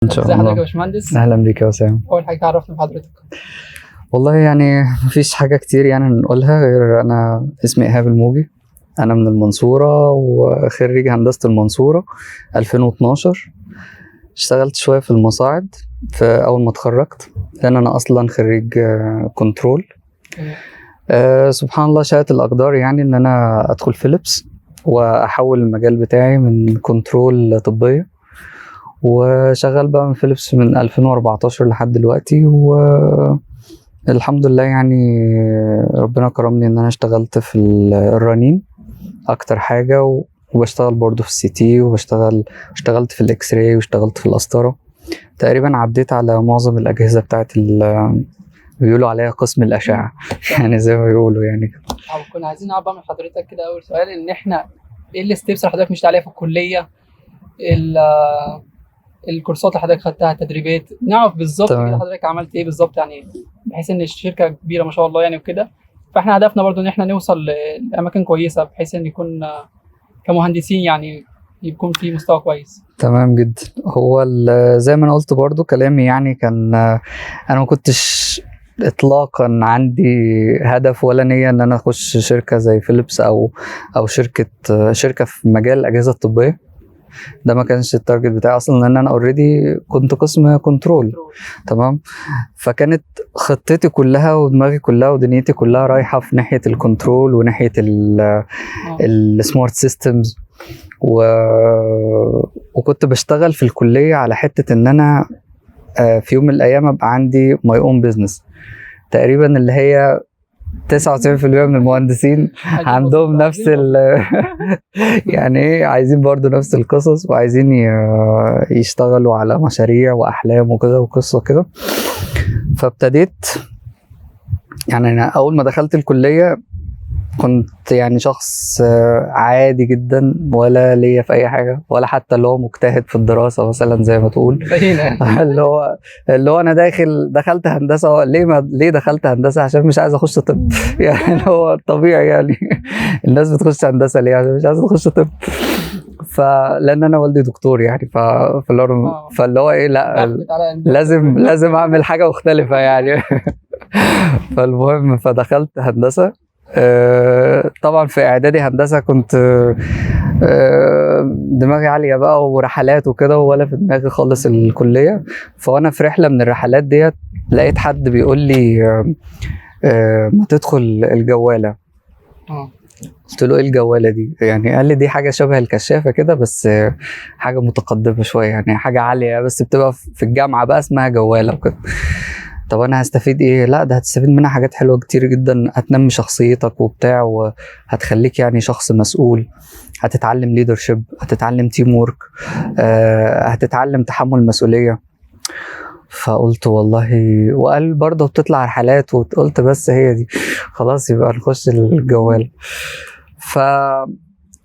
ان شاء ازي حضرتك يا الله. باشمهندس؟ اهلا بيك يا وسام. اول حاجه عرفنا بحضرتك. والله يعني مفيش حاجه كتير يعني نقولها غير انا اسمي ايهاب الموجي. انا من المنصوره وخريج هندسه المنصوره 2012. اشتغلت شويه في المصاعد في اول ما اتخرجت، لان انا اصلا خريج كنترول. سبحان الله شاءت الاقدار يعني ان انا ادخل فيليبس واحول المجال بتاعي من كنترول طبيه، وشغال بقى من فيليبس من 2014 لحد دلوقتي، والحمد لله يعني ربنا كرمني ان انا اشتغلت في الرنين اكتر حاجه، وبشتغل برضو في السي تي، اشتغلت في الاكس راي، واشتغلت في القسطره. تقريبا عديت على معظم الاجهزه بتاعت بيقولوا عليها قسم الاشعه يعني زي ما بيقولوا يعني كده. كنا عايزين نعرف بقى من حضرتك كده اول سؤال، ان احنا ايه الستيبس اللي حضرتك مشيت عليها في الكليه، الكورسات اللي حضرتك خدتها، التدريبات، نعرف بالظبط كده حضرتك عملت ايه بالظبط، يعني بحيث ان الشركه كبيره ما شاء الله يعني وكده، فاحنا هدفنا برضو ان احنا نوصل لاماكن كويسه، بحيث ان يكون كمهندسين يعني يكون في مستوى كويس. تمام جدا. هو زي ما انا قلت برضو كلامي يعني كان انا ما كنتش اطلاقا عندي هدف ولا نيه ان انا اخش شركه زي فيليبس او شركه في مجال الاجهزه الطبيه. ده ما كانش التارجت بتاعي اصلا، لان انا اوريدي كنت قسم كنترول. تمام. فكانت خطتي كلها ودماغي كلها ودنيتي كلها رايحه في ناحيه الكنترول وناحيه السمارت سيستمز، وكنت بشتغل في الكليه على حته ان انا في يوم من الايام ابقى عندي ماي اون بزنس. تقريبا اللي هي 99% من المهندسين عندهم نفس يعني ايه، عايزين برضو نفس القصص، وعايزين يشتغلوا على مشاريع واحلام وكده وقصه كده. فابتديت يعني انا اول ما دخلت الكليه كنت يعني شخص عادي جدا، ولا ليا في اي حاجه، ولا حتى اللي هو مجتهد في الدراسه مثلا زي ما تقول. اللي هو انا دخلت هندسه. ليه دخلت هندسه؟ عشان مش عايز اخش طب يعني هو طبيعي يعني الناس بتخش هندسه ليه؟ عشان مش عايز تخش طب. فلان انا والدي دكتور يعني فاللي هو ايه، لا لازم اعمل حاجه مختلفه يعني فالمهم فدخلت هندسه. طبعا في اعدادي هندسه كنت دماغي عاليه بقى ورحلات وكده، ولا في دماغي خالص الكليه. فانا في رحله من الرحلات ديت لقيت حد بيقول لي ما تدخل الجواله. قلت له ايه الجواله دي؟ يعني قال لي دي حاجه شبه الكشافه كده، بس حاجه متقدمه شويه، يعني حاجه عاليه بس بتبقى في الجامعه بقى اسمها جواله وكده. طب انا هستفيد ايه؟ لا ده هتستفيد منها حاجات حلوه كتير جدا، هتنمي شخصيتك وبتاع، وهتخليك يعني شخص مسؤول، هتتعلم ليدرشيب، هتتعلم تيم وورك، هتتعلم تحمل مسؤوليه. فقلت والله، وقال برضه بتطلع رحلات، وقلت بس هي دي خلاص يبقى نخش الجواله.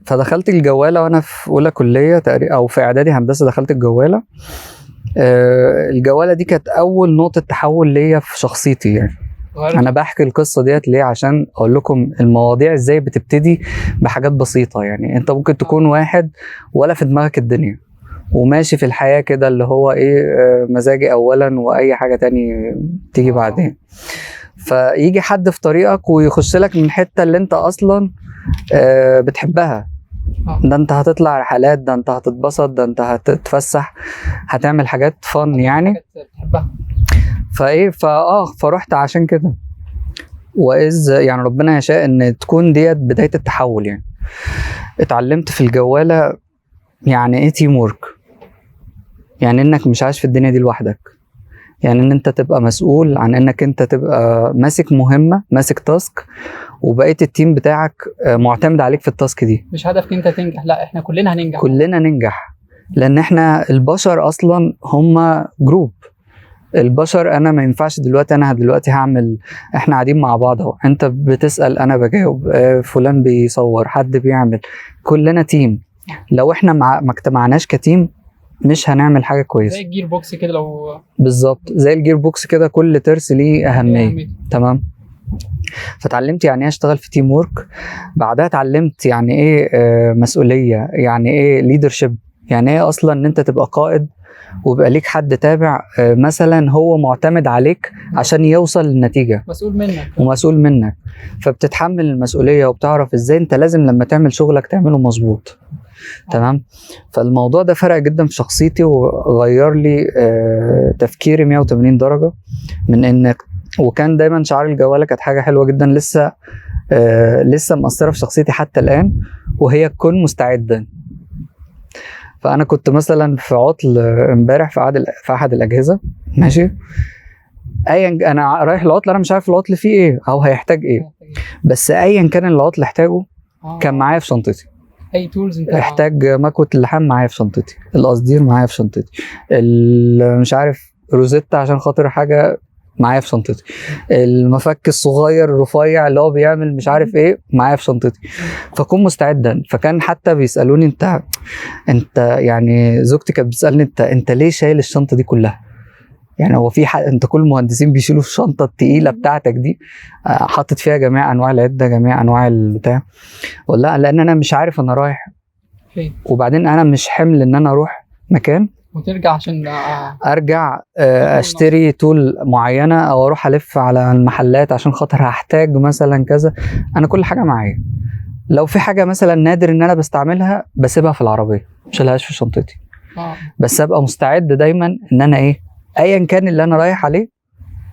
فدخلت الجواله وانا في اولى كليه تقريبا، او في اعدادي هندسه دخلت الجواله. الجواله دي كانت اول نقطه تحول ليا في شخصيتي يعني. انا بحكي القصه ديت ليه؟ عشان اقول لكم المواضيع ازاي بتبتدي بحاجات بسيطه. يعني انت ممكن تكون واحد ولا في دماغك الدنيا، وماشي في الحياه كده اللي هو ايه، مزاجي اولا واي حاجه تاني تيجي بعدين. فيجي حد في طريقك ويخش لك من حته اللي انت اصلا بتحبها. ده انت هتطلع رحلات، ده انت هتتبسط، ده انت هتتفسح، هتعمل حاجات فن يعني. فايه فرحت عشان كده. واذ يعني ربنا يشاء ان تكون ديت بدايه التحول يعني. اتعلمت في الجواله يعني ايه تيم وورك، يعني انك مش عايش في الدنيا دي لوحدك، يعني ان انت تبقى مسؤول عن انك انت تبقى ماسك مهمه، ماسك تاسك، وبقيه التيم بتاعك معتمد عليك في التاسك دي. مش هدفك انت تنجح، لا احنا كلنا هننجح. كلنا ننجح، لان احنا البشر اصلا هم جروب. البشر انا ما ينفعش دلوقتي هعمل، احنا قاعدين مع بعض اهو، انت بتسال انا بجاوب، فلان بيصور، حد بيعمل، كلنا تيم. لو احنا ما اجتمعناش كتيم مش هنعمل حاجه كويسه. زي الجير بوكس كده، لو بالظبط زي الجير بوكس كده، كل ترس ليه اهميه. تمام. فتعلمت يعني ايه اشتغل في تيم وورك. بعدها اتعلمت يعني ايه مسؤوليه، يعني ايه ليدرشيب، يعني ايه اصلا ان انت تبقى قائد ويبقى ليك حد تابع مثلا هو معتمد عليك عشان يوصل للنتيجه، مسؤول منك. ومسؤول منك. فبتتحمل المسؤوليه وبتعرف ازاي انت لازم لما تعمل شغلك تعمله مظبوط. تمام. فالموضوع ده فرق جدا في شخصيتي وغير لي تفكيري 180 درجه من انك. وكان دايما شعار الجواله كانت حاجه حلوه جدا لسه مأثره في شخصيتي حتى الان، وهي كن مستعدا. فانا كنت مثلا في عطل امبارح في احد الاجهزه، ماشي، انا رايح العطل، انا مش عارف العطل فيه ايه او هيحتاج ايه، بس ايا كان العطل احتاجه كان معايا في شنطتي. اي تولز انت احتاج مكوة اللحام معايا في شنطتي، القصدير معايا في شنطتي، مش عارف روزيتا عشان خاطر حاجه معايا في شنطتي، المفك الصغير الرفيع اللي هو بيعمل مش عارف ايه معايا في شنطتي. فكون مستعدا. فكان حتى بيسالوني انت يعني زوجتي كانت بتسالني انت ليه شايل الشنطه دي كلها؟ يعني هو في انت كل المهندسين بيشيلوا الشنطه الثقيله بتاعتك دي حاطط فيها جميع انواع العده، جميع انواع البتاع. ولا لان انا مش عارف انا رايح فين، وبعدين انا مش حمل ان انا اروح مكان وترجع عشان ارجع اشتري تول معينه او اروح الف على المحلات عشان خاطر هحتاج مثلا كذا. انا كل حاجه معايا. لو في حاجه مثلا نادر ان انا بستعملها بسيبها في العربيه، مش لهاش في شنطتي. بس ابقى مستعد دايما ان انا ايا كان اللي انا رايح عليه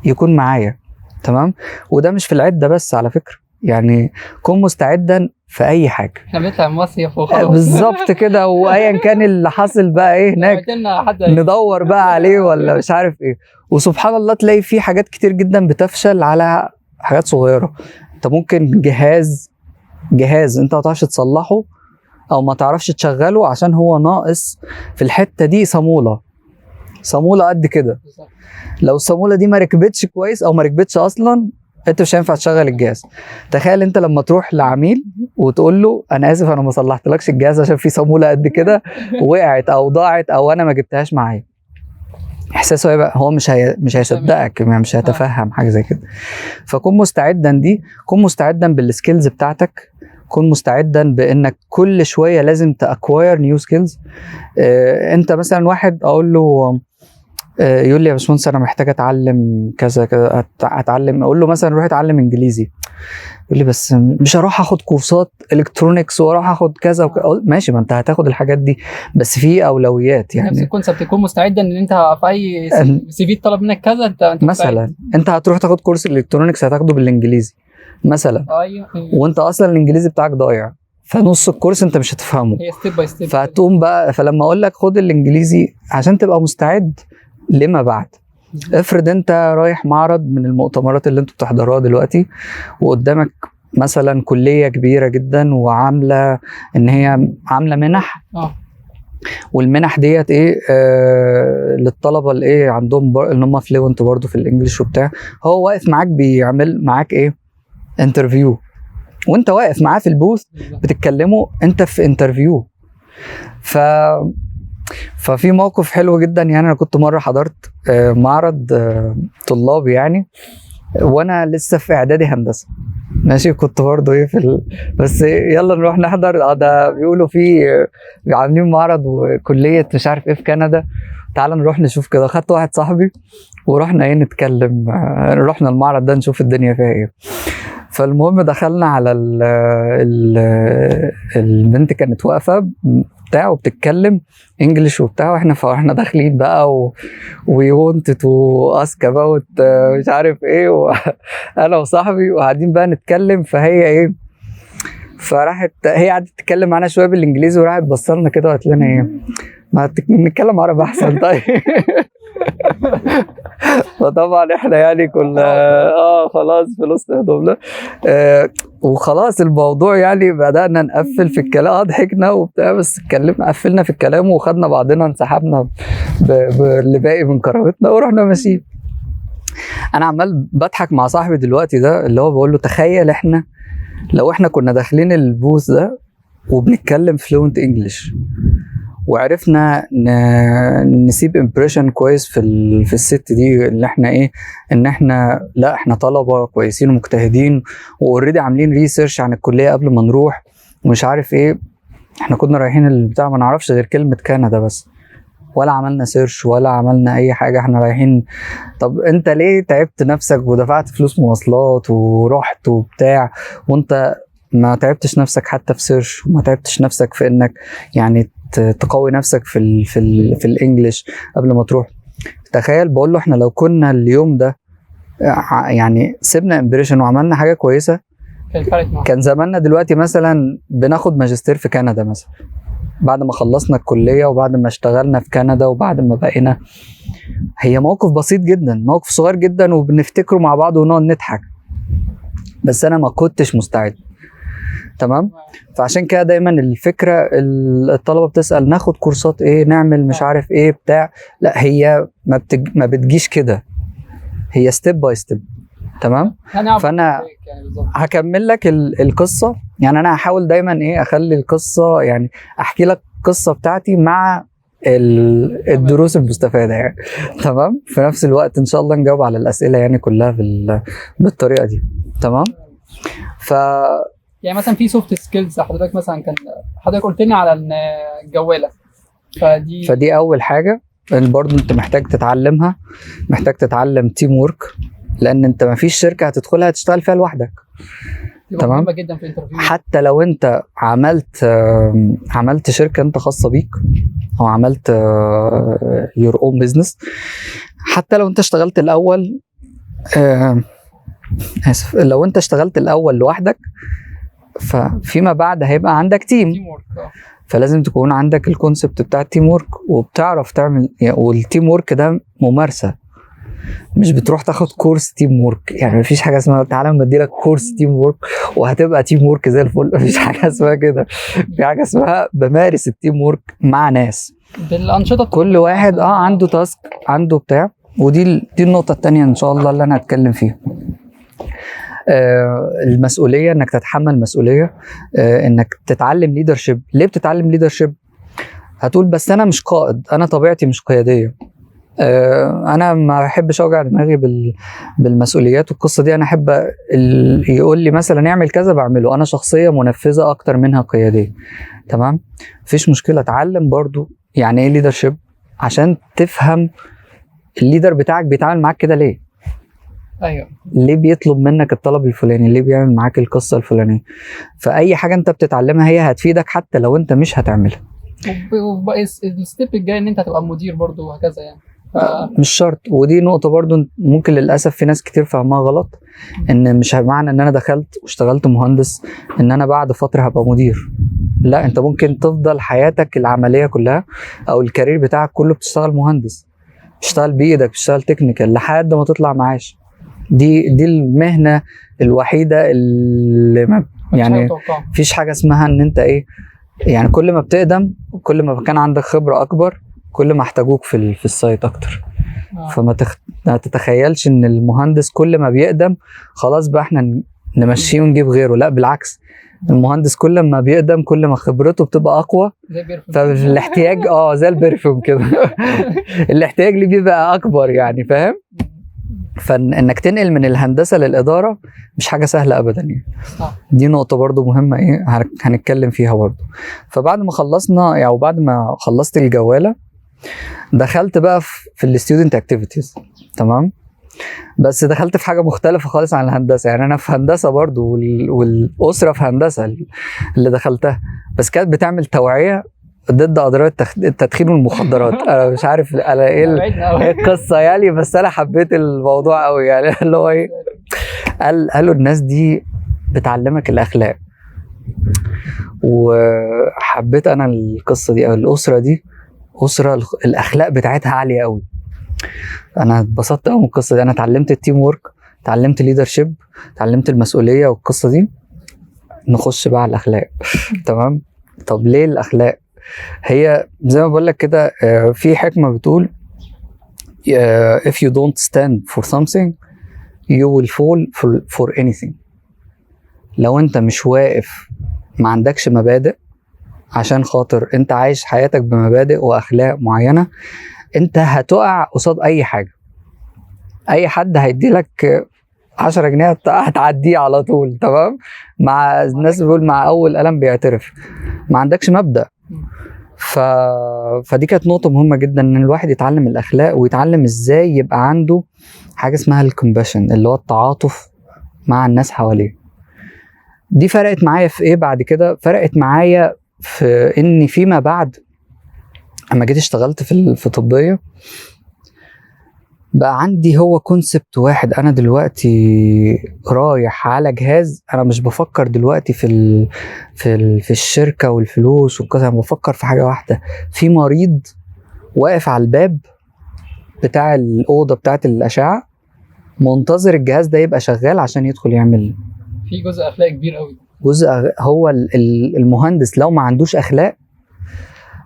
يكون معايا. تمام. وده مش في العده بس على فكره، يعني كن مستعدا في اي حاجه. احنا بنطلع مصيف وخلاص بالظبط كده، وايا كان اللي حاصل بقى هناك ندور بقى عليه ولا مش عارف ايه. وسبحان الله تلاقي في حاجات كتير جدا بتفشل على حاجات صغيره. انت ممكن جهاز انت ما تعرفش تصلحه او ما تعرفش تشغله عشان هو ناقص في الحته دي صاموله قد كده. لو الصاموله دي ما ركبتش كويس او ما ركبتش اصلا انت مش هينفع تشغل الجهاز. تخيل انت لما تروح لعميل وتقول له انا اسف انا ما صلحتلكش الجهاز عشان في صاموله قد كده وقعت او ضاعت او انا ما جبتهاش معايا. احساسه ايه بقى؟ هو مش هيصدقك، مش هيتفهم حاجه زي كده. فكن مستعدا كن مستعدا بالسكيلز بتاعتك، كن مستعدا بانك كل شويه لازم تاكواير نيو سكيلز. انت مثلا واحد اقول له يقول لي يا باشمهندس انا محتاج اتعلم كذا كذا، اتعلم. اقول له مثلا روح اتعلم انجليزي. يقول لي بس مش هروح اخد كورسات الكترونكس واروح اخد كذا ماشي، ما انت هتاخد الحاجات دي بس في اولويات. يعني نفس الكونسبت، تكون مستعدا ان انت في اي سي في طلب منك كذا انت مثلا انت هتروح تاخد كورس الالكترونكس هتاخده بالانجليزي مثلا. ايوه. وانت اصلا الانجليزي بتاعك ضايع، فنص الكورس انت مش هتفهمه. هي ستيب باي ستيب. فهتقوم بقى. فلما اقول لك خد الانجليزي عشان تبقى مستعد لما بعد. افرض انت رايح معرض من المؤتمرات اللي انتوا بتحضروها دلوقتي وقدامك مثلا كليه كبيره جدا وعامله ان هي عامله منح، والمنح ديت للطلبه اللي عندهم اللي هم فلوينت برضه في الانجليش وبتاع. هو واقف معاك بيعمل معاك انترفيو، وانت واقف معاه في البوث بتتكلموا انت في انترفيو. ففي موقف حلو جدا. يعني انا كنت مره حضرت معرض طلاب يعني وانا لسه في اعدادي هندسه، ماشي. كنت برضه بس يلا نروح نحضر. ده بيقولوا في عاملين معرض وكليه مش عارف ايه في كندا، تعال نروح نشوف كده. خدت واحد صاحبي ورحنا نتكلم، رحنا المعرض ده نشوف الدنيا فيها ايه. فالمهم دخلنا على البنت كانت واقفه بتاع وبتتكلم انجلش وبتاع، واحنا داخلين بقى وي wanted to ask about مش عارف ايه انا وصاحبي وقاعدين بقى نتكلم. فهي فراحت هي قعدت تتكلم معانا شويه بالانجليزي وراحت بصلنا كده وقالت لنا ما نتكلم عربي احسن طيب. فطبعا احنا يعني كنا خلاص في نص هدومنا وخلاص الموضوع يعني بدأنا نقفل في الكلام. ضحكنا وبتاع بس اتكلمنا قفلنا في الكلام وخدنا بعضنا انسحبنا باللي باقي من كرامتنا ورحنا ماشيين. انا عمال بضحك مع صاحبي دلوقتي ده اللي هو بقول له تخيل احنا لو احنا كنا داخلين البوث ده وبنتكلم فلوينت انجلش وعرفنا نسيب امبريشن كويس في الست دي اللي احنا ان احنا لا احنا طلبه كويسين ومجتهدين واوريدي عاملين ريسيرش عن الكليه قبل ما نروح ومش عارف ايه. احنا كنا رايحين البتاع ما نعرفش غير كلمه كندا بس ولا عملنا سيرش ولا عملنا اي حاجه، احنا رايحين. طب انت ليه تعبت نفسك ودفعت فلوس مواصلات ورحت وبتاع، وانت ما تعبتش نفسك حتى في سيرش، وما تعبتش نفسك في انك يعني تقوي نفسك في الانجليش قبل ما تروح؟ تخيل، بقول له احنا لو كنا اليوم ده يعني سيبنا امبريشن وعملنا حاجه كويسه، كان زماننا دلوقتي مثلا بناخد ماجستير في كندا مثلا، بعد ما خلصنا الكليه وبعد ما اشتغلنا في كندا وبعد ما بقينا. هي موقف بسيط جدا، موقف صغير جدا، وبنفتكره مع بعض ونقعد نضحك، بس انا ما كنتش مستعد. تمام. فعشان كده دايما الفكره الطلبه بتسال ناخد كورسات ايه، نعمل مش عارف ايه بتاع، لا هي ما بتجيش كده، هي ستيب باي ستيب. تمام. فانا هكمل لك القصه، يعني انا هحاول دايما ايه اخلي القصه، يعني احكي لك القصه بتاعتي مع الدروس المستفاده يعني. تمام. في نفس الوقت ان شاء الله نجاوب على الاسئله يعني كلها بالطريقه دي. تمام. يعني مثلا في سوفت سكيلز حضرتك مثلا كان حضرتك قلت لي على الجواله، فدي اول حاجه برضه انت محتاج تتعلمها، محتاج تتعلم تيم وورك، لان انت ما فيش شركه هتدخلها هتشتغل فيها لوحدك. تمام. جدا في الانترفيو، حتى لو انت عملت شركه انت خاصه بيك، او عملت يور اون بزنس، حتى لو انت اشتغلت الاول اسف، لو انت اشتغلت الاول لوحدك، ففيما بعد هيبقى عندك تيم، فلازم تكون عندك الكونسبت بتاع التيم وورك، وبتعرف تعمل يعني. والتيم وورك ده ممارسه، مش بتروح تاخد كورس تيم وورك، يعني مفيش حاجه اسمها تعالى مدي لك كورس تيم وورك وهتبقى تيم وورك زي الفل، مفيش حاجه اسمها كده. في حاجه اسمها بمارس التيم وورك مع ناس بالانشطه، كل واحد عنده تاسك عنده بتاع. ودي النقطه الثانيه ان شاء الله اللي انا هتكلم فيها. المسؤوليه، انك تتحمل مسؤوليه، انك تتعلم ليدرشيب. ليه بتتعلم ليدرشيب؟ هتقول بس انا مش قائد، انا طبيعتي مش قياديه، انا ما بحبش اوجع دماغي بالمسؤوليات والقصه دي، انا احب يقول لي مثلا اعمل كذا بعمله، انا شخصيه منفذه اكتر منها قياديه. تمام. مفيش مشكله، اتعلم برضو يعني ايه ليدرشيب عشان تفهم الليدر بتاعك بيتعامل معاك كده ليه. ايوه، ليه بيطلب منك الطلب الفلاني، ليه بيعمل معاك القصه الفلانيه. فاي حاجه انت بتتعلمها هي هتفيدك حتى لو انت مش هتعملها. وبقى الستيب الجاي ان انت هتبقى مدير برضو وهكذا يعني. مش شرط. ودي نقطه برضو ممكن للاسف في ناس كتير فاهمها غلط، ان مش معنى ان انا دخلت واشتغلت مهندس ان انا بعد فتره هبقى مدير. لا، انت ممكن تفضل حياتك العمليه كلها او الكارير بتاعك كله بتشتغل مهندس، بتشتغل بايدك، بتشتغل تكنيكال لحد ما تطلع معاش. دي المهنه الوحيده اللي يعني مفيش حاجه اسمها ان انت ايه، يعني كل ما بتقدم كل ما كان عندك خبره اكبر كل ما احتاجوك في السايت اكتر. فما تتخيلش ان المهندس كل ما بيقدم خلاص بقى احنا نمشيه ونجيب غيره، لا بالعكس، المهندس كل ما بيقدم كل ما خبرته بتبقى اقوى، فالاحتياج زي البرفيوم كده الاحتياج اللي بيبقى اكبر يعني، فاهم؟ فانك تنقل من الهندسه للاداره مش حاجه سهله ابدا يعني. دي نقطه برضو مهمه ايه هنتكلم فيها برضو. فبعد ما خلصنا يعني، وبعد ما خلصت الجواله دخلت بقى في الستودنت اكتيفيتيز. تمام. بس دخلت في حاجه مختلفه خالص عن الهندسه، يعني انا في هندسه برضو والاسره في هندسه اللي دخلتها، بس كانت بتعمل توعيه ضد اضرار التدخين والمخدرات. انا مش عارف انا ايه القصه يعني، بس انا حبيت الموضوع قوي يعني. اللي هو ايه، قالوا الناس دي بتعلمك الاخلاق، وحبيت انا القصه دي. الاسره دي اسره الاخلاق بتاعتها عاليه قوي. انا اتبسطت قوي من القصه دي. انا اتعلمت التيم وورك، اتعلمت ليدرشيب، اتعلمت المسؤوليه والقصه دي. نخش بقى على الاخلاق. تمام. طب ليه الاخلاق؟ هي زي ما بقول لك كده، في حكمه بتقول if you don't stand for something you will fall for anything. لو انت مش واقف، ما عندكش مبادئ، عشان خاطر انت عايش حياتك بمبادئ واخلاق معينه، انت هتقع قصاد اي حاجه. اي حد هيدي لك 10 جنيه هتعديه على طول. تمام. مع الناس بيقول مع اول قلم بيعترف. ما عندكش مبدأ، فدي كانت نقطة مهمة جدا، ان الواحد يتعلم الاخلاق ويتعلم ازاي يبقى عنده حاجة اسمها الكومباشن، اللي هو التعاطف مع الناس حواليه. دي فرقت معايا في ايه بعد كده؟ فرقت معايا في اني فيما بعد اما جيت اشتغلت في طبية، بقى عندي هو كونسبت واحد. انا دلوقتي رايح على جهاز، انا مش بفكر دلوقتي في الشركة والفلوس والكذا، انا بفكر في حاجة واحدة: في مريض واقف على الباب بتاع الأوضة بتاعة الأشعة منتظر الجهاز ده يبقى شغال عشان يدخل يعمل. في جزء اخلاقي كبير قوي. جزء هو المهندس لو ما عندوش أخلاق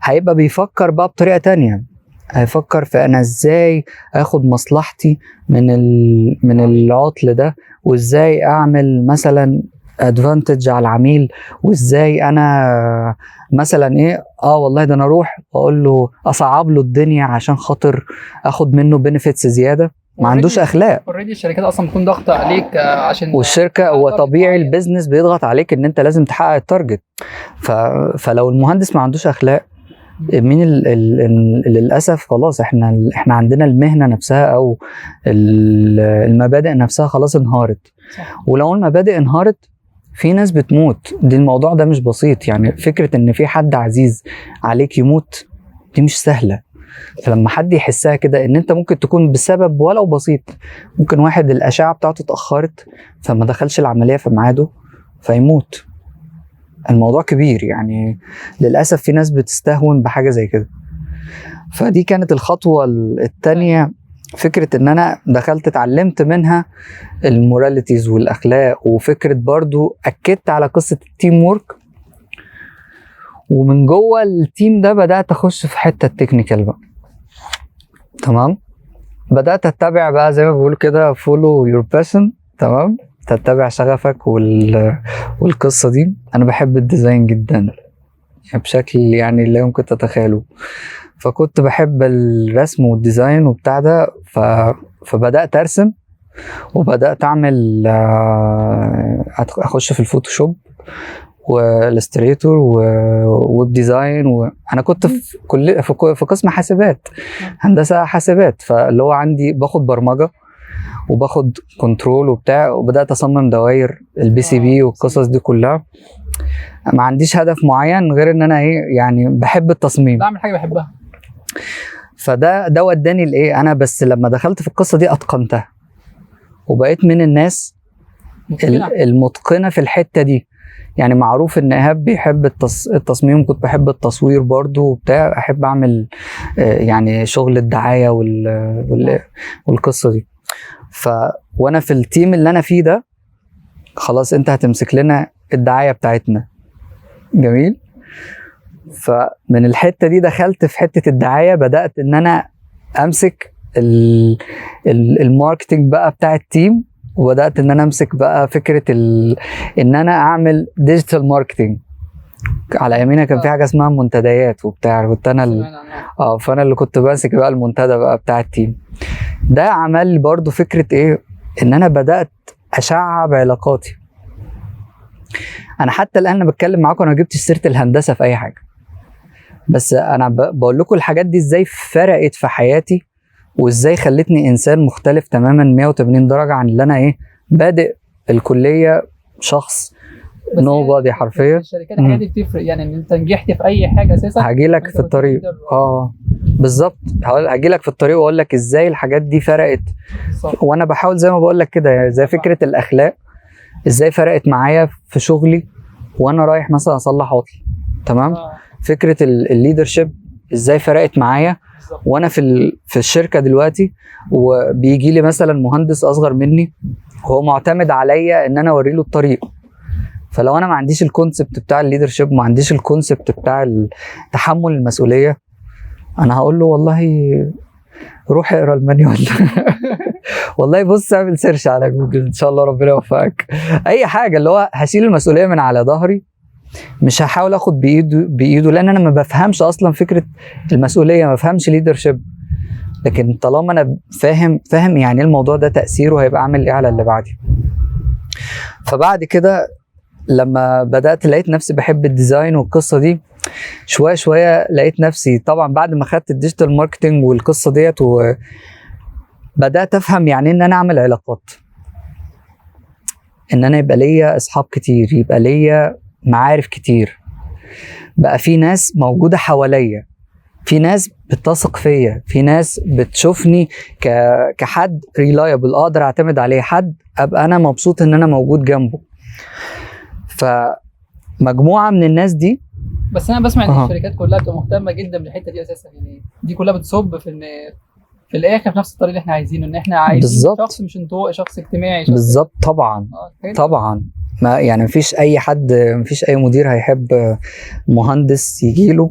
هيبقى بيفكر بقى بطريقة تانية، هيفكر في انا ازاي اخد مصلحتي من العطل ده، وازاي اعمل مثلا ادفانتج على العميل، وازاي انا مثلا ايه والله ده انا اروح واقول له اصعب له الدنيا عشان خاطر اخد منه بينيفيتس زياده. ما عندوش اخلاق. اوريدي الشركات اصلا بتكون ضاغطه عليك عشان والشركه هو طبيعي البيزنس بيضغط عليك ان انت لازم تحقق التارجت. فلو المهندس ما عندوش اخلاق، مين للاسف خلاص احنا عندنا المهنه نفسها او المبادئ نفسها خلاص انهارت. ولو المبادئ انهارت في ناس بتموت. دي الموضوع ده مش بسيط، يعني فكره ان في حد عزيز عليك يموت دي مش سهله. فلما حد يحسها كده ان انت ممكن تكون بسبب ولو بسيط، ممكن واحد الاشعه بتاعته اتاخرت فما دخلش العمليه في ميعاده فيموت، الموضوع كبير. يعني للأسف في ناس بتستهون بحاجة زي كده. فدي كانت الخطوة التانية، فكرة ان انا دخلت اتعلمت منها الموراليتيز والاخلاق، وفكرة برضو اكدت على قصة التيم وورك. ومن جوه التيم ده بدأت اخش في حتة التكنيكال بقى. تمام، بدأت اتبع بقى زي ما بقول كده follow your passion. تمام، تتبع شغفك والقصة دي. أنا بحب الديزاين جدا يعني بشكل يعني لا يمكن تتخيله. فكنت بحب الرسم والديزاين وبتاع ده. فبدأت أرسم وبدأت أعمل أخش في الفوتوشوب والإلستريتور وويب ديزاين. وأنا كنت في قسم حاسبات، هندسة حاسبات، فاللي هو عندي باخد برمجة وباخد كنترول وبتاع، وبدات اصمم دوائر البي سي بي والقصص دي كلها. ما عنديش هدف معين غير ان انا يعني بحب التصميم، بعمل حاجه بحبها. فده وداني لايه. انا بس لما دخلت في القصه دي اتقنتها وبقيت من الناس المتقنه في الحته دي. يعني معروف ان ايهاب بيحب التصميم، كنت بحب التصوير برضو وبتاع، احب اعمل يعني شغل الدعايه والقصه دي. وانا في التيم اللي انا فيه ده خلاص انت هتمسك لنا الدعايه بتاعتنا. جميل. فمن الحته دي دخلت في حته الدعايه، بدات ان انا امسك الماركتنج بقى بتاع التيم، وبدات ان انا امسك بقى فكره ان انا اعمل ديجيتال ماركتنج. على يمينها كان في حاجه اسمها منتديات وبتاع، كنت انا فانا اللي كنت ماسك بقى المنتدى بقى بتاع التيم ده. عمل لي برضو فكره ايه، ان انا بدات اشعب علاقاتي. انا حتى الان انا بتكلم معاكم انا ما جبتش سيره الهندسه في اي حاجه، بس انا بقول لكم الحاجات دي ازاي فرقت في حياتي، وازاي خلتني انسان مختلف تماما 180 درجه عن اللي انا بادئ الكليه شخص نو بادي حرفيا. الشركات الحاجات دي بتفرق، يعني ان انت نجحت في اي حاجه اساسا. هاجي لك في الطريق بالظبط، هاجي لك في الطريق واقول لك ازاي الحاجات دي فرقت. وانا بحاول زي ما بقول لك كده، زي فكره الاخلاق ازاي فرقت معايا في شغلي وانا رايح مثلا اصلح عطل. تمام. فكره الليدرشيب ازاي فرقت معايا وانا في الشركه دلوقتي، وبيجي لي مثلا مهندس اصغر مني وهو معتمد عليا ان انا اوري له الطريق. فلو انا ما عنديش الكونسبت بتاع الليدرشيب، ما عنديش الكونسبت بتاع تحمل المسؤوليه، انا هقول له والله روح اقرا المانيوال والله بص اعمل سيرش على جوجل ان شاء الله ربنا يوفقك. اي حاجه اللي هو هشيل المسؤوليه من على ظهري، مش هحاول اخد بايده لان انا ما بفهمش اصلا فكره المسؤوليه، ما بفهمش ليدرشيب. لكن طالما انا فاهم يعني الموضوع ده تاثيره هيبقى عامل ايه على اللي بعدي. فبعد كده لما بدات لقيت نفسي بحب الديزاين والقصه دي، شويه شويه لقيت نفسي طبعا بعد ما خدت الديجيتال ماركتنج والقصه ديت، وبدات افهم يعني ان انا اعمل علاقات، ان انا يبقى ليا اصحاب كتير، يبقى ليا معارف كتير، بقى في ناس موجوده حواليا، في ناس بتثق فيا، في ناس بتشوفني كحد ريلايبل اقدر اعتمد عليه، حد ابقى انا مبسوط ان انا موجود جنبه. فمجموعه من الناس دي. بس انا بسمع ان الشركات كلها بتبقى مهتمه جدا بالحته دي اساسا، يعني دي كلها بتصب في ان في الاخر في نفس الطريق اللي احنا عايزينه، ان احنا عايزين بالزبط. شخص مش انطوائي، شخص اجتماعي، شخص بالظبط. طبعا طبعا، ما يعني مفيش اي حد، مفيش اي مدير هيحب مهندس يجيله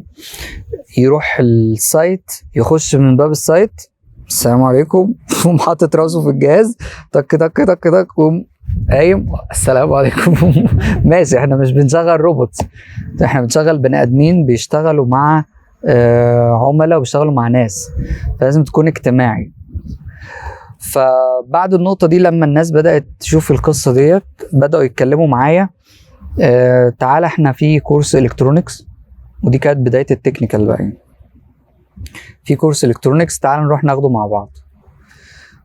يروح السايت، يخش من باب السايت السلام عليكم يقوم حاطط راسه في الجهاز تك تك تك تك، يقوم قايم السلام عليكم ماشي. احنا مش بنشغل روبوت، احنا بنشغل بني ادمين بيشتغلوا مع عملاء وبيشتغلوا مع ناس، فلازم تكون اجتماعي. فبعد النقطة دي لما الناس بدأت تشوف القصة ديت بدأوا يتكلموا معايا، تعالى احنا في كورس الكترونكس، ودي كانت بداية التكنيكال بقى يعني. في كورس الكترونكس تعالى نروح ناخده مع بعض.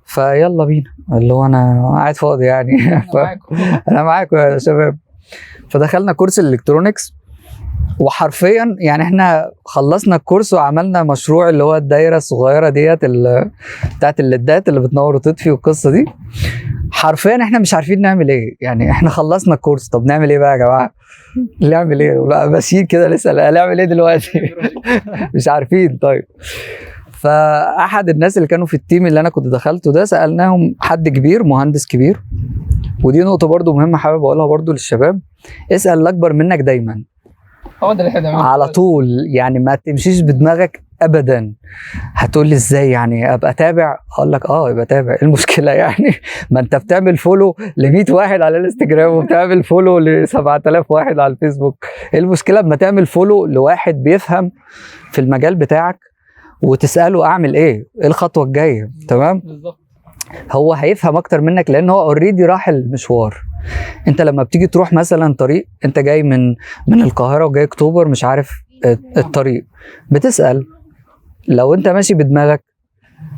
فيلا بينا، اللي هو انا قاعد فاضي يعني انا معاكم يا شباب. فدخلنا كورس الالكترونكس، وحرفيا يعني احنا خلصنا الكورس وعملنا مشروع اللي هو الدايره الصغيره ديت بتاعت الليدات اللي بتنور وتطفي والقصه دي. حرفيا احنا مش عارفين نعمل ايه، يعني احنا خلصنا الكورس، طب نعمل ايه بقى يا جماعه؟ نعمل ايه بقى؟ ماشيين كده لسه هنعمل ايه دلوقتي؟ مش عارفين. طيب فاحد الناس اللي كانوا في التيم اللي انا كنت دخلته ده سالناهم، حد كبير مهندس كبير، ودي نقطه برضو مهمه حابب اقولها برضو للشباب، اسال الاكبر منك دايما، هو ده اللي احنا بنعمله على طول، يعني ما تمشيش بدماغك ابدا. هتقول لي ازاي يعني ابقى تابع؟ اقول لك يبقى تابع، ايه المشكله يعني؟ ما انت بتعمل فولو ل 100 واحد على الانستجرام وبتعمل فولو ل 7000 واحد على الفيسبوك، ايه المشكله اما تعمل فولو لواحد بيفهم في المجال بتاعك وتساله اعمل ايه الخطوه الجايه؟ تمام. بالظبط. هو هيفهم اكتر منك لان هو اوريدي راح المشوار. انت لما بتيجي تروح مثلا طريق، انت جاي من القاهره وجاي اكتوبر مش عارف الطريق، بتسال. لو انت ماشي بدماغك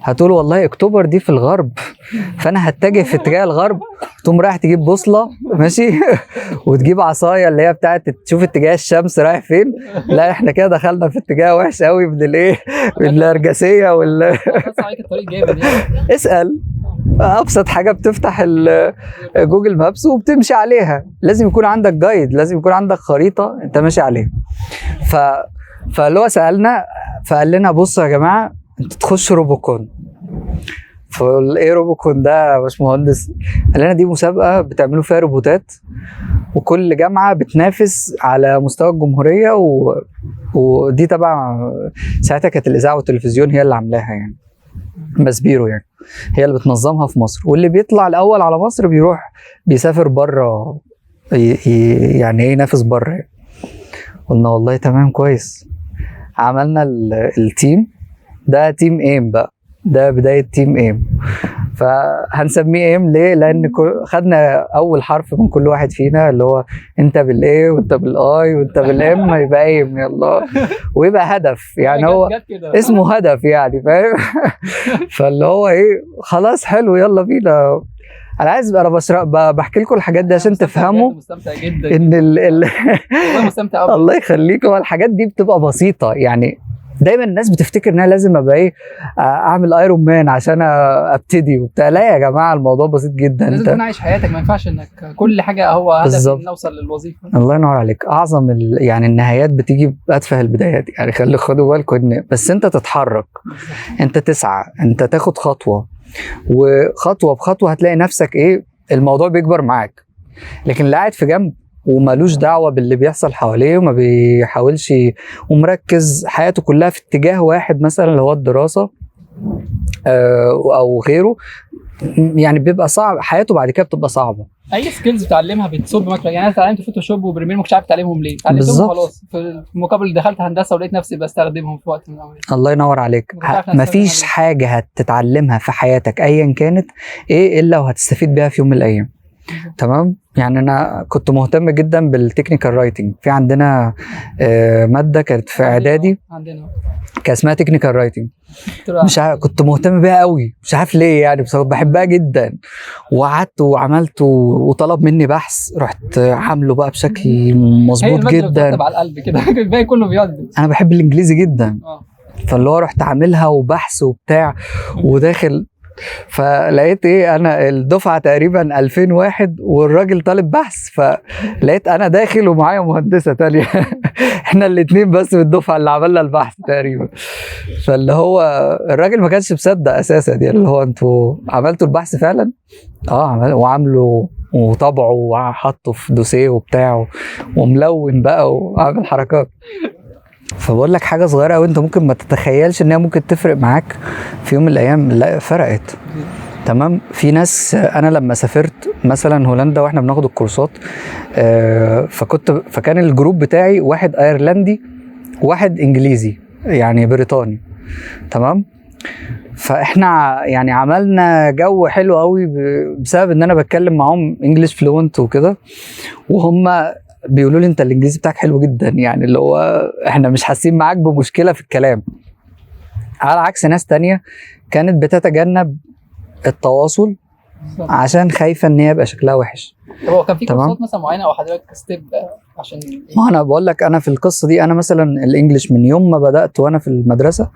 هتقول والله اكتوبر دي في الغرب، فانا هتجه في اتجاه الغرب، تقوم رايح تجيب بوصله ماشي وتجيب عصايه اللي هي بتاعت تشوف اتجاه الشمس رايح فين. لا احنا كده دخلنا في اتجاه وحش قوي من الايه، من النرجسيه اسال. ابسط حاجه بتفتح جوجل مابس وبتمشي عليها، لازم يكون عندك جايد، لازم يكون عندك خريطه انت ماشي عليها. فاللي هو سالنا، فقال لنا بصوا يا جماعه انتوا تخشوا روبوكون. فقال ايه روبوكون ده يا باشمهندس؟ قال لنا دي مسابقه بتعملوا فيها روبوتات، وكل جامعه بتنافس على مستوى الجمهوريه، ودي طبعا ساعتها كانت الاذاعه والتلفزيون هي اللي عاملاها يعني، ماسبيرو يعني هي اللي بتنظمها في مصر، واللي بيطلع الاول على مصر بيروح بيسافر بره يعني ايه ينافس بره يعني. قلنا والله تمام كويس. عملنا التيم ده، تيم ايم بقى، ده بدايه تيم ايم. فهنسميه ايم ليه؟ لان خدنا اول حرف من كل واحد فينا، اللي هو انت بالاي وانت بالاي وانت بالام يبقى ايم، يلا، ويبقى هدف يعني، هو اسمه هدف يعني، فاهم؟ فاللي هو ايه، خلاص حلو يلا بينا. انا عايز انا بحكي لكم الحاجات دي عشان تفهموا مستمتع جدا ان مستمتع الله يخليكم. الحاجات دي بتبقى بسيطه يعني، دايما الناس بتفتكر ان انا لازم ابقى ايه، اعمل ايرون مان عشان ابتدي وبتاع. لا يا جماعه الموضوع بسيط جدا، لازم تكون عايش حياتك، ما ينفعش انك كل حاجه هو هدف ان نوصل للوظيفه. الله ينور عليك. اعظم يعني النهايات بتيجي باتفه البدايات يعني، خدوا بالكم ان بس انت تتحرك، انت تسعى، انت تاخد خطوه، وخطوه بخطوه هتلاقي نفسك ايه، الموضوع بيكبر معاك. لكن اللي قاعد في جنب ومالوش دعوه باللي بيحصل حواليه وما بيحاولش ومركز حياته كلها في اتجاه واحد مثلا اللي هو الدراسه او غيره، يعني بيبقى صعب حياته بعد كده، بتبقى صعبه. اي سكيلز بتعلمها بتصب معاك يعني. انا اتعلمت فوتوشوب وبريمير ما كنتش عارف اتعلمهم ليه، اتعلمتهم خلاص، في المقابل دخلت هندسه ولقيت نفسي بستخدمهم في وقت من الاوقات. الله ينور عليك. مفيش حاجه هتتعلمها في حياتك ايا كانت ايه الا وهتستفيد بيها في يوم من الايام. تمام. يعني انا كنت مهتم جدا بالتكنيكال رايتنج. في عندنا ماده كانت في اعدادي عندنا كان اسمها تكنيكال رايتنج، مش عارف كنت مهتم بيها قوي، مش عارف ليه يعني، بس بحبها جدا. وقعدت وعملت وطلب مني بحث، رحت عامله بقى بشكل هي مظبوط المادة اللي جدا. بتكتب على القلب كده الباقي كله بيقعد. انا بحب الانجليزي جدا، اه فاللي هو رحت عاملها وبحث وبتاع وداخل. فلقيت ايه، انا الدفعه تقريبا 2001 والراجل طالب بحث، فلقيت انا داخل ومعايا مهندسه تانية احنا الاتنين بس في الدفعه اللي عملنا البحث تقريبا. فاللي هو الراجل ما كانش مصدق اساسا، يعني اللي هو انتوا عملتوا البحث فعلا؟ اه عمل، وعامله وطبعه وحطه في دوسيه وبتاع وملون بقى وعامل حركات. فبقول لك حاجه صغيره قوي انت ممكن ما تتخيلش ان هي ممكن تفرق معاك في يوم من الايام، لا فرقت. تمام. في ناس، انا لما سافرت مثلا هولندا واحنا بناخد الكورسات، فكان الجروب بتاعي واحد ايرلندي وواحد انجليزي يعني بريطاني. تمام. فاحنا يعني عملنا جو حلو قوي بسبب ان انا بتكلم معاهم انجلش فلوينت وكده، وهم بيقولوا لي انت الانجليزي بتاعك حلو جدا، يعني اللي هو احنا مش حاسين معاك بمشكله في الكلام. على عكس ناس تانية كانت بتتجنب التواصل عشان خايفه ان هي يبقى شكلها وحش. طب هو كان في تمام. كورسات مثلا معينه او حضرتك ستيب عشان ما انا بقول لك، انا في القصه دي انا مثلا الانجليش من يوم ما بدات وانا في المدرسه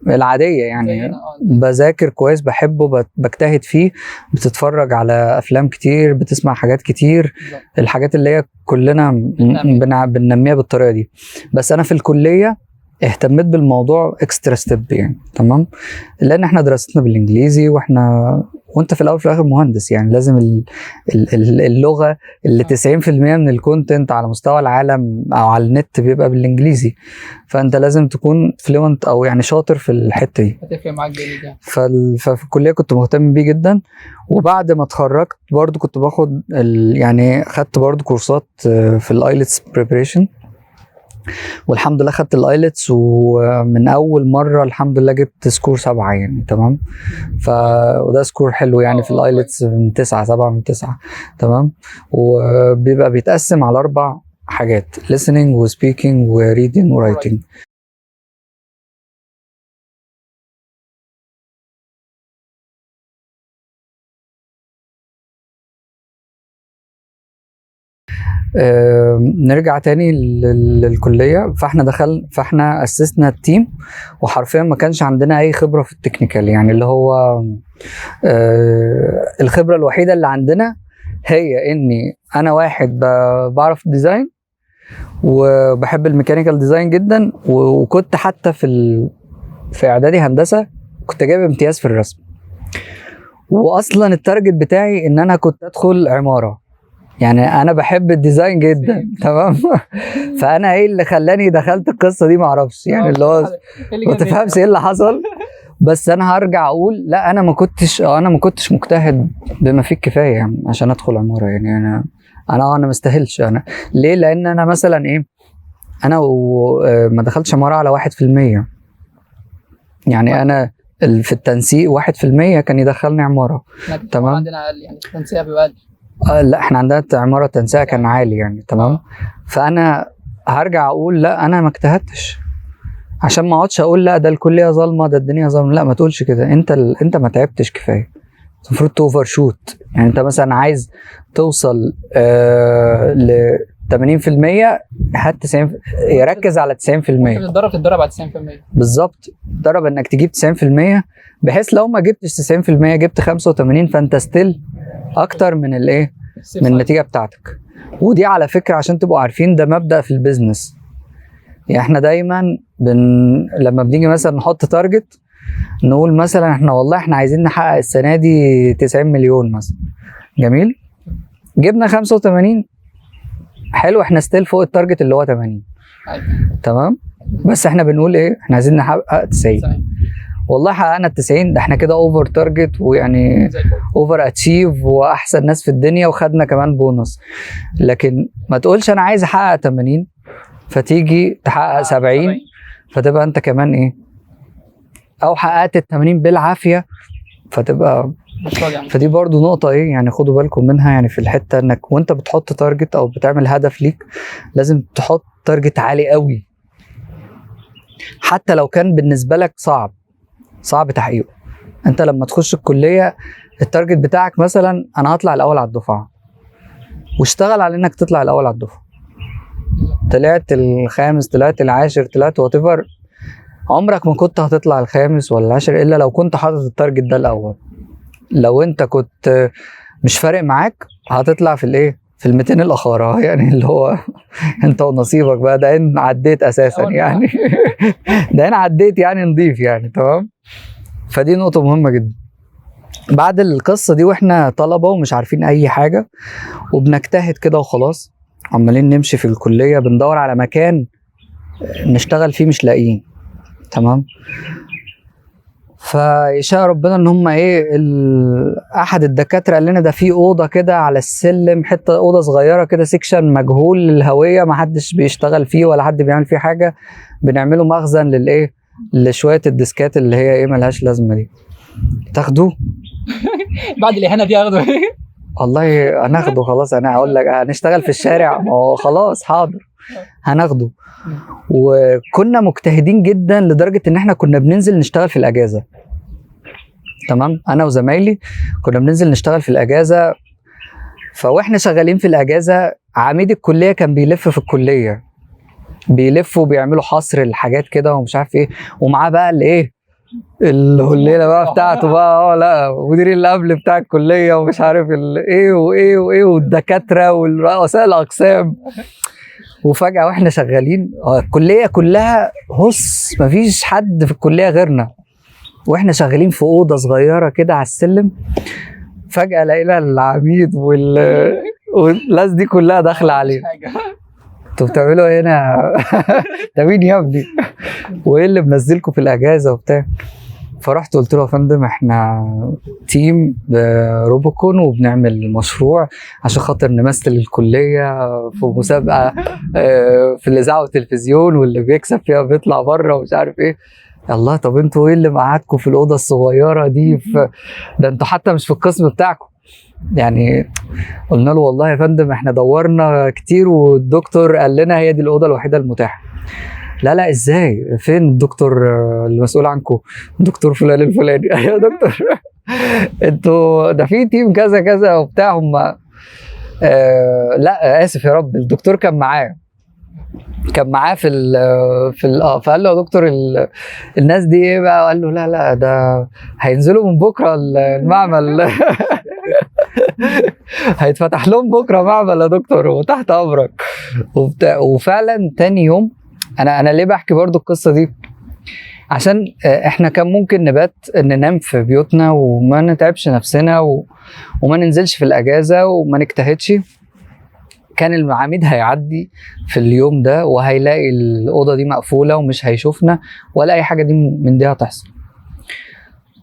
العاديه يعني زينا بذاكر كويس، بحبه، بجتهد فيه، بتتفرج على افلام كتير، بتسمع حاجات كتير، بالظبط. الحاجات اللي هي كلنا بننميها بالطريقه دي. بس انا في الكليه اهتميت بالموضوع اكسترا ستيب يعني. تمام. لان احنا دراستنا بالانجليزي، وانت في الاول وفي الاخر مهندس، يعني لازم اللغه اللي 90% من الكونتنت على مستوى العالم او على النت بيبقى بالانجليزي، فانت لازم تكون فلوينت او يعني شاطر في الحته دي. هتفرق معاك جامد يعني. ففي الكليه كنت مهتم بيه جدا. وبعد ما اتخرجت برضو كنت باخد يعني خدت برضو كورسات في الايلتس بريبريشن، والحمد لله خدت الايلتس، ومن اول مره الحمد لله جبت سكور 7 يعني. تمام. وده سكور حلو يعني في الايلتس، من 9 7 من 9. تمام. وبيبقى بيتقسم على 4 حاجات: listening وspeaking وreading وwriting. نرجع تاني للكليه. فاحنا اسسنا التيم، وحرفيا ما كانش عندنا اي خبره في التكنيكال، يعني اللي هو الخبره الوحيده اللي عندنا هي اني انا واحد بعرف ديزاين وبحب الميكانيكال ديزاين جدا، وكنت حتى في اعدادي هندسه كنت جايب امتياز في الرسم، واصلا التارجت بتاعي ان انا كنت ادخل عماره، يعني انا بحب الديزاين جدا. تمام. فانا ايه اللي خلاني دخلت القصه دي معرفش، يعني اللي هو ما تفهمش ايه اللي حصل. بس انا هرجع اقول لا، انا ما كنتش مجتهد بما فيه الكفايه يعني عشان ادخل عماره. يعني انا ما استاهلش. انا ليه؟ لان انا مثلا ايه، انا ما دخلتش عماره على 1%، يعني انا في التنسيق 1% كان يدخلني عماره. تمام. عندنا اقل يعني التنسيق بيبقى اقل. لا احنا عندنا عماره تنسيق كان عالي يعني. تمام. فانا هرجع اقول لا، انا ما اجتهدتش، عشان ما اقعدش اقول لا ده الكليه ظالمه، ده الدنيا ظالمه. لا، ما تقولش كده. انت ما تعبتش كفايه، المفروض توفر شوت. يعني انت مثلا عايز توصل ل 80%، هات 90، يركز على 90%. تتدرب على 90%. بالظبط. تدرب انك تجيب 90%، بحيث لو ما جبتش 90% جبت 85، فانت ستيل اكتر من الايه، من النتيجه بتاعتك. ودي على فكره عشان تبقوا عارفين ده مبدأ في البيزنس. يعني احنا دايما لما بنيجي مثلا نحط تارجت، نقول مثلا احنا والله احنا عايزين نحقق السنه دي 90 مليون مثلا. جميل. جبنا 85، حلو، احنا ستيل فوق التارجت اللي هو 80. تمام. بس احنا بنقول ايه، احنا عايزين نحقق 90. والله حققنا ال 90، ده احنا كده اوفر تارجت، ويعني اوفر اتشيف، واحسن ناس في الدنيا، وخدنا كمان بونص. لكن ما تقولش انا عايز احقق 80 فتيجي تحقق 70، فتبقى انت كمان ايه، او حققت ال 80 بالعافيه فتبقى يعني. فدي برضو نقطة ايه يعني خدوا بالكم منها، يعني في الحتة انك وانت بتحط تارجت او بتعمل هدف ليك لازم تحط تارجت عالي قوي، حتى لو كان بالنسبة لك صعب تحقيقه. انت لما تخش الكلية التارجت بتاعك مثلا انا هطلع الاول على الدفعة، واشتغل على انك تطلع الاول على الدفعة، طلعت الخامس طلعت العاشر طلعت whatever، عمرك ما كنت هتطلع الخامس ولا العاشر الا لو كنت حاطط التارجت ده الاول. لو انت كنت مش فارق معاك هتطلع في الايه، في ال 200 الاخرى يعني اللي هو انت ونصيبك بقى، ده ان عديت اساسا يعني ده انا عديت يعني نضيف يعني تمام. فدي نقطة مهمة جدا. بعد القصة دي واحنا طلبة ومش عارفين اي حاجة وبنجتهد كده وخلاص، عمالين نمشي في الكلية بندور على مكان نشتغل فيه مش لاقيين، تمام. فيشاء ربنا ان هم ايه احد الدكاتره قال لنا ده في اوضه كده على السلم، حته اوضه صغيره كده سيكشن مجهول للهويه ما حدش بيشتغل فيه ولا حد بيعمل فيه حاجه، بنعمله مخزن للايه، لشويه الديسكات اللي هي ايه ملهاش لازمه دي، تاخدوه بعد الاهانه دي اخده والله هناخده خلاص. انا هقول لك هنشتغل في الشارع، ما هو خلاص حاضر هناخده. وكنا مجتهدين جدا لدرجه ان احنا كنا بننزل نشتغل في الاجازه، تمام. انا وزمايلي كنا بننزل نشتغل في الاجازه. فواحنا شغالين في الاجازه عميد الكليه كان بيلف في الكليه، بيلفوا بيعملوا حصر الحاجات كده ومش عارف ايه، ومعاه بقى الايه الليله بقى بتاعته بقى لا مدير الامن بتاع الكليه ومش عارف ايه وايه وايه والدكاتره ورؤساء الاقسام. وفجاه واحنا شغالين الكليه كلها هص مفيش حد في الكليه غيرنا، واحنا شغالين في اوضه صغيره كده على السلم، فجاه لقينا العميد والناس دي كلها داخله علينا. انتوا بتعملوا ايه هنا؟ ده مين يا ابني؟ وايه اللي منزلكم في الاجازه وبتاع؟ فرحت قلت له يا فندم احنا تيم روبوكون وبنعمل مشروع عشان خاطر نمثل الكليه في مسابقه في الاذاعه والتلفزيون، واللي بيكسب فيها بيطلع بره ومش عارف ايه. الله، طب انتوا ايه اللي مقعدكم في الاوضه الصغيره دي؟ ده انتوا حتى مش في القسم بتاعكم يعني. قلنا له والله يا فندم احنا دورنا كتير والدكتور قال لنا هي دي الاوضه الوحيده المتاحه. لا ازاي؟ فين الدكتور المسؤول عنكم؟ دكتور فلان الفلاني. ايوه دكتور انتوا ده في تيم كذا كذا وبتاع هم لا اسف يا رب، الدكتور كان معاه فقال له يا دكتور الناس دي ايه بقى؟ قال له لا ده هينزلوا من بكره المعمل هيتفتح لهم بكره معمل يا دكتور وتحت امرك وبتاع. وفعلا تاني يوم انا ليه بحكي برضو القصه دي؟ عشان احنا كان ممكن ننام في بيوتنا وما نتعبش نفسنا وما ننزلش في الاجازه وما نجتهدش. كان العميد هيعدي في اليوم ده وهيلاقي الاوضه دي مقفوله ومش هيشوفنا ولا اي حاجه دي من دي هتحصل.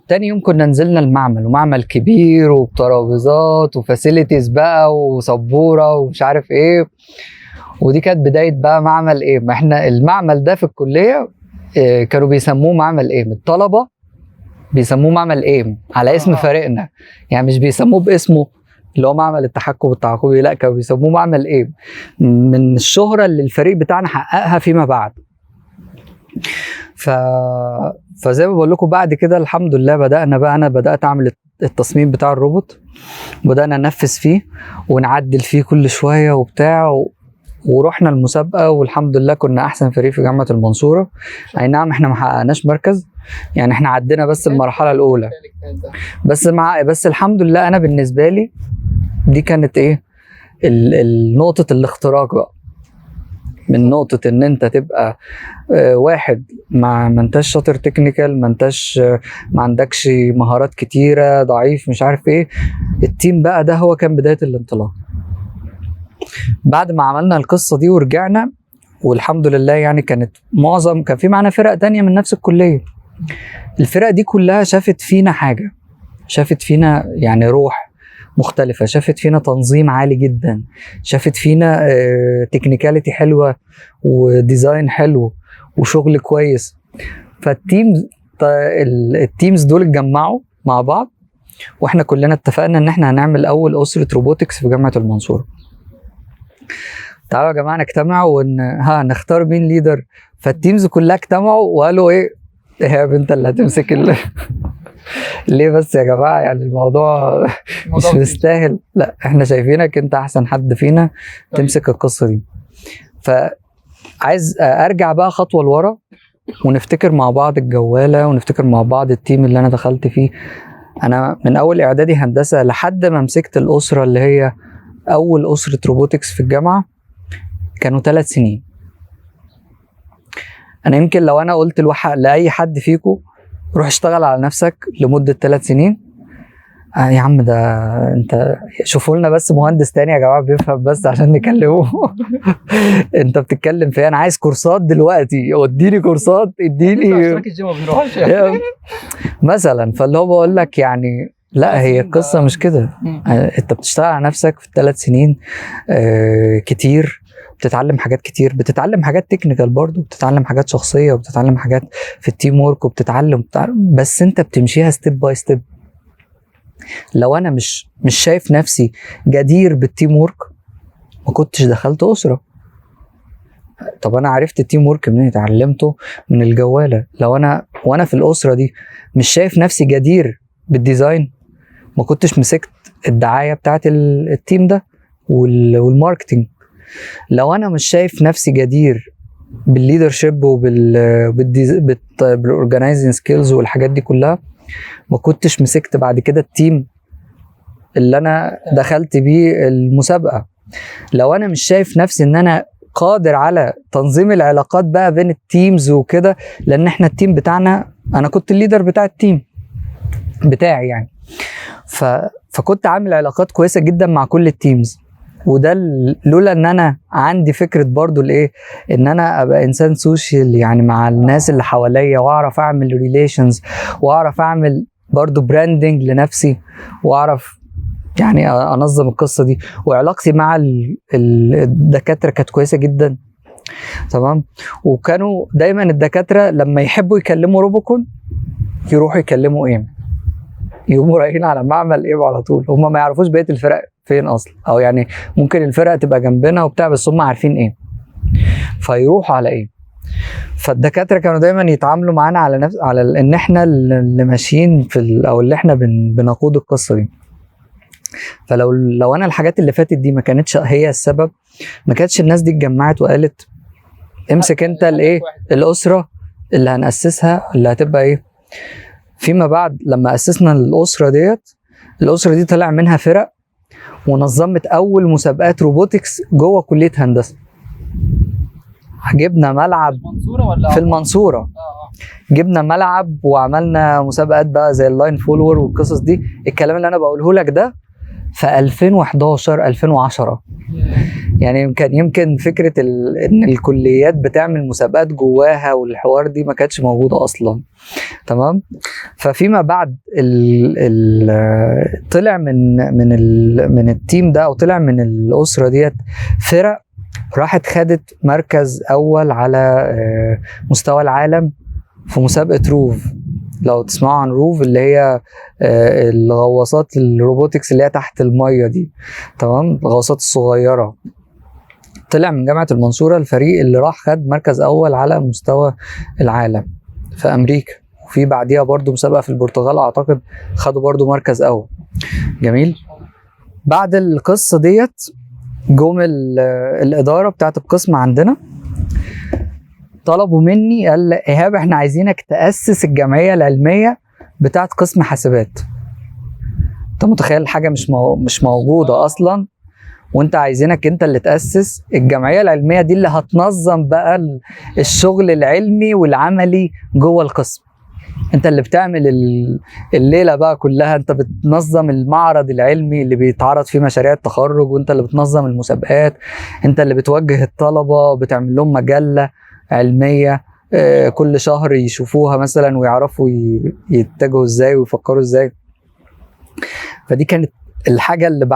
تاني يوم كنا نزلنا المعمل، ومعمل كبير وبترابيزات وفاسيلتيز بقى وسبوره ومش عارف ايه. ودي كانت بدايه بقى معمل ايه. ما احنا المعمل ده في الكليه كانوا بيسموه معمل ايه، الطلبه بيسموه معمل ايه على اسم فريقنا، يعني مش بيسموه باسمه اللي هو معمل التحكم التعاقبي، لا كانوا بيسموه معمل ايه من الشهره اللي الفريق بتاعنا حققها فيما بعد. فزي ما بقول لكم بعد كده الحمد لله انا بدات اعمل التصميم بتاع الروبوت، بدانا ننفذ فيه ونعدل فيه كل شويه وبتاع ورحنا المسابقه والحمد لله كنا احسن فريق في جامعه المنصوره. اي نعم احنا ما حققناش مركز، يعني احنا عدينا بس المرحله الاولى بس الحمد لله. انا بالنسبه لي دي كانت ايه نقطه الاختراق بقى، من نقطه ان انت تبقى واحد ما انتش شاطر تكنيكال، ما عندكش مهارات كتيره، ضعيف مش عارف ايه. التيم بقى ده هو كان بدايه الانطلاق. بعد ما عملنا القصه دي ورجعنا والحمد لله، يعني كان في معانا فرق تانية من نفس الكليه. الفرق دي كلها شافت فينا حاجه، شافت فينا يعني روح مختلفه، شافت فينا تنظيم عالي جدا، شافت فينا تكنيكاليتي حلوه وديزاين حلو وشغل كويس. التيمز دول اتجمعوا مع بعض واحنا كلنا اتفقنا ان احنا هنعمل اول اسره روبوتكس في جامعه المنصوره. تعالوا يا جماعه نجتمع نختار مين ليدر. فالتيمز كلها اجتمعوا وقالوا ايه يا بنت اللي هتمسك ليه بس يا جماعه؟ يعني الموضوع مش مستاهل. لا احنا شايفينك انت احسن حد فينا تمسك القصه دي. فعايز ارجع بقى خطوه لورا ونفتكر مع بعض الجواله، ونفتكر مع بعض التيم اللي انا دخلت فيه. انا من اول اعدادي هندسه لحد ما مسكت الاسره اللي هي اول اسره روبوتكس في الجامعه كانوا 3 سنين. انا يمكن لو انا قلت لاي حد فيكم روح اشتغل على نفسك لمده 3 سنين، يا عم ده انت شوفوا لنا بس مهندس تاني يا جماعه بيفهم بس عشان نكلمه. انت بتتكلم في انا عايز كورسات دلوقتي، اديني كورسات، اديني مثلا. فاللي هو بقول لك يعني لا، هي القصه مش كده. انت بتشتغل على نفسك في 3 سنين كتير، بتتعلم حاجات كتير، بتتعلم حاجات تكنيكال برضو، بتتعلم حاجات شخصيه، وبتتعلم حاجات في التيم وورك، وبتتعلم بس انت بتمشيها ستيب باي ستيب. لو انا مش شايف نفسي جدير بالتيم وورك ما كنتش دخلت اسره. طب انا عرفت التيم وورك منين؟ اتعلمته من الجواله. لو وانا في الاسره دي مش شايف نفسي جدير بالديزاين ما كنتش مسكت الدعايه بتاعت التيم ده والماركتينج. لو انا مش شايف نفسي جدير بالليدرشيب بالاورجنايزنج سكيلز والحاجات دي كلها ما كنتش مسكت بعد كده التيم اللي انا دخلت بيه المسابقه. لو انا مش شايف نفسي ان انا قادر على تنظيم العلاقات بقى بين التيمز وكده، لان احنا التيم بتاعنا انا كنت الليدر بتاع التيم بتاعي يعني، فكنت عامل علاقات كويسه جدا مع كل التيمز. وده لولا ان انا عندي فكره برضو الايه، ان انا ابقى انسان سوشيال يعني مع الناس اللي حواليا، واعرف اعمل ريليشنز، واعرف اعمل برضو براندنج لنفسي، واعرف يعني انظم القصه دي. وعلاقتي مع الدكاتره كانت كويسه جدا، تمام. وكانوا دايما الدكاتره لما يحبوا يكلموا روبوكون يروحوا يكلموا ايم، يقوموا رايحين على معمل ايم على طول. هم ما يعرفوش بقيه الفرق فين اصلا، او يعني ممكن الفرق تبقى جنبنا وبتاع بس هم عارفين ايه، فيروحوا على ايه. فالدكاتره كانوا دايما يتعاملوا معانا على ان احنا اللي ماشيين او اللي احنا بنقود القصه دي. فلو انا الحاجات اللي فاتت دي ما كانتش هي السبب، ما كانتش الناس دي اتجمعت وقالت امسك انت الايه الاسره اللي هنأسسها اللي هتبقى ايه فيما بعد. لما اسسنا الاسره دي طلع منها فرق، ونظمت اول مسابقات روبوتكس جوه كليه هندسه. جبنا ملعب في المنصوره، جبنا ملعب وعملنا مسابقات بقى زي اللاين فولور والقصص دي. الكلام اللي انا بقوله لك ده في 2011 2010. يعني يمكن فكره ان الكليات بتعمل مسابقات جواها والحوار دي ما كانتش موجوده اصلا، تمام. ففيما بعد طلع من التيم ده، او طلع من الاسره ديت فرق راحت خدت مركز اول على مستوى العالم في مسابقه روف. لو تسمعوا عن روف اللي هي الغواصات الروبوتكس اللي هي تحت الميه دي، تمام، الغواصات الصغيره. طلع من جامعه المنصوره الفريق اللي راح خد مركز اول على مستوى العالم في امريكا، وفي بعديها برضو مسابقه في البرتغال اعتقد خدوا برضو مركز اول. جميل. بعد القصه ديت جم الاداره بتاعت القسم عندنا طلبوا مني، قال ايهاب احنا عايزينك تاسس الجمعيه العلميه بتاعت قسم حاسبات. انت متخيل حاجه مش موجوده اصلا، وانت عايزينك انت اللي تاسس الجمعيه العلميه دي اللي هتنظم بقى الشغل العلمي والعملي جوه القسم. انت اللي بتعمل الليله بقى كلها، انت بتنظم المعرض العلمي اللي بيتعرض فيه مشاريع التخرج، وانت اللي بتنظم المسابقات، انت اللي بتوجه الطلبه، بتعمل لهم مجله علميه كل شهر يشوفوها مثلا ويعرفوا يتجهوا ازاي ويفكروا ازاي. فدي كانت الحاجه اللي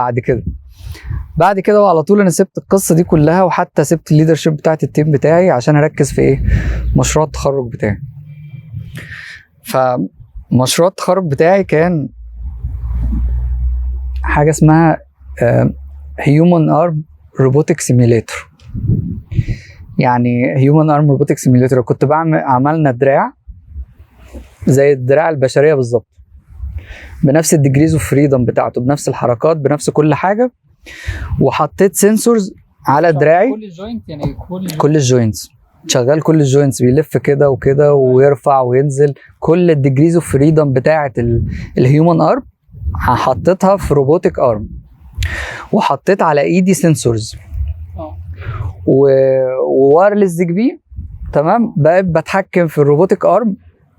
بعد كده وعلى طول انا سبت القصه دي كلها، وحتى سبت الليدرشيب بتاعت التيم بتاعي عشان اركز في ايه؟ مشروع التخرج بتاعي. فمشروع التخرج بتاعي كان حاجه اسمها هيومن ارم روبوتك سيميليتور. يعني هيومن ارم روبوتك سيميليتور كنت عملنا دراع زي الدراع البشريه بالظبط، بنفس الديجريز اوف فريدم بتاعته، بنفس الحركات، بنفس كل حاجه، وحطيت سنسورز على دراعي. كل الجوينت يعني كل الجوينتس شغال، كل الجوينتس بيلف كده وكده ويرفع وينزل، كل الديجريز اوف فريدم بتاعه الهيومن ارم حطيتها في روبوتك ارم، وحطيت على ايدي سنسورز ووايرلس زيجبي. تمام، بقيت بتحكم في الروبوتك ارم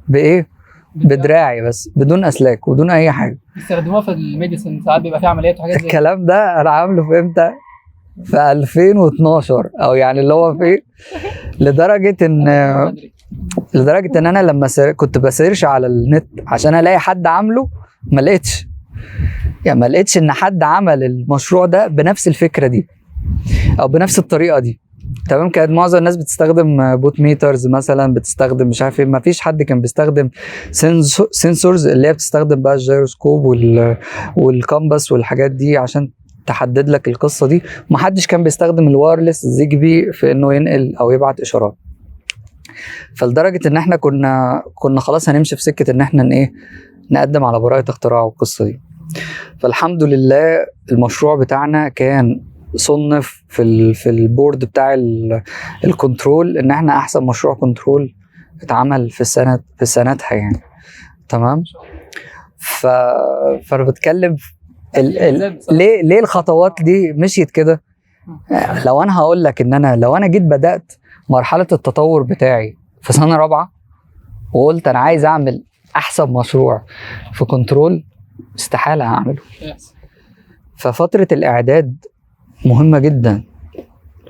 بايه؟ بدراعي بس، بدون اسلاك وبدون اي حاجه. بيستخدموها في الميديسن، ساعات بيبقى فيها عمليات وحاجات زي الكلام ده انا عامله في امتى؟ في 2012، او يعني اللي هو في لدرجه ان انا لما كنت بسيرش على النت عشان الاقي حد عامله، ما لقيتش، يعني ما لقيتش ان حد عمل المشروع ده بنفس الفكره دي او بنفس الطريقه دي. تمام، كانت معظم الناس بتستخدم بوت ميترز مثلا، بتستخدم مش عارف ايه، ما فيش حد كان بيستخدم سنسورز اللي هي بتستخدم بقى الجيروسكوب والكامباس والحاجات دي عشان تحدد لك القصه دي. ما حدش كان بيستخدم الوايرلس زيجبي في انه ينقل او يبعت اشارات. فلدرجه ان احنا كنا خلاص هنمشي في سكه ان احنا ايه، نقدم على براءه اختراع والقصه دي. فالحمد لله المشروع بتاعنا كان صنف في البورد بتاع الكنترول ان احنا احسن مشروع كنترول اتعمل في سنتها يعني. تمام، فانا بتكلم ليه الخطوات دي مشيت كده. لو انا هقول لك ان لو انا جيت بدات مرحله التطور بتاعي في سنه رابعه وقلت انا عايز اعمل احسن مشروع في كنترول، استحاله هعمله. ففتره الاعداد مهمه جدا،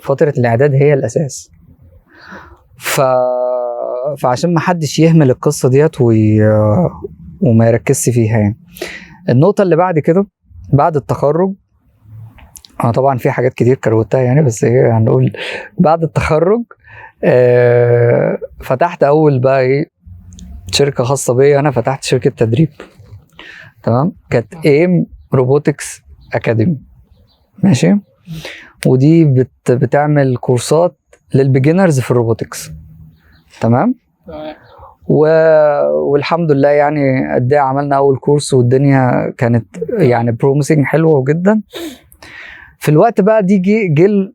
فتره الاعداد هي الاساس. فعشان ما حدش يهمل القصه ديت وما يركزش فيها يعني. النقطه اللي بعد كده بعد التخرج، انا طبعا في حاجات كتير كروتها يعني، بس ايه هنقول بعد التخرج فتحت اول بقى ايه شركه خاصه بيا. انا فتحت شركه تدريب. تمام، كانت ايم روبوتكس اكاديمي، ماشي، ودي بتعمل كورسات للبيجنرز في الروبوتكس. تمام، والحمد لله يعني قد ايه عملنا اول كورس والدنيا كانت يعني بروميسنج حلوه جدا. في الوقت بقى دي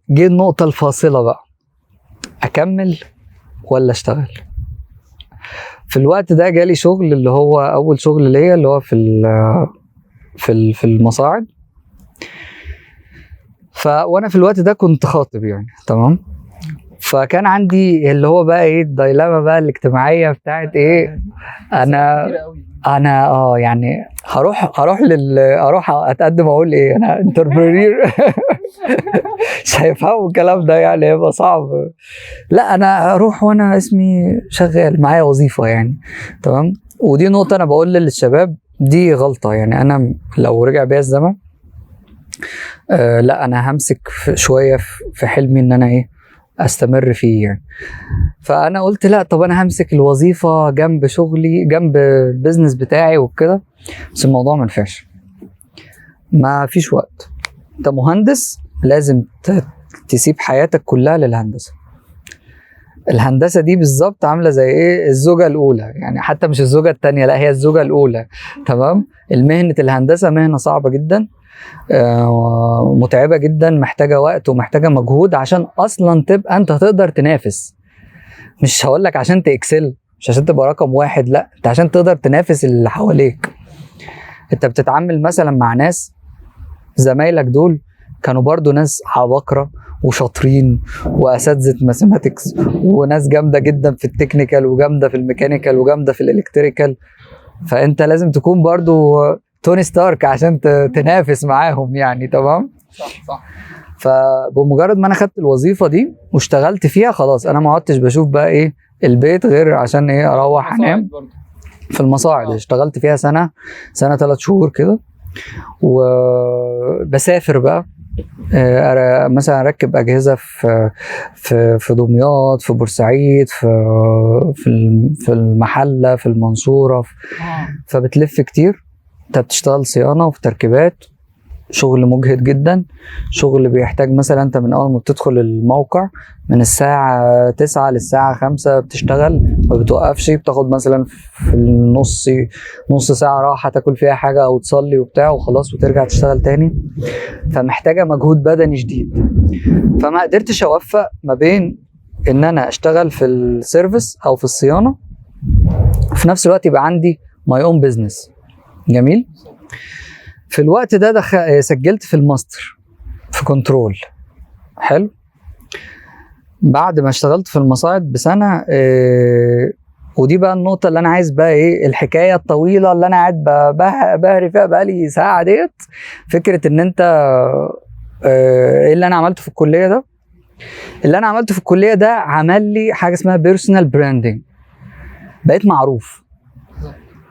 جه النقطه الفاصله بقى، اكمل ولا اشتغل. في الوقت ده جالي شغل اللي هو اول شغل ليا اللي هو في المصاعد. وانا في الوقت ده كنت خاطب يعني. تمام، فكان عندي اللي هو بقى ايه الدايلاما بقى الاجتماعيه بتاعت ايه، انا يعني اروح اتقدم اقول ايه انا انتربرينور مش هيفهموا الكلام ده يعني، هيبقى صعب. لا انا اروح وانا اسمي شغال معايا وظيفه يعني. تمام، ودي نقطه انا بقول للشباب دي غلطه يعني. انا لو رجع بيا الزمن لا انا همسك شويه في حلمي ان انا ايه استمر فيه يعني. فانا قلت لا، طب انا همسك الوظيفه جنب شغلي جنب البيزنس بتاعي وكده، بس الموضوع ما نفعش، ما فيش وقت. انت مهندس لازم تسيب حياتك كلها للهندسه. الهندسه دي بالظبط عامله زي ايه الزوجه الاولى يعني، حتى مش الزوجه الثانيه، لا هي الزوجه الاولى. تمام، المهنه الهندسه مهنه صعبه جدا، متعبه جدا، محتاجه وقت ومحتاجه مجهود عشان اصلا تبقى انت تقدر تنافس. مش هقول لك عشان تاكسل، مش عشان تبقى رقم واحد، لا انت عشان تقدر تنافس اللي حواليك. انت بتتعامل مثلا مع ناس زمايلك دول كانوا برضو ناس عباقرة وشاطرين واساتذه ماثيماتكس وناس جامده جدا في التكنيكال وجامده في الميكانيكال وجامده في الالكتريكال، فانت لازم تكون برضو توني ستارك عشان تنافس معاهم يعني. تمام، صح. فبمجرد ما انا خدت الوظيفه دي واشتغلت فيها خلاص، انا ما عدتش بشوف بقى ايه البيت غير عشان ايه اروح انام. في المصاعد اشتغلت فيها سنه 3 شهور كده، وبسافر بقى مثلا اركب اجهزه في دمياط، في بورسعيد، في المحله، في المنصوره، فبتلف كتير. انت بتشتغل صيانه وفي تركيبات شغل مجهد جدا، شغل بيحتاج مثلا انت من اول ما بتدخل الموقع من الساعة 9 للساعة 5 بتشتغل، ما بتوقفش، بتاخد مثلا في النص نص ساعة راحة تاكل فيها حاجة او تصلي وبتاع وخلاص وترجع تشتغل تاني، فمحتاجة مجهود بدني شديد. فما قدرتش اوفق ما بين ان انا اشتغل في السيرفيس او في الصيانة وفي نفس الوقت يبقى عندي ماي اون بزنس. جميل. في الوقت ده سجلت في الماستر في كنترول. حلو. بعد ما اشتغلت في المصاعد بسنة، ودي بقى النقطة اللي أنا عايز بقى إيه الحكاية الطويلة اللي أنا قاعد بهري فيها بقالي ساعة ديت. فكرة إن أنت إيه اللي أنا عملته في الكلية ده؟ اللي أنا عملته في الكلية ده عمل لي حاجة اسمها بيرسونال براندنج. بقيت معروف،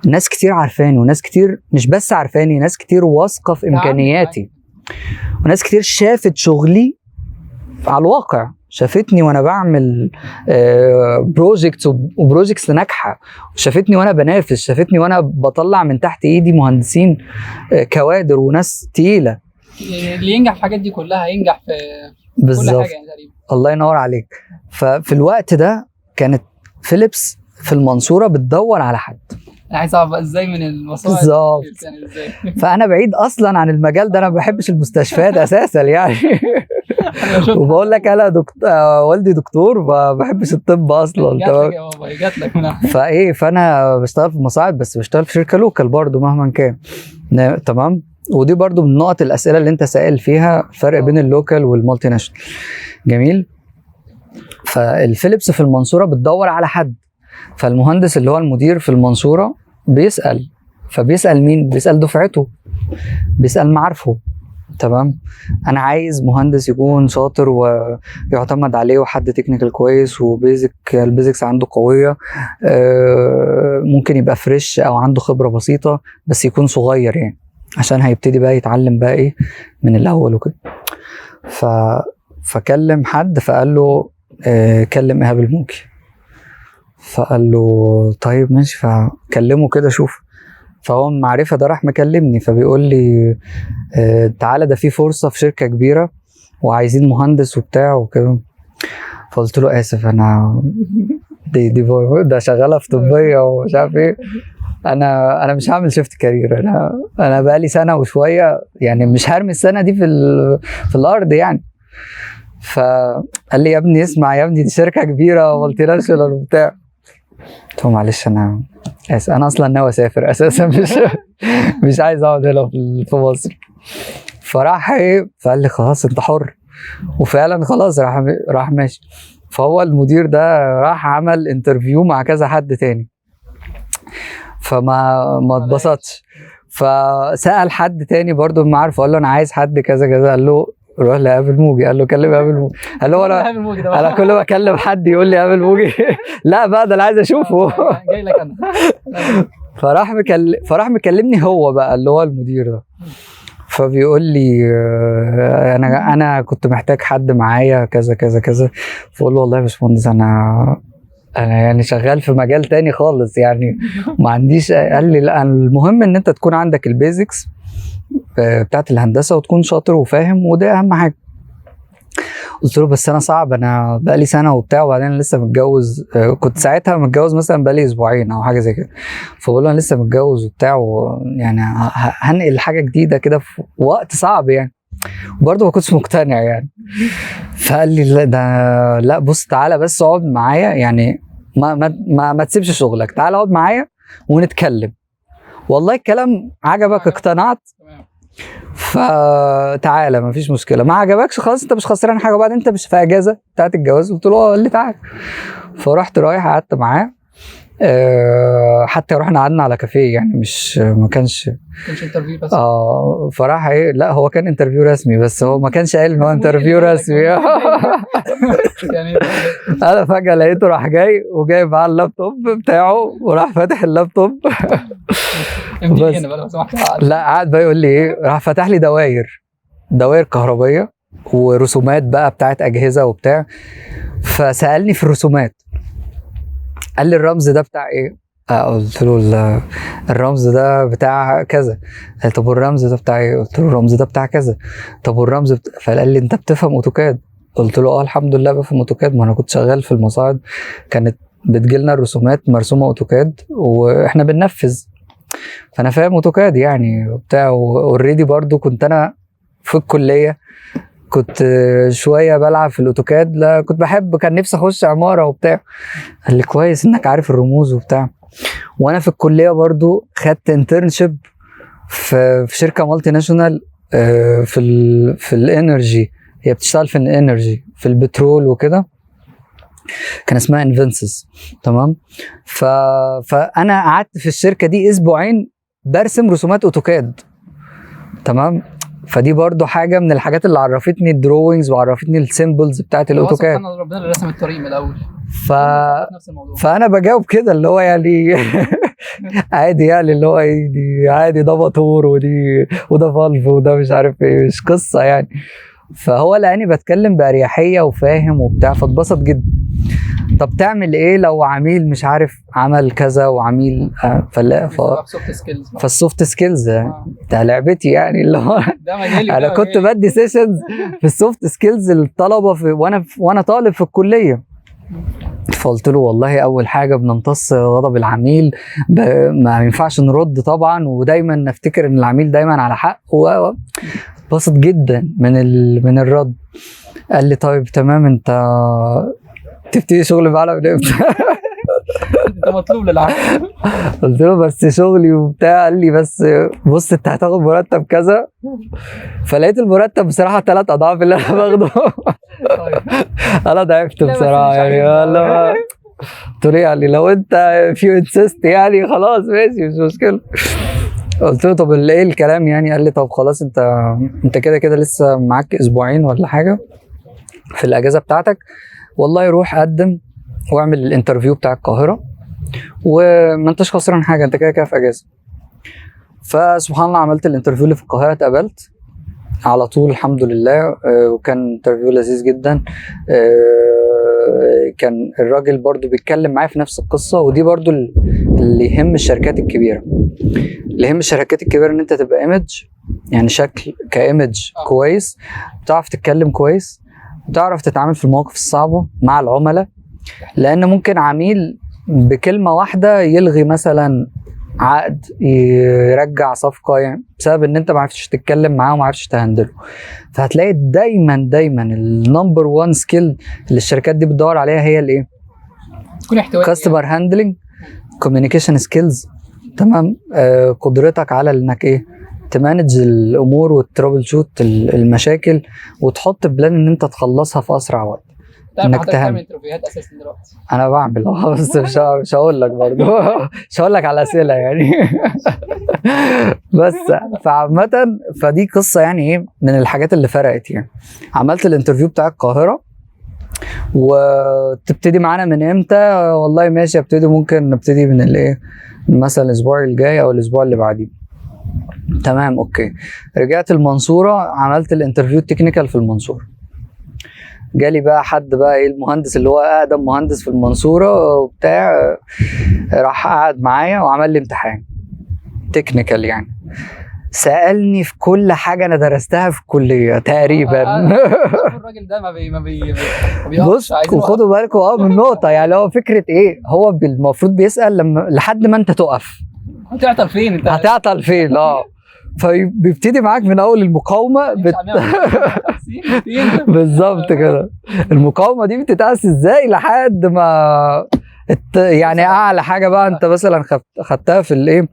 ناس كتير عارفاني، وناس كتير مش بس عارفاني، ناس كتير واثقة في إمكانياتي، وناس كتير شافت شغلي على الواقع، شافتني وانا بعمل بروجيكتس ناجحه، شافتني وانا بنافس، شافتني وانا بطلع من تحت ايدي مهندسين كوادر وناس تقيله. يعني اللي ينجح في الحاجات دي كلها هينجح في بالظبط. كل حاجه يعني تقريبا. الله ينور عليك. ففي الوقت ده كانت فيليبس في المنصوره بتدور على حد. انا عايز اعرف ازاي من المصاعد بالظبط. يعني ازاي. فانا بعيد اصلا عن المجال ده، انا ما بحبش المستشفيات اساسا يعني. وبقول لك انا والدي دكتور، ما بحبش الطب اصلا. جات لك يا بابا، جات لك منها. فانا بشتغل في مصاعد، بس بشتغل في شركه لوكال برضو مهما كان. تمام. ودي برضو من نقط الاسئله اللي انت سائل فيها، الفرق بين اللوكال والمالتي ناشونال. جميل. فالفيليبس في المنصوره بتدور على حد، فالمهندس اللي هو المدير في المنصوره بيسال، فبيسال مين؟ بيسال دفعته، بيسال معارفه. تمام. انا عايز مهندس يكون شاطر ويعتمد عليه، وحد تكنيكال كويس البيزكس عنده قويه، ممكن يبقى فريش او عنده خبره بسيطه بس يكون صغير يعني، عشان هيبتدي بقى يتعلم بقى ايه من الاول وكده. فكلم حد فقال له كلم ايهاب الموجي. فقال له طيب ماشي. فكلمه كده شوف. فهو المعرفة ده راح مكلمني فبيقول لي تعالى ده في فرصة في شركة كبيرة وعايزين مهندس وبتاع وكده. فقلت له آسف، أنا دي ده شغالة في طبية ومش عارف إيه، أنا مش هعمل شيفت كارير، أنا بقالي سنة وشوية يعني، مش هرمي السنة دي في الأرض يعني. فقال لي يا ابني اسمع يا ابني، دي شركة كبيرة ومالتي ناشونال وبتاع. قلت له معلش أنا آسف، أنا أصلا ناوي أسافر أساسا، مش عايز أقعد هنا في مصر. فراح إيه، فقال لي خلاص أنت حر، وفعلا خلاص راح ماشي. فهو المدير ده راح عمل انترفيو مع كذا حد تاني، فما اتبسطش. فسأل حد تاني برضو ما عارف، قال له أنا عايز حد كذا كذا، قال له روح لإيهاب الموجي. قال له كلم إيهاب الموجي. قال له انا كل ما اكلم حد يقول لي إيهاب الموجي. لا بقى ده انا عايز اشوفه. جاي لك انا. فراح مكلمني هو بقى اللي هو المدير ده، فبيقول لي انا كنت محتاج حد معايا كذا كذا كذا. فقول له والله يا باشمهندس انا يعني شغال في مجال تاني خالص يعني، ما عنديش. قال لي لا المهم ان انت تكون عندك البيزكس بتاعت الهندسه وتكون شاطر وفاهم، وده اهم حاجه. قلت له بس انا صعب، انا بقالي سنه وبتاع، وبعدين انا لسه متجوز. كنت ساعتها متجوز مثلا بقالي اسبوعين او حاجه زي كده. فبقول له انا لسه متجوز وبتاع، ويعني هنقل حاجه جديده كده في وقت صعب يعني، وبرضه ما كنتش مقتنع يعني. فقال لي لا ده لا بص تعالى بس اقعد معايا يعني، ما تسيبش شغلك، تعالى اقعد معايا ونتكلم. والله الكلام عجبك اقتنعت، فتعالى مفيش مشكله. ما عجبكش خلاص انت مش خسران حاجه، وبعدين انت مش في اجازه بتاعت الجواز. قلت له قال لي تعالى. فرحت رايح قعدت معاه، حتى رحنا قعدنا على كافيه يعني، مش ما كانش انترفيو بس. فراح ايه، لا هو كان انترفيو رسمي، بس هو ما كانش قايل ان هو انترفيو رسمي. يعني انا فجاه لقيته راح جاي وجايب معاه اللابتوب بتاعه، وراح فاتح اللابتوب. بس هنا بقى لو سمحت. لا قعد بقى يقول لي ايه، راح فتح لي دواير كهربيه ورسومات بقى بتاعت اجهزه وبتاع. فسالني في الرسومات، قال لي الرمز ده بتاع ايه؟ قلت له الرمز ده بتاع كذا. قال طب والرمز ده بتاع ايه؟ قلت له الرمز ده بتاع كذا. طب والرمز فقال لي انت بتفهم اوتوكاد؟ قلت له اه الحمد لله بفهم اوتوكاد، ما انا كنت شغال في المصاعد كانت بتجيلنا الرسومات مرسومه اوتوكاد واحنا بننفذ، فانا فاهم اوتوكاد يعني وبتاع. اوريدي برضو كنت انا في الكليه كنت شويه بلعب في الاوتوكاد، لا كنت بحب، كان نفسي اخش عماره وبتاع. قال لي كويس انك عارف الرموز وبتاع. وانا في الكليه برضو خدت انترنشيب في شركه مالتي ناشونال في الانرجي، هي بتشتغل في الانرجي في البترول وكده، كان اسمها انفنسس. تمام. فانا قعدت في الشركه دي اسبوعين برسم رسومات اوتوكاد. تمام. فدي برضو حاجه من الحاجات اللي عرفتني الدروينجز وعرفتني السيمبلز بتاعت الاوتوكاد. سبحان الله ربنا اللي رسم الطريق من الاول. ف... نفس الموضوع. فانا بجاوب كده اللي هو يعني عادي، يعني اللي هو ايه دي عادي، ده موتور وده فالف وده مش عارف ايه، مش قصه يعني. فهو لقاني بتكلم باريحيه وفاهم وبتاع فاتبسط جدا. طب تعمل ايه لو عميل مش عارف عمل كذا وعميل فالسوفت سكيلز ده لعبتي يعني، اللي هو انا كنت بدي سيشنز في السوفت سكيلز للطلبه وانا طالب في الكليه. فقلت له والله اول حاجه بنمتص غضب العميل، ما ينفعش نرد طبعا، ودايما نفتكر ان العميل دايما على حق. وبسط جدا من الرد. قال لي طيب تمام، انت تبتدي شغل معانا من امتى؟ انت مطلوب للعمل. قلت له بس شغلي وبتاع. قال لي بس بص انت هتاخد مرتب كذا. فلقيت المرتب بصراحه 3 اضعاف اللي انا باخده. انا ضعفت بصراحه يعني. والله قلت له يعني لو انت في انسيست يعني خلاص ماشي مش مشكله. قلت له طب ايه الكلام يعني؟ قال لي طب خلاص انت كده كده لسه معاك اسبوعين ولا حاجه في الاجازه بتاعتك، والله روح قدم واعمل الانترفيو بتاع القاهره وما انتش خسران حاجه، انت كده كده في اجازه. فسبحان الله عملت الانترفيو اللي في القاهره، اتقبلت على طول الحمد لله. وكان انترفيو لذيذ جدا. كان الراجل برضو بيتكلم معايا في نفس القصه، ودي برضو اللي يهم الشركات الكبيره. اللي يهم الشركات الكبيره ان انت تبقى ايمج، يعني شكل كايمج كويس، بتعرف تتكلم كويس، بتعرف تتعامل في المواقف الصعبه مع العملاء. لان ممكن عميل بكلمه واحده يلغي مثلا عقد، يرجع صفقه، يعني بسبب ان انت ما عرفتش تتكلم معاه وما عرفتش تهندله. فهتلاقي دايما النمبر 1 سكيل اللي الشركات دي بتدور عليها هي الايه؟ تكون احتوائي. كاستمر هاندلنج، كوميونيكيشن سكيلز. تمام. قدرتك على انك ايه؟ تمانج الامور وترابل شوت المشاكل وتحط بلان ان انت تخلصها في اسرع وقت. انك تعمل انترفيوهات اساسا دلوقتي؟ انا بعمل بس مش هقول لك برضه. مش هقول لك على اسئله يعني. بس فعامه فدي قصه يعني ايه من الحاجات اللي فرقت يعني. عملت الانترفيو بتاع القاهره. وتبتدي معانا من امتى؟ والله ماشي ابتدي، ممكن نبتدي من الايه مثلا الاسبوع الجاي او الاسبوع اللي بعديه. تمام اوكي. رجعت المنصوره، عملت الانترفيو التكنيكال في المنصوره. جالي بقى حد بقى ايه المهندس اللي هو اقدم مهندس في المنصوره وبتاع، راح قعد معايا وعمل لي امتحان تكنيكال يعني. سألني في كل حاجه انا درستها في الكليه تقريبا. الراجل ده ما بص وخدوا بالكم من نقطه، يعني هو فكره ايه، هو المفروض بيسأل لحد ما انت تقف. هتعطل فين انت؟ هتعطل فين فبيبتدي معاك من اول المقاومه بالظبط كده. المقاومه دي بتتقاس ازاي لحد ما يعني اعلى حاجه بقى انت مثلا خدتها في الايه،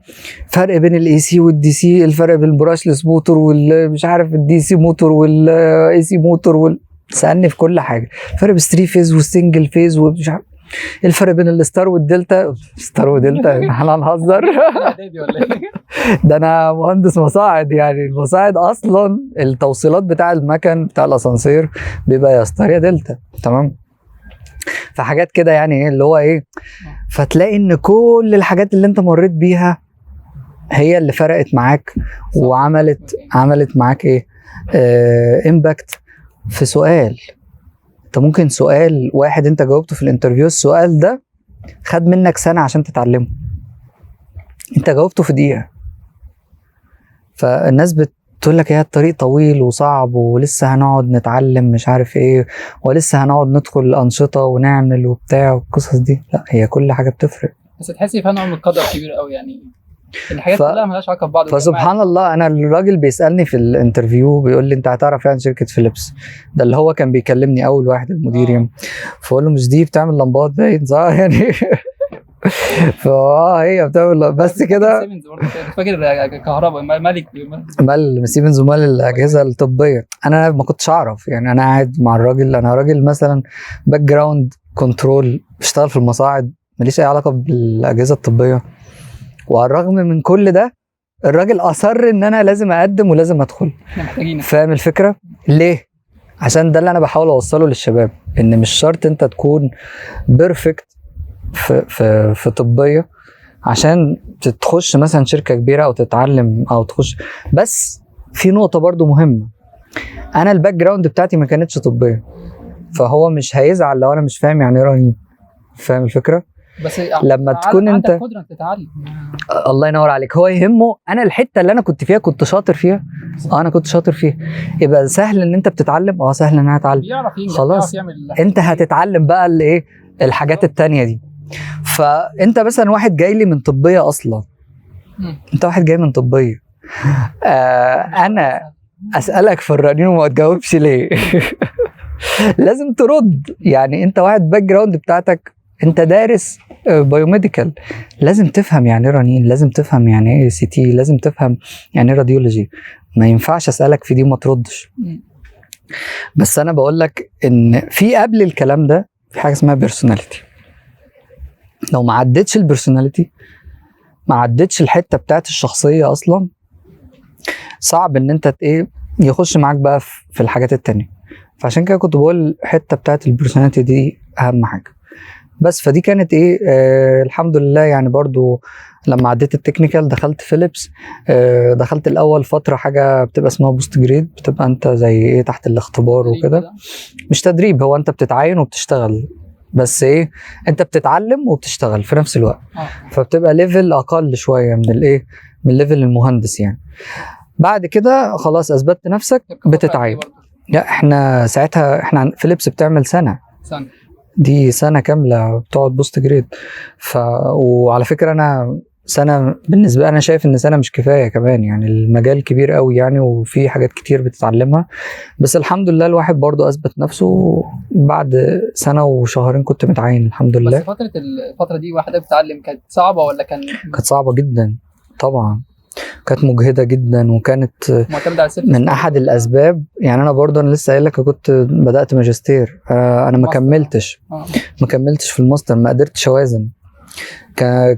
فرق بين الاي سي والدي سي، الفرق بين البراشلس موتور والمش عارف الدي سي موتور والاي سي موتور سألني في كل حاجه، فرق بين 3 فيز والسنجل فيز ومش عارف الفرق بين الستار والدلتا. ستار ودلتا احنا هنهزر؟ ده انا مهندس مصاعد، يعني المصاعد اصلا التوصيلات بتاع المكن بتاع الاسانسير بيبقى يا ستار يا دلتا. تمام. فحاجات كده يعني ايه اللي هو ايه، فتلاقي ان كل الحاجات اللي انت مريت بيها هي اللي فرقت معاك وعملت معاك ايه امباكت في سؤال. انت ممكن سؤال واحد انت جاوبته في الانترفيو، السؤال ده خد منك سنة عشان تتعلمه. انت جاوبته في دقيقه. فالناس بتقول لك يا الطريق طويل وصعب ولسه هنقعد نتعلم مش عارف ايه، ولسه هنقعد ندخل الانشطه ونعمل وبتاع والقصص دي. لا، هي كل حاجه بتفرق. بس تحسي فيها نوع من القدر كبير قوي يعني، الحاجات كلها مالهاش علاقه ببعض. فسبحان الله، انا الراجل بيسالني في الانترفيو بيقول لي انت هتعرف يعني شركه فيليبس؟ ده اللي هو كان بيكلمني اول واحد المدير يعني. فاقول له مش دي بتعمل لمبات باين صح يعني؟ هي بتعمل بس كده. سيمنز برضه فاكر كهرباء مالك مال سيمنز ومال الاجهزه الطبيه. انا ما كنتش اعرف يعني. انا قاعد مع الراجل، انا راجل مثلا باك جراوند كنترول، بشتغل في المصاعد، ماليش اي علاقه بالاجهزه الطبيه. وعلى الرغم من كل ده الراجل اصر ان انا لازم اقدم ولازم ادخل. فاهم الفكره ليه؟ عشان ده اللي انا بحاول اوصله للشباب، ان مش شرط انت تكون بيرفكت في طبيه عشان تخش مثلا شركه كبيره او تتعلم او تخش. بس في نقطه برضو مهمه، انا الباك جراوند بتاعتي ما كانتش طبيه، فهو مش هيزعل لو انا مش فاهم يعني ايه رنين. فاهم الفكره؟ بس لما تكون انت قدرة تتعلم. الله ينور عليك. هو يهمه انا الحته اللي انا كنت فيها كنت شاطر فيها، انا كنت شاطر فيها، يبقى سهل ان انت بتتعلم. سهل ان انا اتعلم، خلاص انت هتتعلم بقى الايه الحاجات التانية دي. فانت مثلا واحد جاي لي من طبيه اصلا، انت واحد جاي من طبيه، انا اسالك في الرنين وما تجاوبش ليه؟ لازم ترد يعني. انت واحد باك جراوند بتاعتك انت دارس بايوميديكال، لازم تفهم يعني ايه رنين، لازم تفهم يعني ايه سي تي، لازم تفهم يعني ايه راديولوجي. ما ينفعش اسالك في دي وما تردش. بس انا بقول لك ان في قبل الكلام ده في حاجه اسمها بيرسوناليتي. لو ما عدتش البيرسوناليتي، ما عدتش الحته بتاعت الشخصيه اصلا، صعب ان انت ايه يخش معاك بقى في الحاجات التانية. فعشان كده كنت بقول الحته بتاعت البيرسوناليتي دي اهم حاجه. بس فدي كانت ايه الحمد لله يعني. برضو لما عديت التكنيكال دخلت فيليبس. دخلت الاول فتره حاجه بتبقى اسمها بوست جريد، بتبقى انت زي ايه تحت الاختبار وكده. مش تدريب، هو انت بتتعين وبتشتغل، بس ايه انت بتتعلم وبتشتغل في نفس الوقت. فبتبقى ليفل اقل شويه من الايه من ليفل المهندس يعني. بعد كده خلاص اثبتت نفسك بتتعين. لا احنا ساعتها احنا فيليبس بتعمل سنه دي سنه كامله بتقعد بوست جريد. وعلى فكره انا سنه بالنسبه لي انا شايف ان سنه مش كفايه كمان يعني. المجال كبير قوي يعني وفي حاجات كتير بتتعلمها. بس الحمد لله الواحد برضو اثبت نفسه. بعد سنه وشهرين كنت متعين الحمد لله. بس الفتره دي واحده بتتعلم كانت صعبه ولا كانت صعبه جدا طبعا. كانت مجهده جدا وكانت من احد الاسباب يعني. انا برضو انا لسه قايل لك كنت بدات ماجستير. انا ما كملتش في الماستر، ما قدرتش اوازن.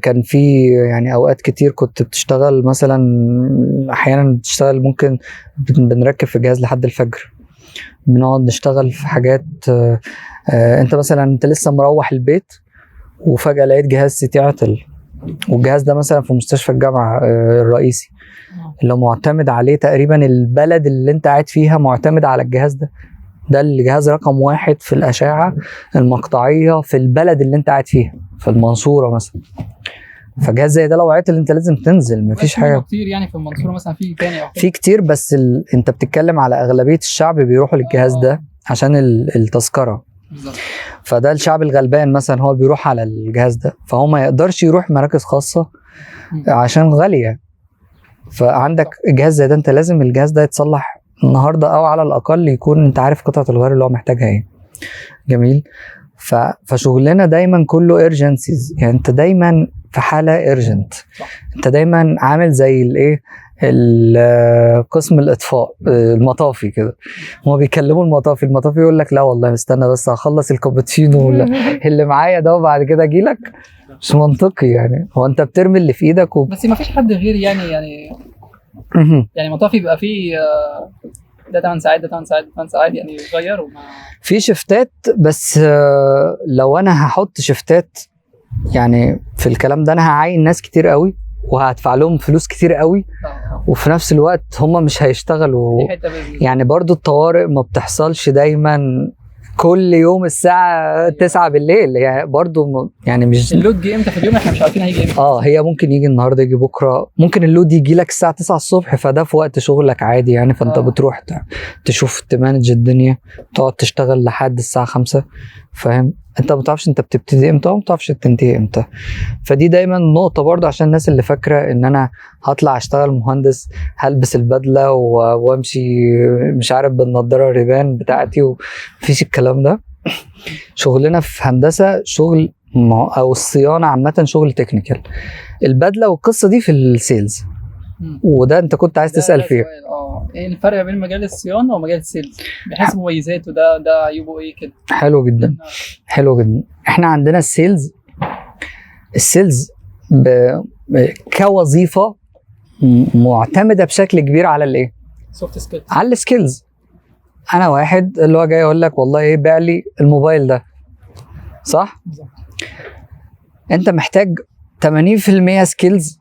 كان في يعني اوقات كتير كنت بتشتغل مثلا، احيانا بتشتغل ممكن بنركب في الجهاز لحد الفجر، بنقعد نشتغل في حاجات. انت مثلا انت لسه مروح البيت وفجاه لقيت جهاز سي تي عطل، والجهاز ده مثلا في مستشفى الجامعه الرئيسي اللي معتمد عليه تقريبا البلد اللي انت قاعد فيها معتمد على الجهاز ده الجهاز رقم 1 في الاشعه المقطعيه في البلد اللي انت قاعد فيها، في المنصوره مثلا. فجهاز زي ده لو عطل انت لازم تنزل، مفيش حاجه كتير يعني في المنصوره مثلا. في تاني في كتير، بس انت بتتكلم على اغلبيه الشعب بيروحوا للجهاز ده عشان التذكره بالظبط. فده الشعب الغلبان مثلا هو بيروح على الجهاز ده، فهو ما يقدرش يروح مراكز خاصه عشان غاليه. فعندك جهاز زي ده انت لازم الجهاز ده يتصلح النهارده، او على الاقل يكون انت عارف قطعه الغيار اللي هو محتاجها ايه. جميل. فشغلنا دايما كله ايرجنسيز يعني. انت دايما في حاله ايرجنت، انت دايما عامل زي الايه قسم الاطفاء المطافي كده. هما بيكلموا المطافي يقول لك لا والله استنى بس هخلص الكابتشينو اللي معايا ده وبعد كده اجي لك. مش منطقي يعني. هو انت بترمي اللي في ايدك بس ما فيش حد غير يعني مطافي يبقى فيه ده 8 ساعات ده 8 ساعات 8 ساعات يعني يغيروا في شفتات. بس لو انا هحط شفتات يعني في الكلام ده انا هعين ناس كتير قوي وهدفع لهم فلوس كتير قوي وفي نفس الوقت هم مش هيشتغلوا يعني. برضو الطوارئ ما بتحصلش دايما كل يوم الساعه 9 بالليل، يعني برضو يعني مش اللود جه امتى في اليوم احنا مش عارفين هيجي امتى. هي ممكن يجي النهارده يجي بكره، ممكن اللود يجي لك الساعه 9 الصبح، فده في وقت شغلك عادي يعني، فانت بتروح تشوف تمانج الدنيا، تقعد تشتغل لحد الساعه 5، فاهم؟ انت ما بتعرفش انت بتبتدي امتى وما بتعرفش تنتهي امتى. فدي دايما نقطه برضه عشان الناس اللي فاكره ان انا هطلع اشتغل مهندس، هلبس البدله وامشي مش عارف بالنضاره الريبان بتاعتي، ومفيش الكلام ده. شغلنا في هندسه شغل او الصيانه عامه شغل تكنيكال. البدله والقصه دي في السيلز، وده انت كنت عايز تسال فيه. ايه الفرق بين مجال الصيانه ومجال السيلز بحيث مميزاته؟ ده عيوبه ايه كده؟ حلو جدا، حلو جدا. احنا عندنا السيلز كوظيفه معتمده بشكل كبير على الايه؟ سوفت سكيلز، على السكيلز. انا واحد اللي هو جاي اقول لك والله ايه، بيع لي الموبايل ده، صح؟ انت محتاج 80% سكيلز،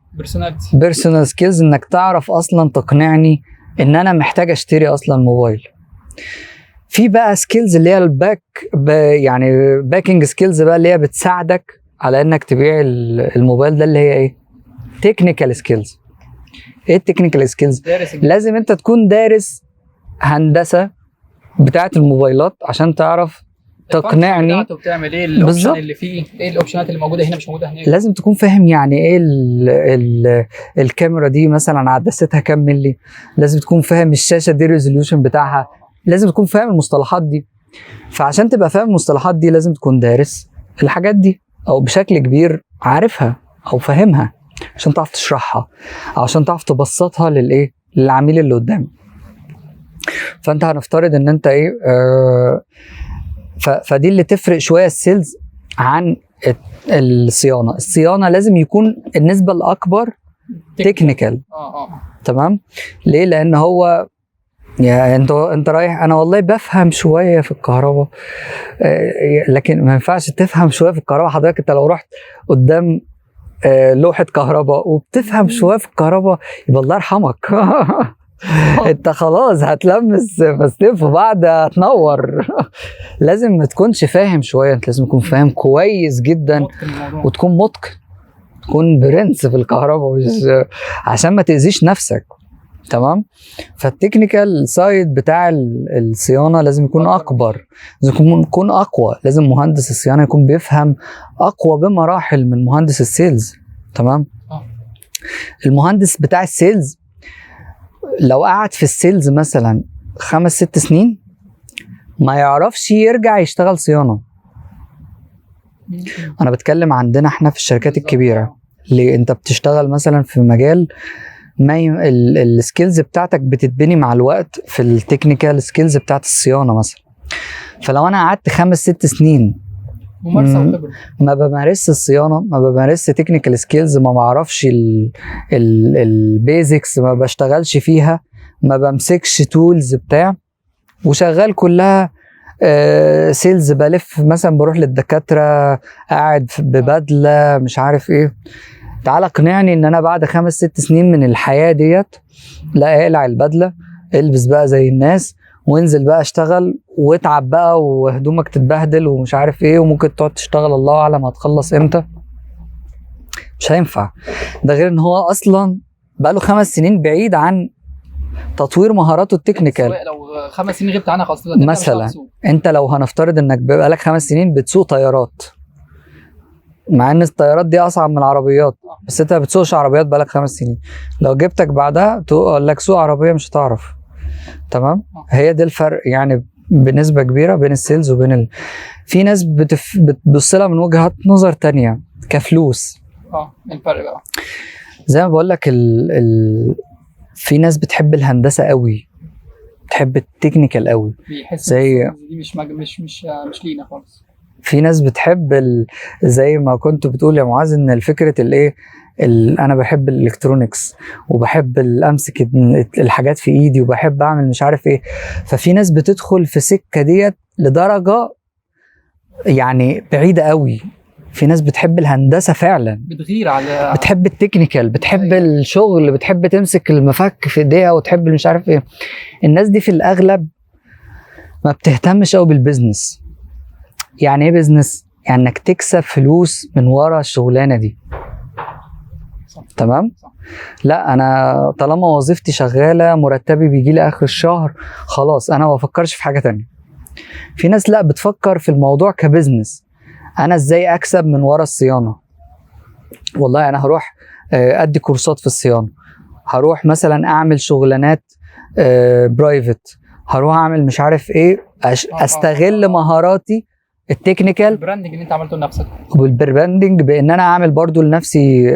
بيرسونال سكيلز، انك تعرف اصلا تقنعني ان انا محتاج اشتري اصلا موبايل. في بقى سكيلز اللي هي يعني باكينج سكيلز بقى، اللي هي بتساعدك على انك تبيع الموبايل ده، اللي هي ايه؟ تكنيكال سكيلز. ايه التكنيكال سكيلز؟ لازم انت تكون دارس هندسه بتاعه الموبايلات عشان تعرف تقنعني بتعمل ايه، الاوبشن اللي فيه ايه، الاوبشنات اللي موجوده هنا مش موجوده هناك. لازم تكون فاهم يعني ايه الكاميرا دي مثلا عدستها كام ملي، لازم تكون فاهم الشاشه دي الريزوليوشن بتاعها، لازم تكون فاهم المصطلحات دي. فعشان تبقى فاهم المصطلحات دي لازم تكون دارس الحاجات دي، او بشكل كبير عارفها او فاهمها، عشان تعرف تشرحها او عشان تعرف تبسطها للعميل اللي قدامك. فانت هنفترض ان انت ايه، فدي اللي تفرق شويه السيلز عن الصيانه. الصيانه لازم يكون النسبه الاكبر تكنيكال. تمام. ليه؟ لان هو يعني انت رايح، انا والله بفهم شويه في الكهرباء، لكن ما ينفعش تفهم شويه في الكهرباء. حضرتك انت لو رحت قدام لوحه كهرباء وبتفهم شويه في الكهرباء، يبقى الله يرحمك. انت خلاص هتلمس مسلف وبعد هتنور. لازم ما تكونش فاهم شويه، انت لازم تكون فاهم كويس جدا وتكون متقن، تكون برنس في الكهرباء، مش عشان ما تاذيش نفسك. تمام. فالتكنيكال سايد بتاع الصيانه لازم يكون اكبر، لازم يكون اقوى. لازم مهندس الصيانه يكون بيفهم اقوى بمراحل من مهندس السيلز. تمام. المهندس بتاع السيلز لو قعد في السيلز مثلا 5-6 سنين ما يعرفش يرجع يشتغل صيانه. انا بتكلم عندنا احنا في الشركات الكبيره، ليه؟ انت بتشتغل مثلا في مجال ما السكيلز بتاعتك بتتبني مع الوقت في التكنيكال سكيلز بتاعت الصيانه مثلا. فلو انا قعدت 5-6 سنين ممارسه وخبره، ما بمارس الصيانه، ما بمارس تكنيكال سكيلز، ما بعرفش البيزكس، ما بشتغلش فيها، ما بمسكش تولز بتاع، وشغال كلها سيلز، بلف مثلا بروح للدكاتره قاعد ببدله مش عارف ايه. تعال اقنعني ان انا بعد 5-6 سنين من الحياه ديت لا اقلع البدله، البس بقى زي الناس وانزل بقى اشتغل واتعب بقى وهدومك تتبهدل ومش عارف ايه، وممكن تقعد تشتغل الله اعلم هتخلص امتى. مش هينفع. ده غير ان هو اصلا بقى له 5 سنين بعيد عن تطوير مهاراته التكنيكال. لو 5 سنين غبت عنها خلاص مثلا انت لو هنفترض انك بقى لك 5 سنين بتسوق طيارات، مع ان الطيارات دي اصعب من العربيات، بس انت ما بتسوقش عربيات بقى لك 5 سنين، لو جبتك بعدها تقول لك سوق عربيه مش هتعرف. تمام. هي دي الفرق يعني بنسبه كبيره بين السيلز وبين في ناس بتبص لها من وجهات نظر تانية كفلوس. الفرق بقى زي ما بقول لك في ناس بتحب الهندسه قوي، بتحب التكنيكال قوي، زي دي مش لينا خالص. في ناس بتحب زي ما كنت بتقول يا معاذ ان الفكره الايه، انا بحب الالكترونيكس وبحب امسك الحاجات في ايدي وبحب اعمل مش عارف ايه. ففي ناس بتدخل في سكه ديت لدرجه يعني بعيده قوي. في ناس بتحب الهندسه فعلا، بتغير على، بتحب التكنيكال، بتحب الشغل، بتحب تمسك المفك في ايديها وتحب مش عارف ايه. الناس دي في الاغلب ما بتهتمش قوي بالبيزنس، يعني ايه بيزنس؟ يعني انك تكسب فلوس من ورا الشغلانه دي. صح. تمام؟ صح. لا انا طالما وظيفتي شغاله مرتبي بيجي لي اخر الشهر خلاص انا ما بفكرش في حاجه تانية. في ناس لا بتفكر في الموضوع كبزنس، انا ازاي اكسب من ورا الصيانه. والله انا هروح ادي كورسات في الصيانه، هروح مثلا اعمل شغلانات برايفت، هروح اعمل مش عارف ايه، استغل مهاراتي التكنيكال البراندنج اللي انت عملته لنفسك، والبراندنج بان انا اعمل برضو لنفسي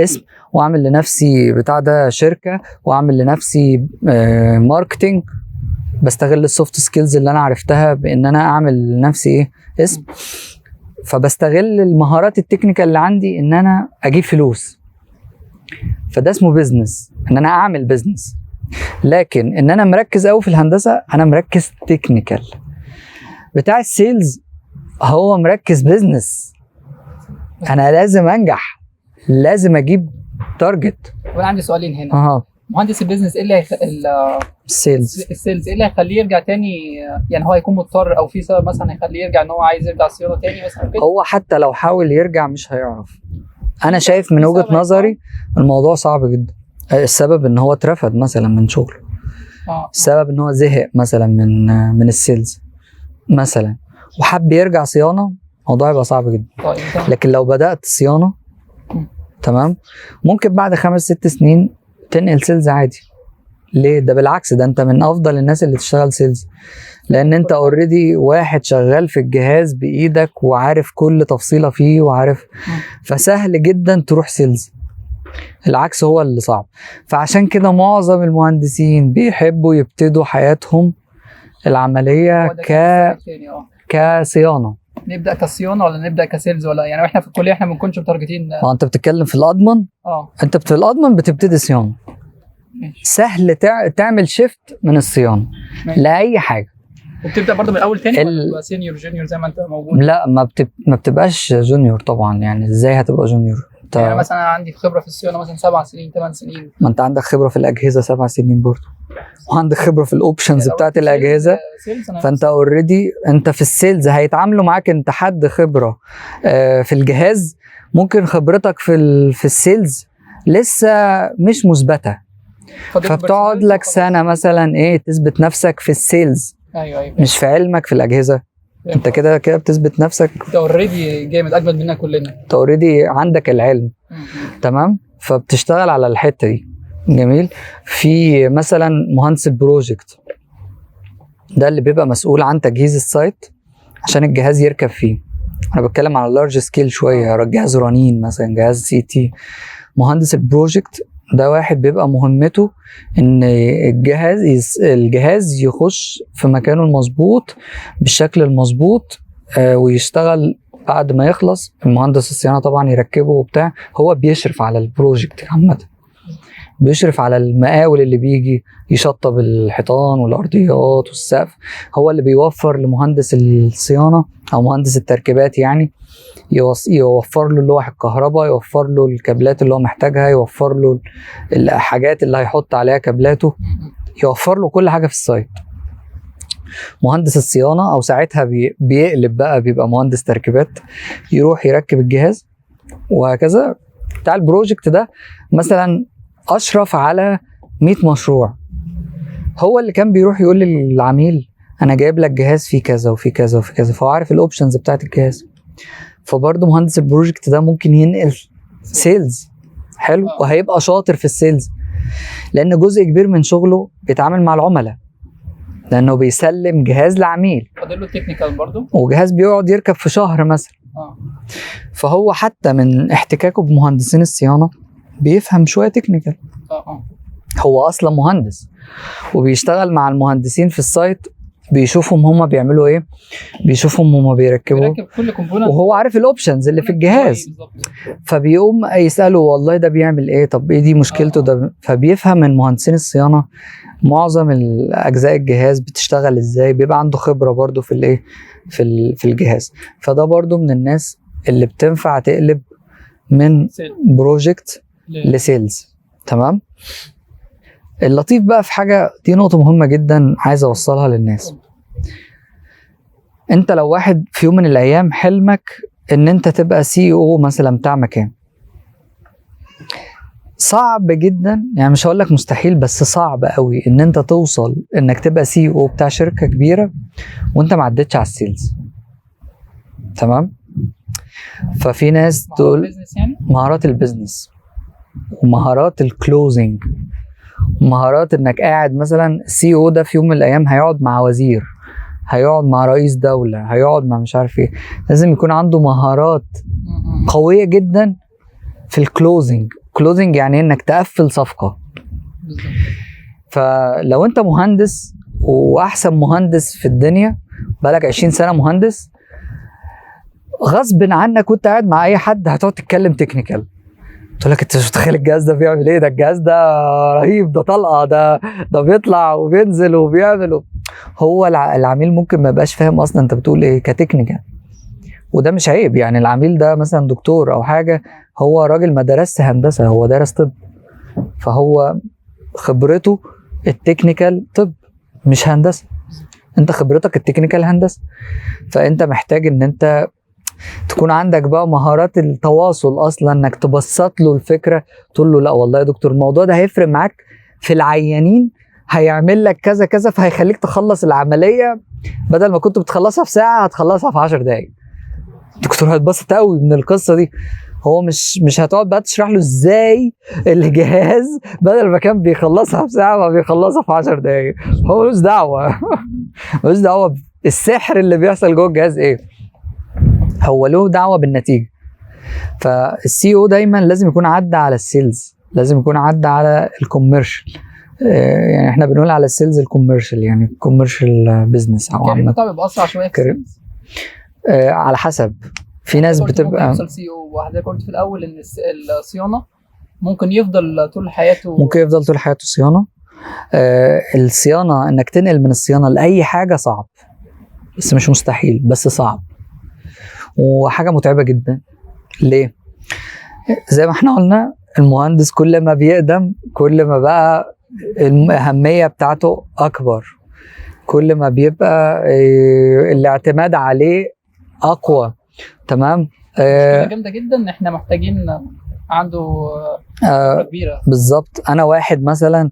اسم، واعمل لنفسي بتاع ده شركه، واعمل لنفسي ماركتنج. بستغل السوفت سكيلز اللي انا عرفتها بان انا اعمل لنفسي ايه اسم، فبستغل المهارات التكنيكال اللي عندي ان انا اجيب فلوس. فده اسمه بيزنس، ان انا اعمل بيزنس. لكن ان انا مركز قوي في الهندسه، انا مركز تكنيكال. بتاع السيلز هو مركز بيزنس، انا لازم انجح، لازم اجيب تارجت. وانا عندي سؤالين هنا. مهندس البيزنس ايه اللي السيلز ايه اللي هيخليه يرجع تاني؟ يعني هو هيكون مضطر او في سبب مثلا هيخليه يرجع ان هو عايز يرجع الصيانه تاني مثلا كده؟ هو حتى لو حاول يرجع مش هيعرف. انا شايف من وجهة نظري الموضوع صعب جدا. السبب ان هو اترفد مثلا من شغل، السبب ان هو زهق مثلا من السيلز مثلا وحب يرجع صيانه، الموضوع يبقى صعب جدا. لكن لو بدأت صيانه تمام، ممكن بعد 5-6 سنين تنقل سيلز عادي. ليه؟ ده بالعكس، ده انت من افضل الناس اللي تشتغل سيلز، لان انت اوريدي واحد شغال في الجهاز بايدك وعارف كل تفصيله فيه وعارف، فسهل جدا تروح سيلز. العكس هو اللي صعب. فعشان كده معظم المهندسين بيحبوا يبتدوا حياتهم العمليه كصيانه. نبدا كصيانه ولا نبدا كسيلز؟ ولا يعني احنا في الكليه احنا ما بنكونش متارجتين؟ ما انت بتتكلم في الاضمن. انت في الاضمن بتبتدي صيانه. ماشي. سهل تعمل شيفت من الصيانه لاي حاجه، وبتبدا برضه من الاول تاني ولا سينيور جونيور زي ما انت موجود؟ لا ما بتبقاش جونيور طبعا. يعني ازاي هتبقى جونيور؟ يعني مثلا عندي خبره في الصيانه مثلا 7 سنين 8 سنين. ما انت عندك خبره في الاجهزه 7 سنين برضه، وعندك خبره في الاوبشنز يعني بتاعت الاجهزه. فانت اوريدي انت في السيلز هيتعاملوا معاك انت حد خبره في الجهاز، ممكن خبرتك في السيلز لسه مش مثبته، فبتقعد لك سنه مثلا ايه تثبت نفسك في السيلز. ايوه مش في علمك في الاجهزه. انت كده بتثبت نفسك، انت اوريدي جامد اجمد مننا كلنا، انت اوريدي عندك العلم. تمام. فبتشتغل على الحته دي. جميل. في مثلا مهندس البروجكت ده اللي بيبقى مسؤول عن تجهيز السايت عشان الجهاز يركب فيه. انا بتكلم على لارج سكيل شويه، جهاز رنين مثلا، جهاز CT. مهندس البروجكت ده واحد بيبقى مهمته ان الجهاز يخش في مكانه المظبوط بالشكل المظبوط، ويشتغل بعد ما يخلص. المهندس الصيانه طبعا يركبه وبتاع، هو بيشرف على البروجكت عامه، بيشرف على المقاول اللي بيجي يشطب الحيطان والارضيات والسقف. هو اللي بيوفر لمهندس الصيانه او مهندس التركيبات، يعني يوفر له لوح الكهرباء، يوفر له الكابلات اللي هو محتاجها، يوفر له الحاجات اللي هيحط عليها كابلاته، يوفر له كل حاجه في السايت. مهندس الصيانه او ساعتها بيقلب بقى، بيبقى مهندس تركيبات، يروح يركب الجهاز وهكذا. بتاع البروجكت ده مثلا اشرف على 100 مشروع، هو اللي كان بيروح يقول للعميل انا جايب لك جهاز فيه كذا وفيه كذا وفيه كذا، فهو عارف الاوبشنز بتاعت الجهاز. فبرضه مهندس البروجكت ده ممكن ينقل سيلز حلو، وهيبقى شاطر في السيلز، لان جزء كبير من شغله بيتعامل مع العملاء، لانه بيسلم جهاز لعميل. فاضل له تكنيكال برضه، وجهاز بيقعد يركب في شهر مثلا. فهو حتى من احتكاكه بمهندسين الصيانه بيفهم شويه تكنيكال. هو اصلا مهندس وبيشتغل مع المهندسين في السايت، بيشوفهم هما بيعملوا ايه، بيشوفهم هما بيركبوا، كل كومبوننت، وهو عارف الاوبشنز اللي في الجهاز. فبيقوم يساله والله ده بيعمل ايه، طب ايه دي مشكلته ده. فبيفهم من مهندسين الصيانه معظم الاجزاء الجهاز بتشتغل ازاي، بيبقى عنده خبره برضو في الايه في الجهاز. فده برضو من الناس اللي بتنفع تقلب من بروجكت لسيلز. تمام. اللطيف بقى في حاجه، دي نقطه مهمه جدا عايز اوصلها للناس. انت لو واحد في يوم من الايام حلمك ان انت تبقى سي او مثلا بتاع مكان، صعب جدا، يعني مش هقول لك مستحيل بس صعب قوي ان انت توصل انك تبقى سي او بتاع شركه كبيره وانت ما عدتش على السيلز. تمام. ففي ناس تقول بيزنس يعني. مهارات البيزنس ومهارات الكلوزنج، مهارات انك قاعد مثلا السي او ده في يوم من الايام هيقعد مع وزير، هيقعد مع رئيس دولة، هيقعد مع مش عارف ايه، لازم يكون عنده مهارات قوية جدا في الكلوزنج. كلوزنج يعني انك تقفل صفقة. بالظبط. فلو انت مهندس واحسن مهندس في الدنيا بقالك 20 سنة مهندس، غصب عنك وانت قاعد مع اي حد هتقعد تتكلم تكنيكال، تقول لك انت مش متخيل الجهاز ده بيعمل ايه، ده الجهاز ده رهيب، ده طلقه، ده بيطلع وبينزل وبيعمل. هو العميل ممكن ما يبقاش فاهم اصلا انت بتقول ايه كتكنيكال، وده مش عيب. يعني العميل ده مثلا دكتور او حاجه، هو راجل ما درسش هندسه، هو درس طب، فهو خبرته التكنيكال طب مش هندسه، انت خبرتك التكنيكال هندسه. فانت محتاج ان انت تكون عندك بقى مهارات التواصل اصلا، انك تبسط له الفكره، تقول له لا والله يا دكتور الموضوع ده هيفرق معاك في العيانين، هيعمل لك كذا كذا، فهيخليك تخلص العمليه بدل ما كنت بتخلصها في ساعه هتخلصها في 10 دقائق. الدكتور هيتبسط قوي من القصه دي. هو مش هتقعد بقى تشرح له ازاي الجهاز بدل ما كان بيخلصها في ساعه ما بيخلصها في 10 دقائق. هو ملوش دعوه ملوش دعوه السحر اللي بيحصل جوه الجهاز ايه، هو له دعوه بالنتيجه. فالسي او دايما لازم يكون عدى على السيلز، لازم يكون عدى على الكوميرشال. يعني احنا بنقول على السيلز الكوميرشال، يعني الكوميرشال بزنس او عامه. طب بيبقى اسرع شويه في السيلز؟ على حسب. في ناس بتبقى يوصل سي او، وحضرتك قلت في الاول ان الصيانه ممكن يفضل طول حياته، ممكن يفضل طول حياته صيانه. الصيانه انك تنقل من الصيانه لاي حاجه صعب، بس مش مستحيل، بس صعب وحاجه متعبه جدا. ليه؟ زي ما احنا قلنا المهندس كل ما بيقدم كل ما بقى الأهمية بتاعته أكبر، كل ما بيبقى الاعتماد عليه أقوى. تمام. جامدة جدا ان احنا محتاجين عنده خبرة كبيرة. بالظبط. أنا واحد مثلا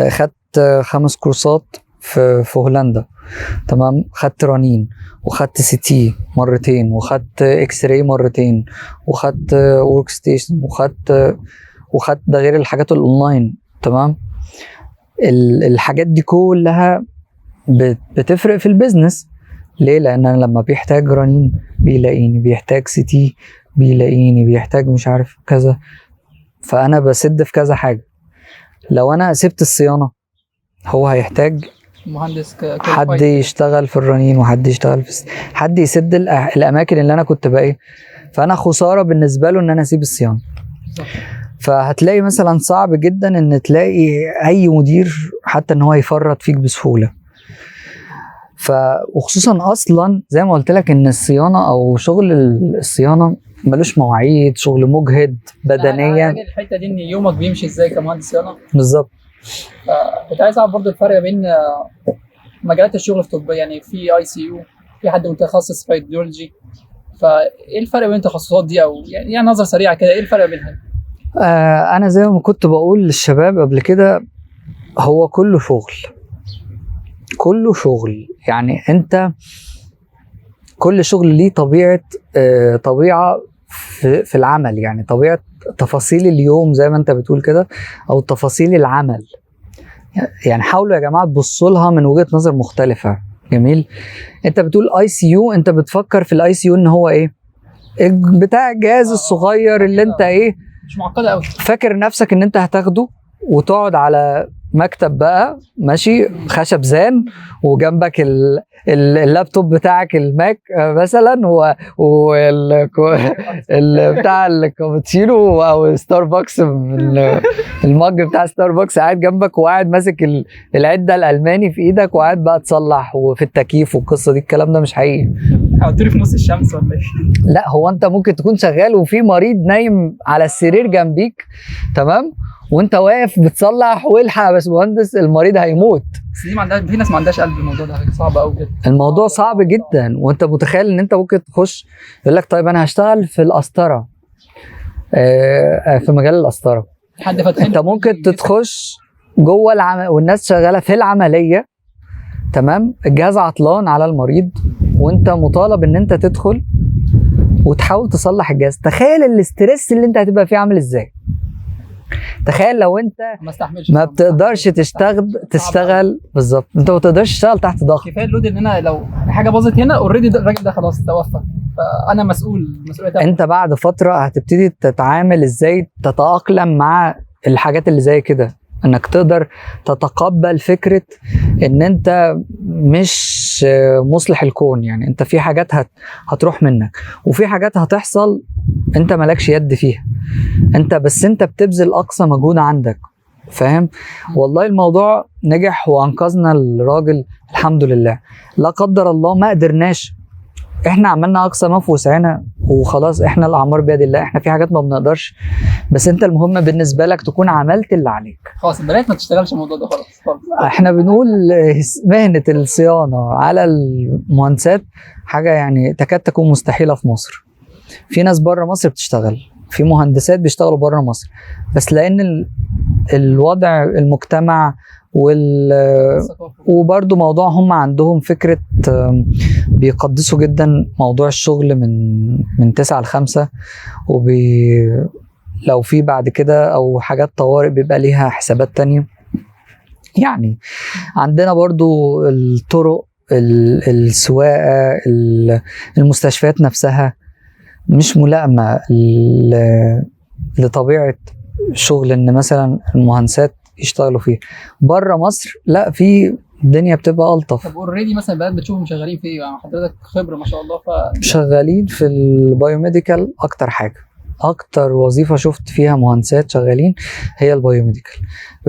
خدت 5 كورسات في هولندا، تمام، خدت رنين وخدت سي تي مرتين وخدت اكس راي مرتين وخدت ورك ستيشن وخدت ده غير الحاجات الاونلاين. تمام. الحاجات دي كلها بتفرق في البيزنس. ليه؟ لان انا لما بيحتاج رنين بيلاقيني، بيحتاج سي تي بيلاقيني، بيحتاج مش عارف كذا، فانا بسد في كذا حاجه. لو انا سبت الصيانه هو هيحتاج مهندس حد يشتغل في الرنين وحد يشتغل في حد يسد الاماكن اللي انا كنت بقى فانا خساره بالنسبه له ان انا اسيب الصيانه. فهتلاقي مثلا صعب جدا ان تلاقي اي مدير حتى ان هو يفرط فيك بسهوله. وخصوصا اصلا زي ما قلت لك ان الصيانه او شغل الصيانه ملوش مواعيد، شغل مجهد بدنيا. الحته دي ان يومك بيمشي ازاي كمهندس صيانه بالظبط. كنت عايز اعرف برضه الفرق بين مجالات الشغل في الطب، يعني في اي سي يو، في حد متخصص في راديولوجي، فايه الفرق بين التخصصات دي؟ او يعني نظره سريعه كده ايه الفرق بينها؟ انا زي ما كنت بقول للشباب قبل كده، هو كله شغل، كله شغل. يعني انت كل شغل ليه طبيعه في العمل، يعني طبيعه تفاصيل اليوم زي ما انت بتقول كده، او تفاصيل العمل. يعني حاولوا يا جماعه تبصوا لها من وجهه نظر مختلفه. جميل. انت بتقول اي سي يو، انت بتفكر في الاي سي يو ان هو ايه؟ بتاع الجهاز الصغير اللي انت مش معقده قوي، فاكر نفسك ان انت هتاخده وتقعد على مكتب بقى ماشي خشب زان، وجنبك اللابتوب بتاعك الماك مثلا، بتاع الكابتشينو او ستاربكس، المج بتاع ستاربكس قاعد جنبك، وقاعد ماسك العده الالماني في ايدك، وقاعد بقى تصلح وفي التكييف والقصه دي. الكلام ده مش حقيقي. حطيني في نص الشمس ولا ايه؟ لا، هو انت ممكن تكون شغال وفي مريض نايم على السرير جنبيك، تمام، وانت واقف بتصلح، والحق يا باشمهندس المريض هيموت. بس دي ما عندهاش، في ناس ما عندهاش قلب، الموضوع ده صعب قوي بجد. الموضوع صعب جدا، وانت متخيل ان انت ممكن تخش يقول لك طيب انا هشتغل في القسطره، في مجال القسطره. حد فاتحين انت ممكن تخش جوه والناس شغاله في العمليه، تمام، الجهاز عطلان على المريض وانت مطالب ان انت تدخل وتحاول تصلح الجهاز. تخيل الاسترس اللي انت هتبقى فيه عامل ازاي. تخيل لو انت ما استحملش، ما بتقدرش تشتغل بالظبط، انت ما بتقدرش تشتغل تحت ضغط. كفايه اللود ان انا لو حاجه باظت هنا اوريدي الراجل ده خلاص توفى، فانا مسؤوليه. انت بعد فتره هتبتدي تتعامل ازاي تتاقلم مع الحاجات اللي زي كده، انك تقدر تتقبل فكره ان انت مش مصلح الكون. يعني انت في حاجات هتروح منك، وفي حاجات هتحصل انت مالكش يد فيها، انت بتبذل اقصى مجهود عندك، فاهم؟ والله الموضوع نجح وانقذنا الراجل الحمد لله. لا قدر الله ما قدرناش، احنا عملنا اقصى ما في وسعنا وخلاص، احنا الاعمار بيد الله، احنا في حاجات ما بنقدرش، بس انت المهم بالنسبه لك تكون عملت اللي عليك. خلاص البنات ما تشتغلش الموضوع ده خلاص. احنا بنقول مهنه الصيانه على المهندسات حاجه يعني تكاد تكون مستحيله في مصر. في ناس بره مصر بتشتغل، في مهندسات بيشتغلوا بره مصر، بس لان الوضع المجتمع وبرضو موضوع هم عندهم فكرة بيقدسوا جدا موضوع الشغل من 9 ل5، لو في بعد كده او حاجات طوارئ بيبقى ليها حسابات تانية. يعني عندنا برضو الطرق، السواقة، المستشفيات نفسها مش ملائمة لطبيعة شغل ان مثلا المهندسات يشتغلوا فيه. بره مصر لا، في الدنيا بتبقى الطف. طب اوريدي مثلا بقى بتشوفهم شغالين في ايه؟ يعني حضرتك خبره ما شاء الله، شغالين في البايوميديكال. اكتر وظيفه شفت فيها مهندسات شغالين هي البايوميديكال،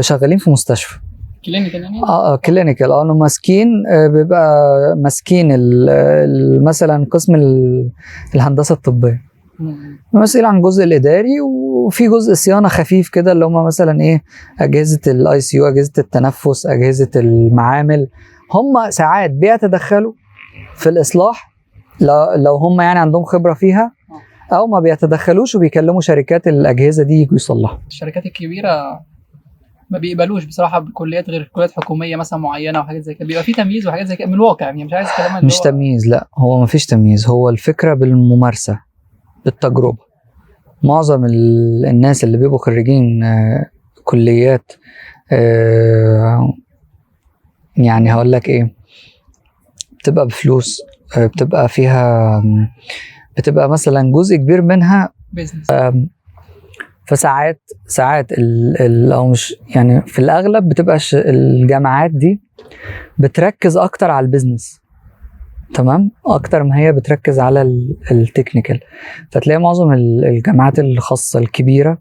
شغالين في مستشفى كلينيكال يعني. كلينيكال. انه ماسكين، بيبقى ماسكين مثلا قسم الهندسه الطبيه، مسؤول عن الجزء الاداري، وفي جزء صيانه خفيف كده اللي هم مثلا ايه، اجهزه الاي سي يو، اجهزه التنفس، اجهزه المعامل. هم ساعات بيتدخلوا في الاصلاح لو هم يعني عندهم خبره فيها، او ما بيتدخلوش وبيكلموا شركات الاجهزه دي يجوا يصلحوا. الشركات الكبيره ما بيقبلوش بصراحه بكليات غير كليات حكوميه مثلا معينه وحاجات زي كده، بيبقى في تمييز وحاجات زي كده من الواقع. يعني مش عايز كلام مش تمييز، لا هو ما فيش تمييز، هو الفكره بالممارسه بالتجربه. معظم الناس اللي بيبقوا خريجين كليات، يعني هقول لك ايه، بتبقى بفلوس، بتبقى فيها، بتبقى مثلا جزء كبير منها بيزنس. فساعات او مش يعني، في الاغلب بتبقى الجامعات دي بتركز اكتر على البيزنس، تمام، اكتر ما هي بتركز على التكنيكال. فتلاقي معظم الجامعات الخاصه الكبيره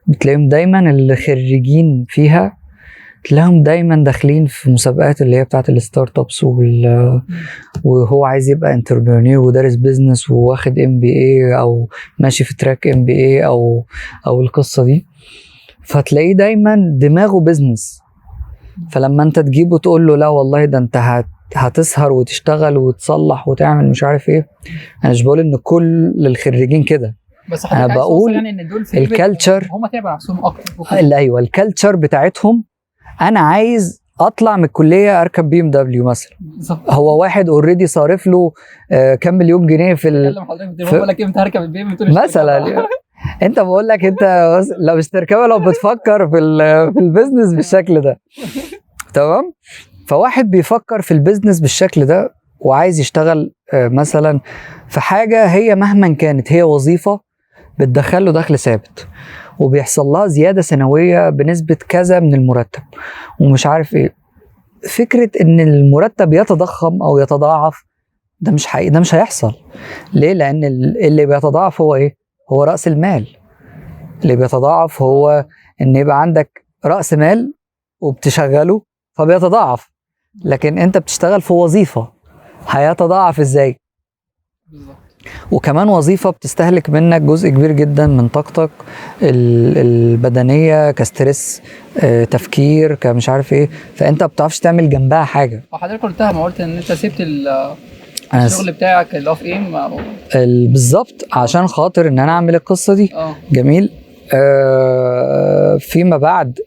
بتلاقيهم دايما اللي خريجين فيها تلاقيهم دايما داخلين في مسابقات اللي هي بتاعت الستارت ابس، وهو عايز يبقى انتربرينور ودارس بيزنس واخد MBA او ماشي في تراك MBA او القصه دي، فتلاقيه دايما دماغه بيزنس. فلما انت تجيبه تقول له لا والله ده انت هتسهر وتشتغل وتصلح وتعمل مش عارف ايه، انا مش بقول ان كل الخريجين كده، بس انا بقول يعني ان دول في الكالتشر، هم تعبوا نفسهم اكتر. ايوه الكالتشر بتاعتهم. انا عايز اطلع من الكليه اركب BMW مثلا، هو واحد اوريدي صارف له كام مليون جنيه في بقول لك امتى هركب البي مثلا. انت بقول لك انت لو مش تركبها، لو بتفكر في البيزنس بالشكل ده، تمام. فواحد بيفكر في البيزنس بالشكل ده وعايز يشتغل مثلا في حاجه هي مهما كانت هي وظيفه بتدخله دخل ثابت، وبيحصل لها زياده سنويه بنسبه كذا من المرتب ومش عارف ايه. فكره ان المرتب يتضخم او يتضاعف ده مش حقيقي، ده مش هيحصل. ليه؟ لان اللي بيتضاعف هو ايه؟ هو راس المال. اللي بيتضاعف هو ان يبقى عندك راس مال وبتشغله فبيتضاعف، لكن انت بتشتغل في وظيفه هيتضاعف ازاي؟ بالظبط. وكمان وظيفة بتستهلك منك جزء كبير جدا من طاقتك البدنية كستريس، تفكير كمش عارف ايه، فانت ما بتعرفش تعمل جنبها حاجة. وحضرتك قلتها، ما قلت ان انت سبت أنا الشغل بتاعك اللي هو في ايم بالظبط عشان خاطر ان انا اعمل القصة دي. جميل. فيما بعد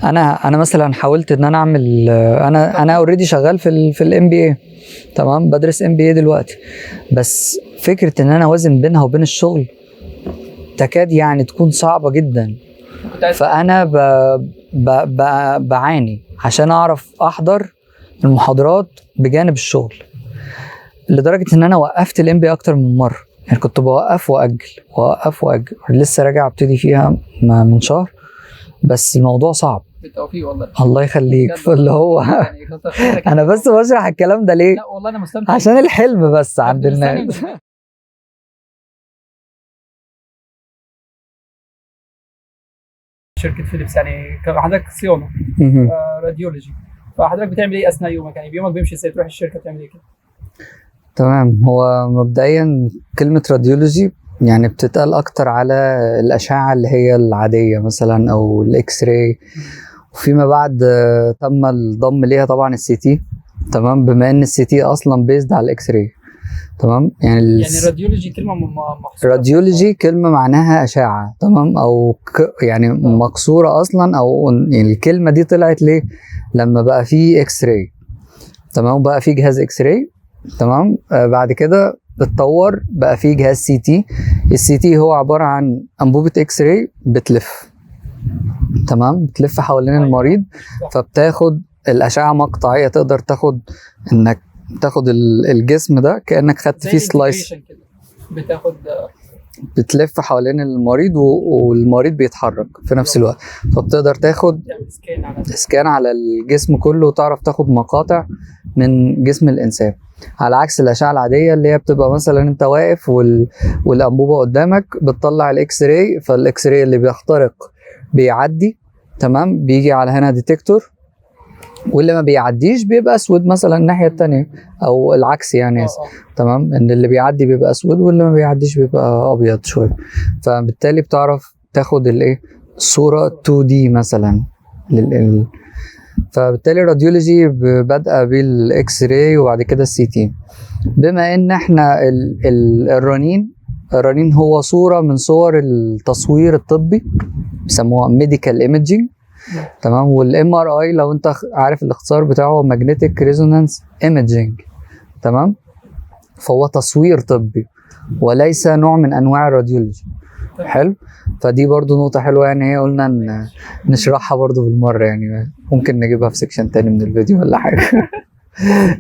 انا مثلا حاولت ان انا اعمل، انا اوريدي شغال في الام بي اي، تمام، بدرس ام بي اي دلوقتي، بس فكره ان انا اوازن بينها وبين الشغل تكاد يعني تكون صعبه جدا. فانا بعاني عشان اعرف احضر المحاضرات بجانب الشغل، لدرجه ان انا وقفت الام بي اي اكتر من مره، يعني كنت بوقف واجل لسه راجع ابتدي فيها من شهر، بس الموضوع صعب. بالتوفيق والله. الله يخليك. فاللي هو انا بس بشرح الكلام ده ليه؟ لا والله انا مستمتع عشان الحلم بس عند الناس. شركه فيليبس يعني كان حضرتك صيانه راديولوجي، فحضرتك بتعمل ايه اثناء يومك؟ يعني يومك بيمشي ازاي؟ تروح الشركه بتعمل ايه كده؟ تمام. هو مبدئيا كلمه راديولوجي يعني بتتقال اكتر على الاشعه اللي هي العاديه مثلا او الاكس راي، وفيما بعد تم الضم ليها طبعا السي تي، تمام، بما ان السي تي اصلا بيزد على الاكس راي، تمام. يعني راديولوجي كلمه محصوره، راديولوجي كلمه معناها اشعه، تمام، او يعني مكسوره اصلا، او يعني الكلمه دي طلعت ليه؟ لما بقى في اكس راي، تمام، بقى في جهاز اكس راي، تمام، بعد كده اتطور بقى في جهاز سي تي. السي تي هو عباره عن انبوبه اكس راي بتلف، تمام، بتلف حوالين المريض، فبتاخد الاشعه مقطعيه، تقدر تاخد انك تاخد الجسم ده كانك خدت فيه سلايس، بتلف حوالين المريض والمريض بيتحرك في نفس الوقت، فبتقدر تاخد سكان على الجسم كله وتعرف تاخد مقاطع من جسم الانسان، على عكس الاشعه العاديه اللي هي بتبقى مثلا انت واقف والانبوبه قدامك بتطلع الاكس راي، فالاكس راي اللي بيخترق بيعدي، تمام، بيجي على هنا ديتكتور، واللي ما بيعديش بيبقى اسود مثلا الناحيه الثانيه، او العكس يعني تمام، ان اللي بيعدي بيبقى اسود واللي ما بيعديش بيبقى ابيض شويه، فبالتالي بتعرف تاخد الايه الصوره 2 دي مثلا فبالتالي الراديولوجي بادئه بالاكس راي وبعد كده السي تي. بما ان احنا الرنين هو صوره من صور التصوير الطبي، بيسموها ميديكال ايميجينج، تمام، والام ار اي لو انت عارف الاختصار بتاعه ماجنتيك ريزونانس ايميجينج، تمام، فهو تصوير طبي وليس نوع من انواع الراديولوجي. حلو. فدي برضو نقطة حلوة، يعني هي قلنا نشرحها برضو بالمرة، يعني ممكن نجيبها في سيكشن تاني من الفيديو ولا حاجة.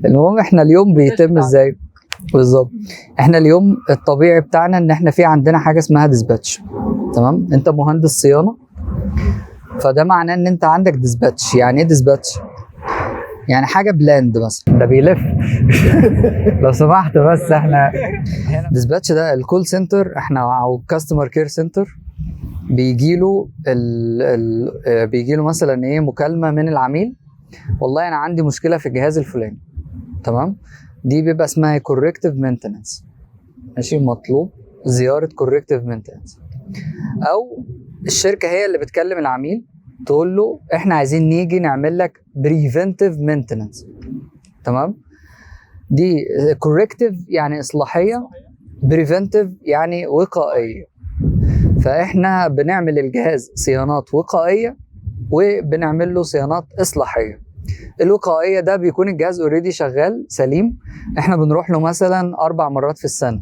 المهم احنا اليوم بيتم ازاي بالظبط؟ احنا اليوم الطبيعي بتاعنا ان احنا في عندنا حاجة اسمها ديسباتش، تمام، انت مهندس صيانة، فده معناه ان انت عندك ديسباتش. يعني ايه ديسباتش؟ يعني حاجه بلاند مثلا ده بيلف. لو سمحت بس احنا ديسباتش ده الكول سنتر، احنا او كاستمر كير سنتر، بيجي له مثلا ايه مكالمه من العميل، والله انا عندي مشكله في الجهاز الفلاني، تمام، دي بيبقى اسمها كوركتيف مينتننس، ماشي، مطلوب زياره كوركتيف مينتننس، او الشركه هي اللي بتكلم العميل تقول له احنا عايزين نيجي نعمل لك بريفنتيف مينتننس، تمام. دي كوركتيف يعني اصلاحيه، بريفنتيف يعني وقائيه، فاحنا بنعمل الجهاز صيانات وقائيه وبنعمل له صيانات اصلاحيه. الوقائيه ده بيكون الجهاز اوريدي شغال سليم، احنا بنروح له مثلا 4 مرات في السنه،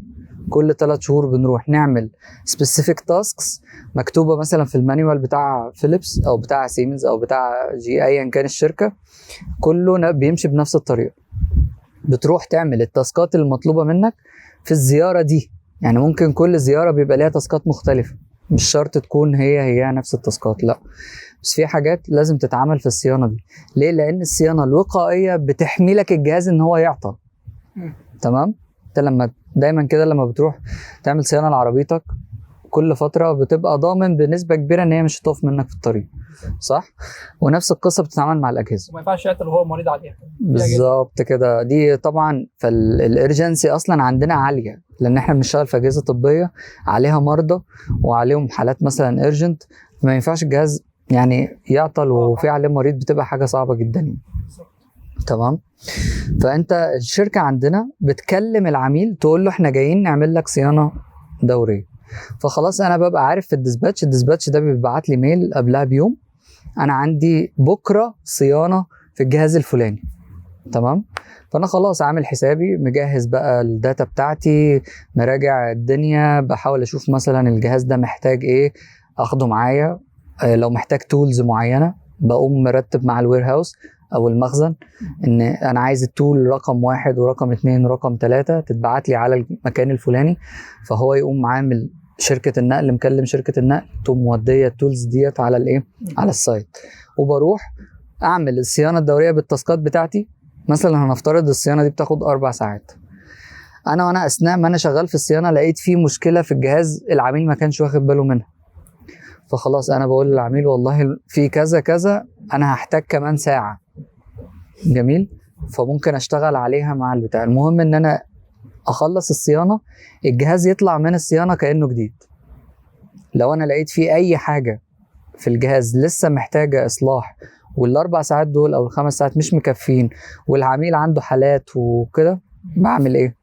كل 3 شهور بنروح نعمل سبيسيفيك تاسكس مكتوبه مثلا في المانيوال بتاع فيليبس او بتاع سيمنز او بتاع جي ايا كان الشركه، كله بيمشي بنفس الطريقه. بتروح تعمل التاسكات المطلوبه منك في الزياره دي، يعني ممكن كل زياره بيبقى ليها تاسكات مختلفه، مش شرط تكون هي نفس التاسكات، لا، بس في حاجات لازم تتعمل في الصيانه دي. ليه؟ لان الصيانه الوقائيه بتحمي لك الجهاز ان هو يعطل، تمام. انت دايما كده لما بتروح تعمل صيانه لعربيتك كل فتره بتبقى ضامن بنسبه كبيره ان هي مش هتقف منك في الطريق، صح؟ ونفس القصه بتتعامل مع الاجهزه. وما ينفعش يعطل وهو مريض عليها. بالظبط كده. دي طبعا فالارجنسي اصلا عندنا عاليه، لان احنا بنشتغل في اجهزه طبيه عليها مرضى وعليهم حالات مثلا ارجنت، ما ينفعش الجهاز يعني يعطل وفي عليه مريض، بتبقى حاجه صعبه جدا يعني. تمام. فانت الشركه عندنا بتكلم العميل تقول له احنا جايين نعمل لك صيانه دوريه، فخلاص انا ببقى عارف في الديسباتش ده بيبعت لي ميل قبلها بيوم، انا عندي بكره صيانه في الجهاز الفلاني. تمام. فانا خلاص عامل حسابي، مجهز بقى الداتا بتاعتي، مراجع الدنيا، بحاول اشوف مثلا الجهاز ده محتاج ايه اخده معايا، لو محتاج تولز معينه بقوم مرتب مع الوير هاوس او المخزن ان انا عايز التول رقم 1 ورقم 2 ورقم 3 تتبعت لي على المكان الفلاني، فهو يقوم عامل شركه النقل، مكلم شركه النقل تقوم موديه التولز ديت على الايه، على السايت، وبروح اعمل الصيانه الدوريه بالتاسكات بتاعتي. مثلا هنفترض الصيانه دي بتاخد 4 ساعات، وانا اثناء ما انا شغال في الصيانه لقيت فيه مشكله في الجهاز العميل ما كانش واخد باله منها، فخلاص انا بقول للعميل والله في كذا كذا انا هحتاج كمان ساعه. جميل. فممكن اشتغل عليها مع البتاع. المهم ان انا اخلص الصيانه، الجهاز يطلع من الصيانه كانه جديد. لو انا لقيت فيه اي حاجه في الجهاز لسه محتاجه اصلاح وال4 ساعات دول او ال5 ساعات مش مكفين والعميل عنده حالات وكده، بعمل ايه؟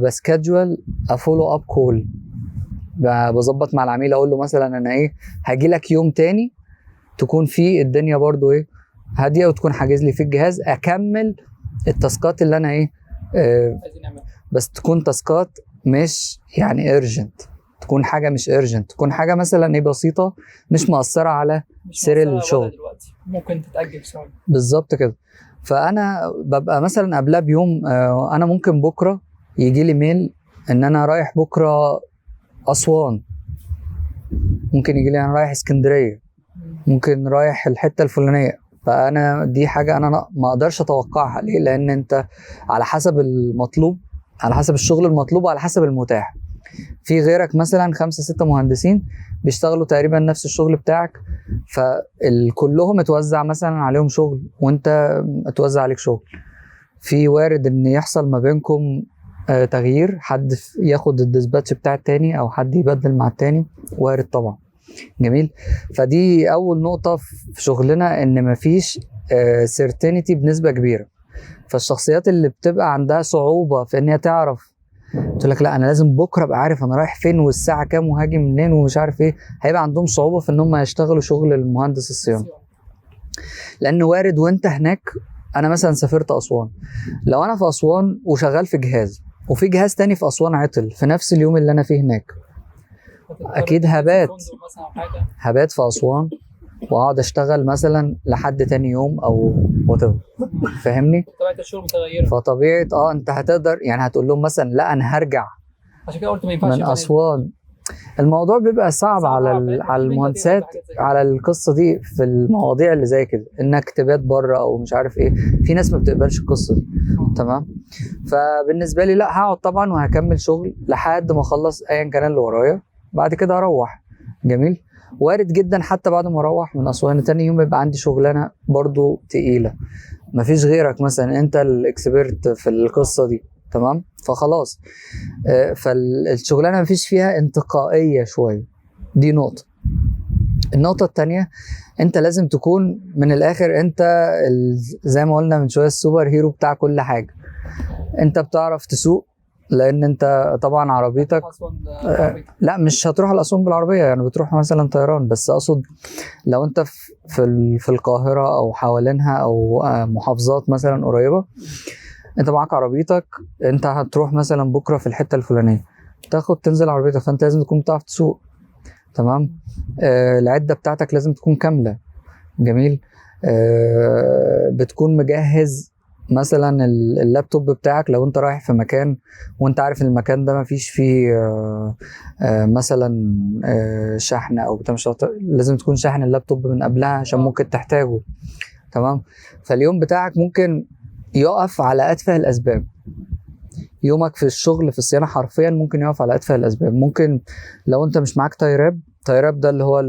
بسكادجول افولو اب كول، بظبط مع العميل اقول له مثلا انا ايه هاجي لك يوم تاني تكون فيه الدنيا برضو ايه هاديه وتكون حاجز لي في الجهاز، اكمل التاسكات اللي انا ايه بس تكون تاسكات مش يعني ارجنت، تكون حاجه مش ارجنت، تكون حاجه مثلا ايه بسيطه مش مؤثره على سير الشغل، ممكن تتاجل شويه. بالظبط كده. فانا ببقى مثلا قبلها بيوم انا ممكن بكره يجي لي ميل ان انا رايح بكره اسوان، ممكن يجي لي انا رايح اسكندريه، ممكن رايح الحته الفلانيه، فانا دي حاجه انا ما اقدرش اتوقعها. ليه؟ لان انت على حسب المطلوب، على حسب الشغل المطلوب وعلى حسب المتاح. في غيرك مثلا 5 6 مهندسين بيشتغلوا تقريبا نفس الشغل بتاعك، فكلهم اتوزع مثلا عليهم شغل وانت اتوزع عليك شغل، في وارد ان يحصل ما بينكم تغيير، حد ياخد الديسباتش بتاع التاني او حد يبدل مع التاني، وارد طبعا. جميل. فدي اول نقطة في شغلنا، ان مفيش سيرتينيتي بنسبة كبيرة. فالشخصيات اللي بتبقى عندها صعوبة في ان هي تعرف تقول لك لا انا لازم بكره ابقى عارف انا رايح فين والساعه كام وهاجي منين ومش عارف ايه، هيبقى عندهم صعوبه في ان هم يشتغلوا شغل المهندس الصيانه. لان وارد وانت هناك، انا مثلا سافرت اسوان، لو انا في اسوان وشغال في جهاز وفي جهاز تاني في اسوان عطل في نفس اليوم اللي انا فيه هناك، اكيد هبات في اسوان واقعد اشتغل مثلا لحد تاني يوم او فاهمني؟ طبيعه الشغل متغيره، فطبيعه انت هتقدر يعني هتقول لهم مثلا لا انا هرجع، عشان كده قلت ما ينفعش من اسوان. الموضوع بيبقى صعب على على المهندسات على القصه دي في المواضيع اللي زي كده، انك تبات بره او مش عارف ايه، في ناس ما بتقبلش القصه دي. تمام. فبالنسبه لي لا، هقعد طبعا وهكمل شغل لحد ما اخلص ايا كان اللي ورايا، بعد كده اروح. جميل. وارد جدا حتى بعد ما اروح من اسوان تاني يوم يبقى عندي شغلانه برضو تقيله، مفيش غيرك مثلا انت الاكسبيرت في القصه دي. تمام. فخلاص فالشغلانه مفيش فيها انتقائيه شويه، دي نقطه. النقطه الثانيه، انت لازم تكون من الاخر انت زي ما قلنا من شويه السوبر هيرو بتاع كل حاجه. انت بتعرف تسوق، لان انت طبعا عربيتك لا مش هتروح الاسوان بالعربيه، يعني بتروح مثلا طيران، بس اقصد لو انت في القاهره او حوالينها او محافظات مثلا قريبه، انت معاك عربيتك، انت هتروح مثلا بكره في الحته الفلانيه، تنزل عربيتك، فانت لازم تكون بتعرف تسوق. تمام. العده بتاعتك لازم تكون كامله. جميل. بتكون مجهز مثلا اللابتوب بتاعك لو انت رايح في مكان وانت عارف ان المكان ده مفيش فيه مثلا شحن او بتاع، لازم تكون شاحن اللابتوب من قبلها عشان ممكن تحتاجه. تمام. فاليوم بتاعك ممكن يقف على اتفه الاسباب، يومك في الشغل في الصيانه حرفيا ممكن يقف على اتفه الاسباب. ممكن لو انت مش معاك تايراب ده اللي هو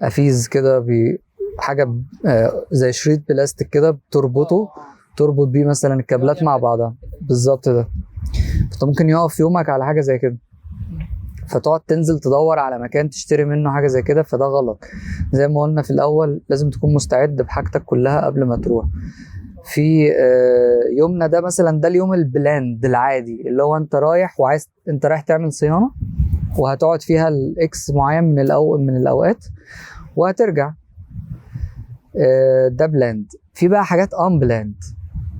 الافيز كده، حاجه زي شريط بلاستيك كده بتربطه، تربط بيه مثلا الكابلات مع بعضها بالظبط ده. فانت ممكن يقف يومك على حاجه زي كده، فتقعد تنزل تدور على مكان تشتري منه حاجه زي كده، فده غلط. زي ما قلنا في الاول لازم تكون مستعد بحاجتك كلها قبل ما تروح. في يومنا ده مثلا، ده اليوم البلاند العادي اللي هو انت رايح انت رايح تعمل صيانه وهتقعد فيها الاكس معين من الاوقات وهترجع. ده بلاند. في بقى حاجات ان بلاند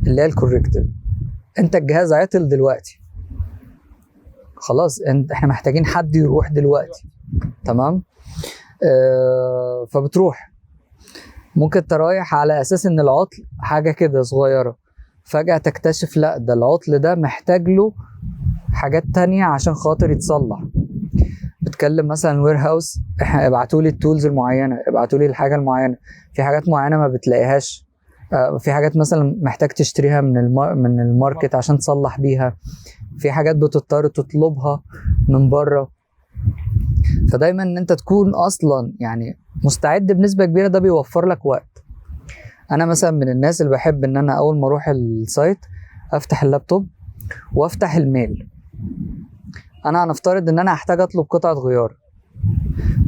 اللي هي الكوركتيف. انت الجهاز عطل دلوقتي، خلاص احنا محتاجين حد يروح دلوقتي، تمام. فبتروح، ممكن ترايح على اساس ان العطل حاجه كده صغيره، فجاه تكتشف لا ده العطل ده محتاج له حاجات تانية عشان خاطر يتصلح. بتكلم مثلا وير هاوس، ابعتوا لي التولز المعينه، ابعتوا لي الحاجه المعينه. في حاجات معينه ما بتلاقيهاش، في حاجات مثلا محتاج تشتريها من الماركت عشان تصلح بيها، في حاجات بتضطر تطلبها من بره. فدايما ان انت تكون اصلا يعني مستعد بنسبه كبيره، ده بيوفر لك وقت. انا مثلا من الناس اللي بحب ان انا اول ما اروح السايت افتح اللابتوب وافتح الميل. انا هنفترض ان انا هحتاج اطلب قطعه غيار،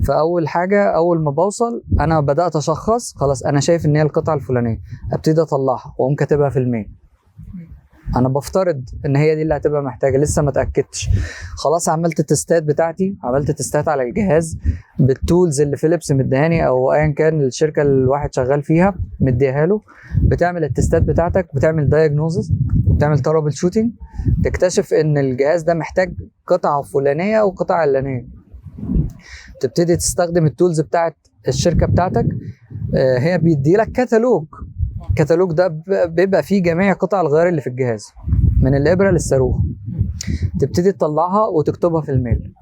فاول حاجه اول ما بوصل انا بدات اشخص، خلاص انا شايف ان هي القطعه الفلانيه، ابتدي اطلعها واقوم كاتبها في الميل. انا بفترض ان هي دي اللي هتبقى محتاجه، لسه ما اتاكدتش. خلاص عملت التستات بتاعتي، عملت تستات على الجهاز بالتولز اللي فيليبس مديهاني او ايا كان الشركه اللي الواحد شغال فيها مديها له. بتعمل التستات بتاعتك، بتعمل دايجنوزس، بتعمل ترابل شوتنج، تكتشف ان الجهاز ده محتاج قطعه فلانيه او قطعه علانيه. تبتدي تستخدم التولز بتاعت الشركه بتاعتك. هي بيدي لك كتالوج ده بيبقى فيه جميع قطع الغيار اللي في الجهاز من الابره للصاروخ. تبتدي تطلعها وتكتبها في الميل.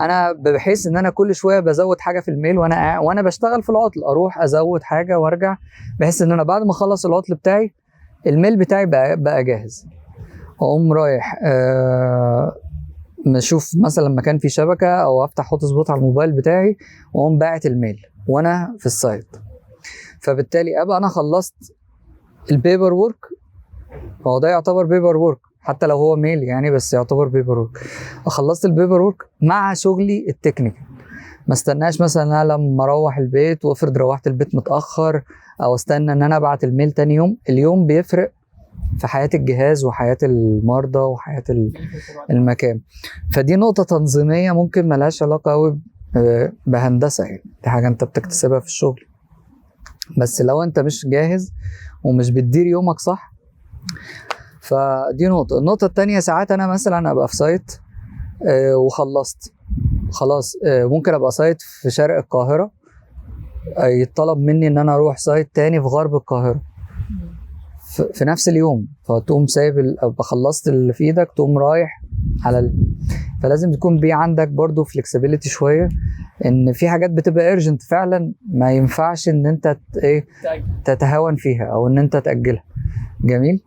انا بحيث ان انا كل شويه بزود حاجه في الميل وانا بشتغل في العطل، اروح ازود حاجه وارجع، بحيث ان انا بعد ما اخلص العطل بتاعي الميل بتاعي بقى جاهز. اقوم رايح نشوف مثلا مكان فيه شبكه او افتح هوت سبوت على الموبايل بتاعي واقوم باعت الميل وانا في السايت. فبالتالي ابقى انا خلصت البيبر وورك. هو ده يعتبر بيبر وورك حتى لو هو ميل يعني، بس يعتبر بيبر وورك. خلصت البيبر وورك مع شغلي التكنيكال. ما استناش مثلا انا لما اروح البيت وافرض روحت البيت متاخر، او استنى ان انا ابعت الميل تاني يوم. اليوم بيفرق في حياه الجهاز وحياه المرضى وحياه المكان. فدي نقطه تنظيميه ممكن ملهاش علاقه قوي بهندسه، يعني دي حاجه انت بتكتسبها في الشغل. بس لو انت مش جاهز ومش بتدير يومك صح، فدي نقطة. النقطة التانية، ساعات انا مثلا ابقى في سايت وخلصت خلاص، ممكن ابقى سايت في شرق القاهرة، يتطلب مني ان انا اروح سايت تاني في غرب القاهرة في نفس اليوم، فتقوم سايب ابقى خلصت اللي في ايدك تقوم رايح على فلازم تكون عندك برضو فلكسبيليتي شوية، ان في حاجات بتبقى ايرجنت فعلا ما ينفعش ان انت تتهاون فيها او ان انت تأجلها. جميل.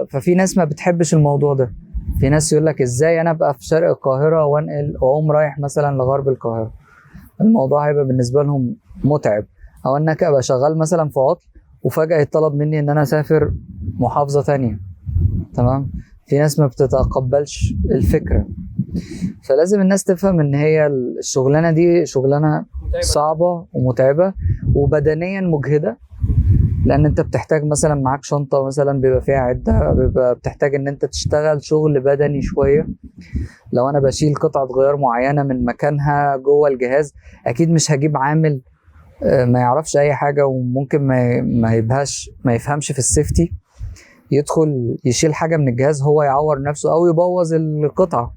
ففي ناس ما بتحبش الموضوع ده. في ناس يقول لك ازاي انا ابقى في شرق القاهرة وانقل واقوم رايح مثلا لغرب القاهرة. الموضوع هيبقى بالنسبة لهم متعب، او انك ابقى شغال مثلا في عطل وفجأة يطلب مني ان انا اسافر محافظة تانية. تمام. في ناس ما بتتقبلش الفكرة. فلازم الناس تفهم ان هي الشغلانة دي شغلانة صعبة ومتعبة وبدنيا مجهدة، لان انت بتحتاج مثلا معاك شنطة مثلا بيبقى فيها عدة، بيبقى بتحتاج ان انت تشتغل شغل بدني شوية. لو انا بشيل قطعة غيار معينة من مكانها جوه الجهاز، اكيد مش هجيب عامل ما يعرفش اي حاجة وممكن ما يفهمش في السيفتي، يدخل يشيل حاجة من الجهاز هو يعور نفسه او يبوظ القطعة.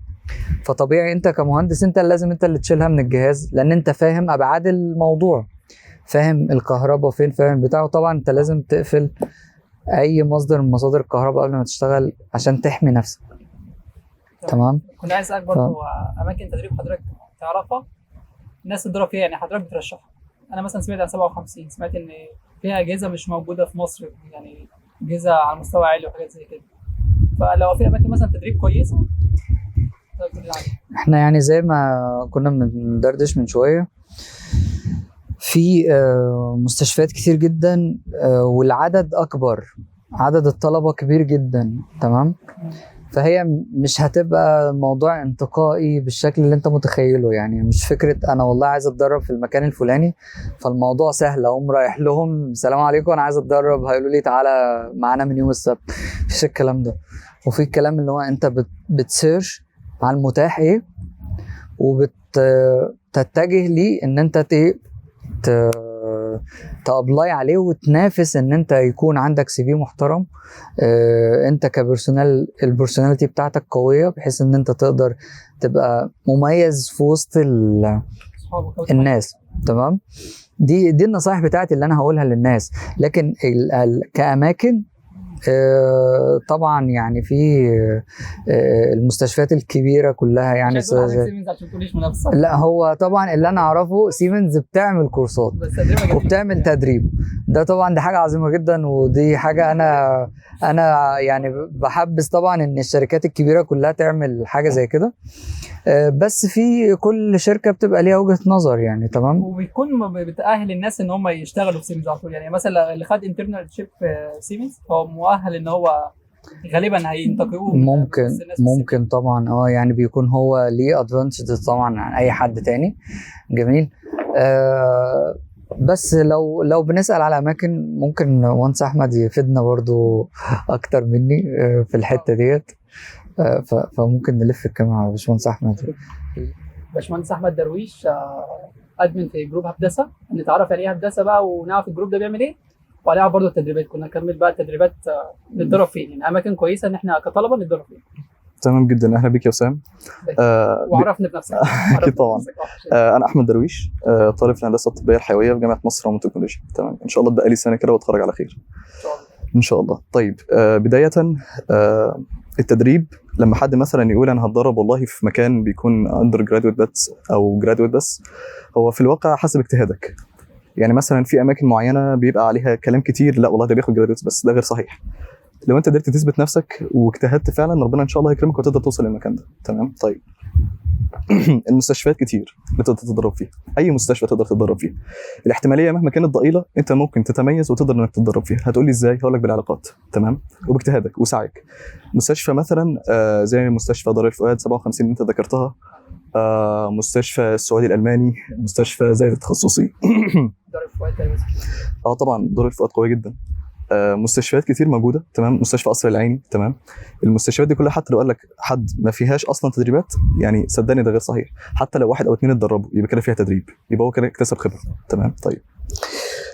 فطبيعي انت كمهندس انت اللي تشيلها من الجهاز، لان انت فاهم ابعاد الموضوع، فاهم الكهرباء فين، فاهم بتاعه. طبعا انت لازم تقفل اي مصدر من مصادر الكهرباء قبل ما تشتغل عشان تحمي نفسك. تمام. كنت عايز اسالك برضه اماكن تدريب حضرتك تعرفها الناس تضرب فيها، يعني حضرتك بترشحها. انا مثلا سمعت عن 57، سمعت ان فيها اجهزه مش موجوده في مصر، يعني اجهزه على مستوى عالي وحاجات زي كده. فلو في اماكن مثلا تدريب كويسه احنا يعني زي ما كنا بندردش من شويه، في مستشفيات كتير جدا والعدد اكبر، عدد الطلبه كبير جدا، تمام. فهي مش هتبقى الموضوع انتقائي بالشكل اللي انت متخيله. يعني مش فكره انا والله عايز اتدرب في المكان الفلاني فالموضوع سهل، اقوم رايح لهم السلام عليكم انا عايز اتدرب، هيقولوا لي تعالى معانا من يوم السبت. مفيش الكلام ده. وفي الكلام اللي هو انت بتسيرش على المتاح ايه، وبتتجه ليه ان انت تابلاي عليه وتنافس ان انت يكون عندك سي في محترم. انت كبرسونال البرسوناليتي بتاعتك قويه بحيث ان انت تقدر تبقى مميز في وسط الناس، تمام. دي النصائح بتاعتي اللي انا هقولها للناس. لكن كاماكن طبعا يعني في المستشفيات الكبيره كلها يعني لا، هو طبعا اللي انا اعرفه سيمنز بتعمل كورسات وبتعمل تدريب. ده طبعا دي حاجه عظيمه جدا، ودي حاجه انا يعني بحبذ طبعا ان الشركات الكبيره كلها تعمل حاجه زي كده. بس في كل شركه بتبقى ليها وجهه نظر يعني، تمام. وبيكون بتاهل الناس ان هم يشتغلوا في سيمنز على طول. يعني مثلا اللي خد انترنال شيب في سيمنز هو مؤهل ان هو غالبا هينتقيوه. ممكن طبعا يعني بيكون هو ليه ادفانتج طبعا عن اي حد تاني. جميل. بس لو بنسال على اماكن ممكن مهندس احمد يفيدنا برضو اكتر مني في الحته ديت. فممكن نلف الكلام على باشمهندس احمد. باشمهندس احمد درويش ادمن في جروب هندسه، نتعرف عليه هندسه بقى ونعرف الجروب ده بيعمل ايه، وعليها برضه التدريبات. كنا نكمل بقى التدريبات نتدرب فين، يعني اماكن كويسه ان احنا كطلبه نتدرب فين. تمام جدا. اهلا بيك يا وسام. وعرفنا بنفسك. اكيد طبعا. انا احمد درويش، طالب في الهندسه الطبيه الحيويه في جامعه مصر للعلوم والتكنولوجيا. تمام، ان شاء الله بقى لي سنه كده واتخرج على خير ان شاء الله. طيب بدايه التدريب لما حد مثلا يقول انا هتدرب والله في مكان بيكون اندر جرادويت بس او جرادويت بس، هو في الواقع حسب اجتهادك. يعني مثلا في اماكن معينه بيبقى عليها كلام كتير، لا والله ده بياخد جرادويت بس، ده غير صحيح. لو انت قدرت تثبت نفسك واجتهدت فعلا ربنا ان شاء الله هيكرمك وتقدر توصل للمكان ده. تمام. طيب المستشفيات كتير بتقدر تتدرب فيها، اي مستشفى تقدر تتدرب فيها. الاحتماليه مهما كانت ضئيله انت ممكن تتميز وتقدر انك تتدرب فيها. هتقول لي ازاي؟ هقول لك بالعلاقات، تمام، وباجتهادك وسعيك. مستشفى مثلا زي مستشفى دار الفؤاد 57 اللي انت ذكرتها، مستشفى السعودي الالماني، مستشفى زايد التخصصي. دار الفؤاد طبعا دار الفؤاد قوي جدا. مستشفيات كتير موجوده، تمام. مستشفى قصر العيني، تمام. المستشفيات دي كلها حتى لو قال لك حد ما فيهاش اصلا تدريبات، يعني صدقني ده غير صحيح. حتى لو 1 أو 2 اتدربوا يبقى كده فيها تدريب، يبقى هو كده اكتسب خبره. تمام. طيب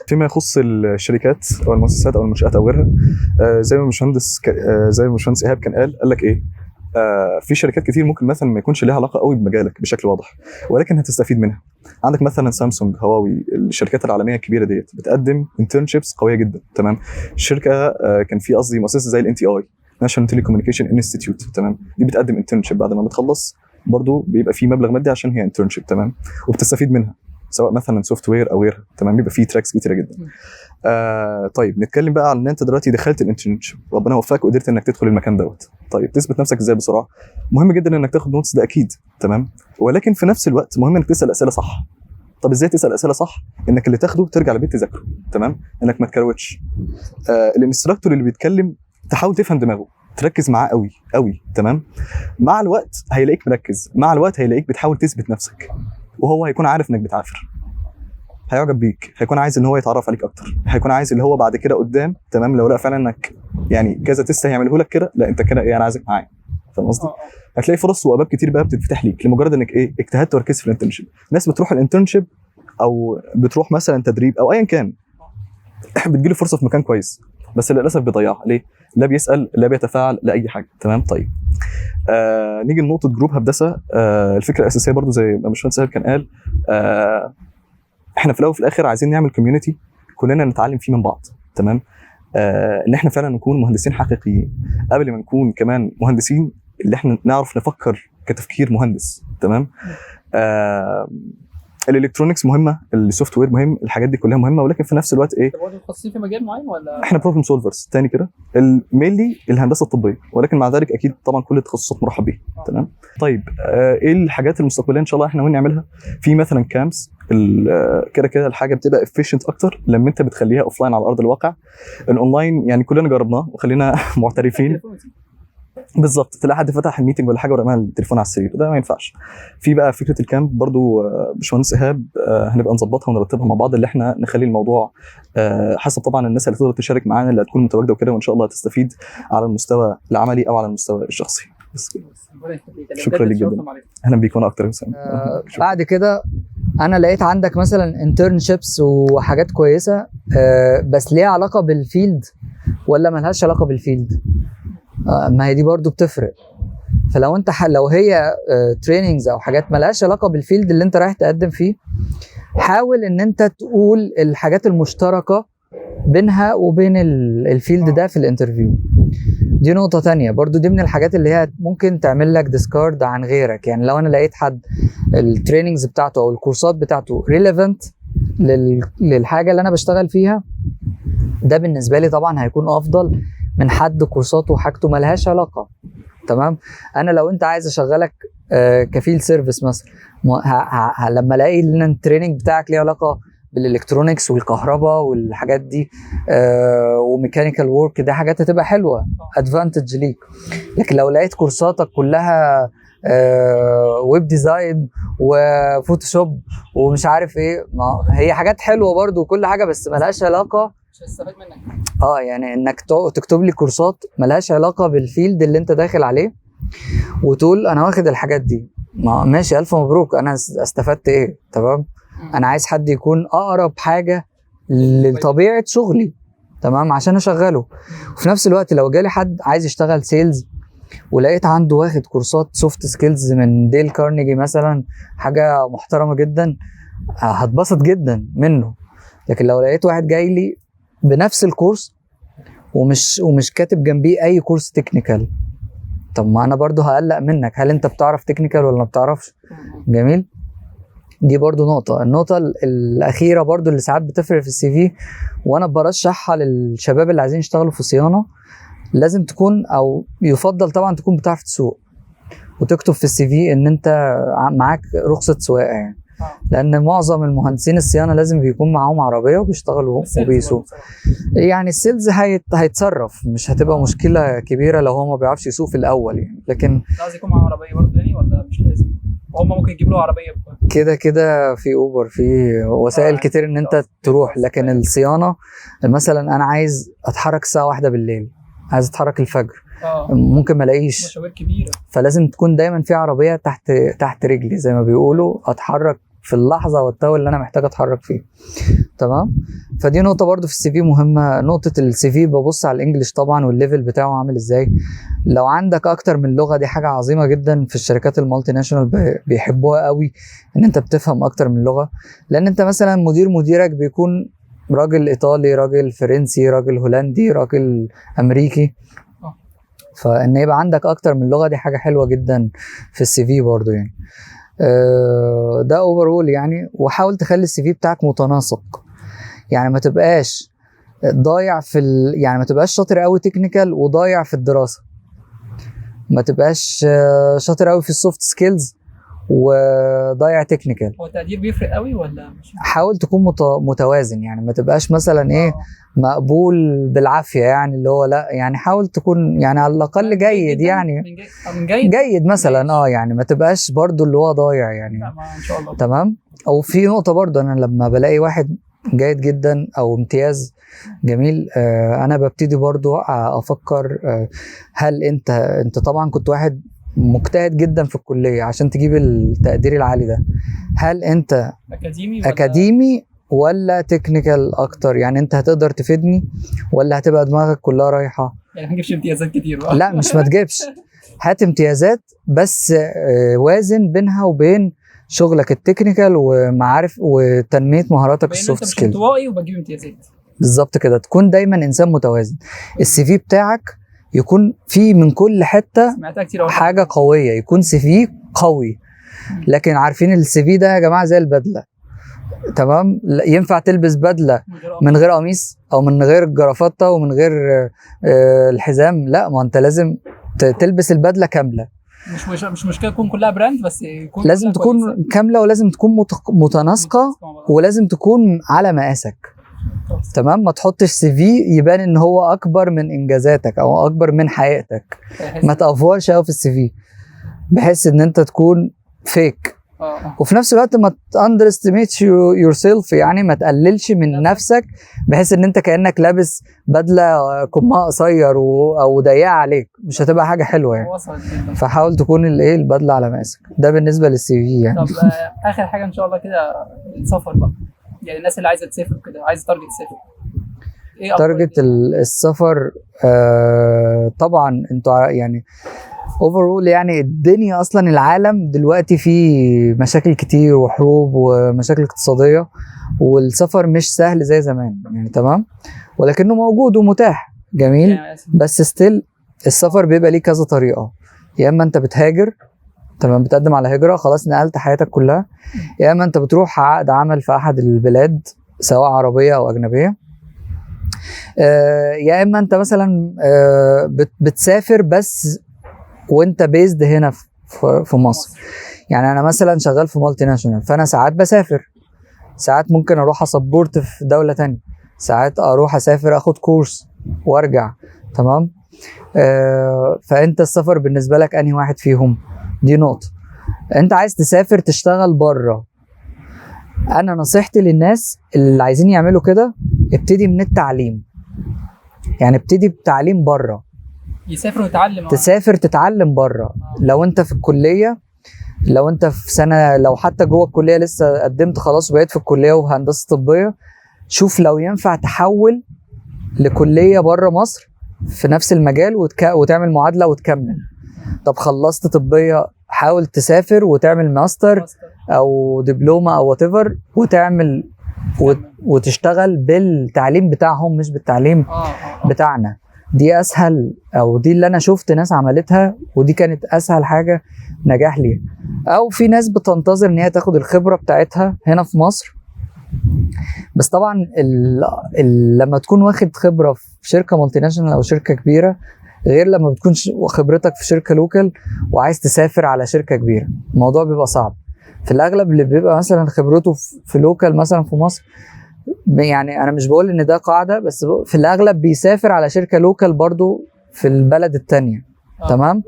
فيما يخص الشركات او المؤسسات او المنشات او غيرها، زي ما الباشمهندس ايهاب كان قال لك ايه، في شركات كتير ممكن مثلا ما يكونش لها علاقه قوي بمجالك بشكل واضح، ولكن هتستفيد منها. عندك مثلا سامسونج، هواوي، الشركات العالميه الكبيره ديت بتقدم انترنشيبس قويه جدا، تمام. الشركه كان في قصدي مؤسسه زي الNTI ناشونال تيلي كوميونيكيشن انستيتيوت، تمام، دي بتقدم انترنشيب بعد ما بتخلص برضو بيبقى في مبلغ مادي عشان هي انترنشيب، تمام، وبتستفيد منها سواء مثلا سوفت وير او غيرها، تمام. بيبقى في تراكس كتيره جدا. طيب نتكلم بقى عن ان انت دلوقتي دخلت الانترنشيب، ربنا وفقك وقدرت انك تدخل المكان دوت. طيب تثبت نفسك ازاي؟ بسرعه، مهم جدا انك تاخد نوتس، ده اكيد، تمام، ولكن في نفس الوقت مهم انك تسال اسئله صح. طب ازاي تسال اسئله صح؟ انك اللي تاخده ترجع البيت تذاكره، تمام، انك ما تكروتش. الانستراكتور اللي بيتكلم تحاول تفهم دماغه، تركز معاه قوي قوي، تمام. مع الوقت هيلاقيك مركز، مع الوقت هيلاقيك بتحاول تثبت نفسك، وهو هيكون عارف انك بتعافر، هيعجب بيك، هيكون عايز ان هو يتعرف عليك اكتر، هيكون عايز اللي هو بعد كده قدام، تمام، لو لقى فعلا انك يعني كذا تيست هيعمله لك كده، لا انت كده ايه، انا عايزك معايا، فاهم قصدي؟ هتلاقي فرص وابواب كتير بقى بتتفتح ليك لمجرد انك ايه، اجتهدت وركزت في الانترنشيب. ناس بتروح الانترنشيب او بتروح مثلا تدريب او ايا كان، بتجيله فرصه في مكان كويس بس للاسف بيضيعها. ليه؟ لا بيسال، لا بيتفاعل، لا اي حاجه، تمام. طيب نيجي لنقطه جروب هندسه. الفكره الاساسيه برضو زي ما باشمهندس كان قال، احنا في الاول وفي الاخر عايزين نعمل كوميونتي كلنا نتعلم فيه من بعض، تمام. ان احنا فعلا نكون مهندسين حقيقيين قبل ما نكون كمان مهندسين اللي احنا نعرف نفكر كتفكير مهندس، تمام. الالكترونكس مهمه، السوفت وير مهم، الحاجات دي كلها مهمه، ولكن في نفس الوقت ايه، متخصصين في مجال معين ولا احنا بروبلم سولفرز تاني كده. مينلي الهندسه الطبيه، ولكن مع ذلك اكيد طبعا كل التخصصات مرحب بيها. تمام. طيب ايه الحاجات المستقبليه ان شاء الله احنا ناويين نعملها؟ في مثلا كامبس، كده كده الحاجه بتبقى افيشنت اكتر لما انت بتخليها اوف لاين على ارض الواقع. الاونلاين يعني كلنا جربناه وخلينا معترفين. بالظبط، تلاقي حد فتح الميتنج ولا حاجه ورماها التليفون على السرير، ده ما ينفعش. في بقى فكره الكامب برضو باشمهندس ايهاب هنبقى نظبطها ونرتبها مع بعض، اللي احنا نخلي الموضوع حسب طبعا الناس اللي تقدر تشارك معانا اللي هتكون متواجده وكده، وان شاء الله هتستفيد على المستوى العملي او على المستوى الشخصي. بس كده. شكرا لك جدا. اهلا بيك. وانا اكتر يا حسام. بعد كده انا لقيت عندك مثلا انترنشيبس وحاجات كويسه، بس ليها علاقه بالفيلد ولا ملهاش علاقه بالفيلد؟ ما هي دي برضو بتفرق. فلو انت لو هي تريننجز او حاجات ملهاش علاقه بالفيلد اللي انت رايح تقدم فيه، حاول ان انت تقول الحاجات المشتركه بينها وبين الفيلد ده في الانترفيو. دي نقطة تانية برضو، دي من الحاجات اللي هي ممكن تعمل لك ديسكارد عن غيرك. يعني لو انا لقيت حد التريننجز بتاعته او الكورسات بتاعته ريليفنت للحاجة اللي انا بشتغل فيها، ده بالنسبة لي طبعا هيكون افضل من حد كورساته وحاجته ملهاش علاقة. تمام. انا لو انت عايز اشغلك كفيل سيرفيس مثلا، لما الاقي ان التريننج بتاعك ليه علاقة بالالكترونيكس والكهرباء والحاجات دي وميكانيكال وورك، ده حاجات هتبقى حلوه ادفانتج ليك. لكن لو لقيت كورساتك كلها ويب ديزاين وفوتوشوب ومش عارف ايه، ما هي حاجات حلوه برضو وكل حاجه، بس ملهاش علاقه، مش هستفاد منك. يعني انك تكتب لي كورسات ملهاش علاقه بالفيلد اللي انت داخل عليه وتقول انا واخد الحاجات دي، ما ماشي الف مبروك، انا استفدت ايه؟ تمام. انا عايز حد يكون اقرب حاجه لطبيعه شغلي، تمام، عشان اشغله. وفي نفس الوقت لو جالي حد عايز يشتغل سيلز ولقيت عنده واخد كورسات سوفت سكيلز من ديل كارنيجي مثلا، حاجه محترمه جدا، هتبسط جدا منه. لكن لو لقيت واحد جاي لي بنفس الكورس ومش كاتب جنبيه اي كورس تكنيكال، طب ما انا برضو هقلق منك، هل انت بتعرف تكنيكال ولا ما بتعرفش؟ جميل. دي برضو نقطة. النقطة الأخيرة برضو اللي ساعات بتفرق في السي في، وأنا برشحها للشباب اللي عايزين يشتغلوا في صيانة، لازم تكون أو يفضل طبعا تكون بتعرف تسوق، وتكتب في السي في إن أنت معاك رخصة سواقة يعني. لأن معظم المهندسين الصيانة لازم بيكون معاهم عربية وبيشتغلوا وبيسوق. يعني السيلز هيتصرف، مش هتبقى مشكلة كبيرة لو هو ما بيعرفش يسوق في الأول يعني. لكن لازم يكون معاه عربية برضه يعني ولا مش لازم؟ هم ممكن يجيبوا له عربيه كده في اوبر، في وسائل كتير ان انت تروح. لكن الصيانه مثلا انا عايز اتحرك الساعه 1 بالليل، عايز اتحرك الفجر، ممكن ما الاقيش مشاوير كبيره، فلازم تكون دايما في عربيه تحت رجلي زي ما بيقولوا، اتحرك في اللحظه والتو اللي انا محتاج اتحرك فيه. تمام. فدي نقطه برضو في السي في مهمه. نقطه السي في ببص على الانجليش طبعا والليفل بتاعه عامل ازاي. لو عندك اكتر من لغه دي حاجه عظيمه جدا. في الشركات المالتي ناشونال بيحبوها قوي ان انت بتفهم اكتر من لغه، لان انت مثلا مديرك بيكون راجل ايطالي، راجل فرنسي، راجل هولندي، راجل امريكي، فان يبقى عندك اكتر من لغه دي حاجه حلوه جدا في السي في برضو يعني. ده اوفرول يعني. وحاول تخلي السي في بتاعك متناسق، يعني ما تبقاش ضايع في يعني ما تبقاش شاطر قوي تكنيكال وضايع في الدراسه، ما تبقاش شاطر قوي في السوفت سكيلز وضايع تكنيكال. هو التقدير بيفرق قوي ولا مش؟ حاول تكون متوازن، يعني ما تبقاش مثلا ايه مقبول بالعافيه، يعني اللي هو لا، يعني حاول تكون يعني على الاقل جيد، يعني من جيد مثلا يعني ما تبقاش برضو اللي هو ضايع يعني. لا ان شاء الله. تمام. او في نقطه برضو، انا لما بلاقي واحد جيد جدا او امتياز جميل، انا ببتدي برضو افكر هل انت طبعا كنت واحد مجتهد جدا في الكليه عشان تجيب التقدير العالي ده، هل انت اكاديمي ولا تكنيكال اكتر؟ يعني انت هتقدر تفيدني ولا هتبقى دماغك كلها رايحه؟ يعني ما تجيبش امتيازات كتير بقى. لا مش ما تجيبش، هات امتيازات بس وازن بينها وبين شغلك التكنيكال ومعارف وتنميه مهاراتك السوفت سكيل. مش انطوائي وبجيب امتيازات. بالظبط كده، تكون دايما انسان متوازن. السي في بتاعك يكون فيه من كل حته حاجه قويه، يكون سي في قوي. لكن عارفين السي في ده يا جماعه زي البدله، تمام، ينفع تلبس بدله من غير قميص او من غير جرافطه ومن غير الحزام؟ لا، ما انت لازم تلبس البدله كامله. مش مشكله تكون كلها براند، بس يكون لازم تكون كامله، ولازم تكون متناسقه، ولازم تكون على مقاسك. تمام، ما تحطش سي في يبان ان هو اكبر من انجازاتك او اكبر من حقيقتك. ما تافورش قوي في السي في بحيث ان انت تكون فيك. وفي نفس الوقت ما underestimate yourself، يعني ما تقللش من نفسك بحيث ان انت كانك لابس بدله كمها قصير او ضيقه عليك، مش هتبقى حاجه حلوه يعني. فحاول تكون البدله على مقاسك. ده بالنسبه للسي في يعني. طب اخر حاجه ان شاء الله كده، السفر بقى، يعني الناس اللي عايزه تسافر كده، عايزه تارجت تسافر، ايه تارجت السفر؟ طبعا انتوا يعني اوفرول، يعني الدنيا اصلا العالم دلوقتي فيه مشاكل كتير وحروب ومشاكل اقتصاديه، والسفر مش سهل زي زمان يعني. تمام، ولكنه موجود ومتاح جميل. بس ستيل السفر بيبقى ليه كذا طريقه. يا اما انت بتهاجر، تمام، بتقدم على هجره، خلاص نقلت حياتك كلها. يا اما انت بتروح عقد عمل في احد البلاد سواء عربيه او اجنبيه. يا اما انت مثلا بتسافر بس وانت بيزد هنا في مصر. يعني انا مثلا شغال في مالتي ناشونال، فانا ساعات بسافر، ساعات ممكن اروح اسبورت في دوله تانية، ساعات اروح اسافر اخد كورس وارجع. تمام، فانت السفر بالنسبه لك انهي واحد فيهم؟ دي نقطه. انت عايز تسافر تشتغل بره، انا نصيحتي للناس اللي عايزين يعملوا كده، ابتدي من التعليم. يعني ابتدي بتعليم بره، يسافر ويتعلم. تسافر تتعلم بره. لو انت في الكليه، لو انت في سنه، لو حتى جوه الكليه لسه قدمت خلاص وبقيت في الكليه وفي هندسه طبيه، شوف لو ينفع تحول لكليه بره مصر في نفس المجال وتعمل معادله وتكمل. طب خلصت طبيه، حاول تسافر وتعمل ماستر او دبلومه او وات ايفر، وتعمل وتشتغل بالتعليم بتاعهم مش بالتعليم بتاعنا. دي اسهل، او دي اللي انا شفت ناس عملتها، ودي كانت اسهل حاجه نجاح ليها. او في ناس بتنتظر ان هي تاخد الخبره بتاعتها هنا في مصر. بس طبعا لما تكون واخد خبره في شركه مالتي ناشونال او شركه كبيره، غير لما بتكون خبرتك في شركه لوكال وعايز تسافر على شركه كبيره، الموضوع بيبقى صعب. في الاغلب اللي بيبقى مثلا خبرته في لوكال مثلا في مصر، يعني انا مش بقول ان ده قاعده، بس في الاغلب بيسافر على شركه لوكال برضو في البلد التانية. تمام،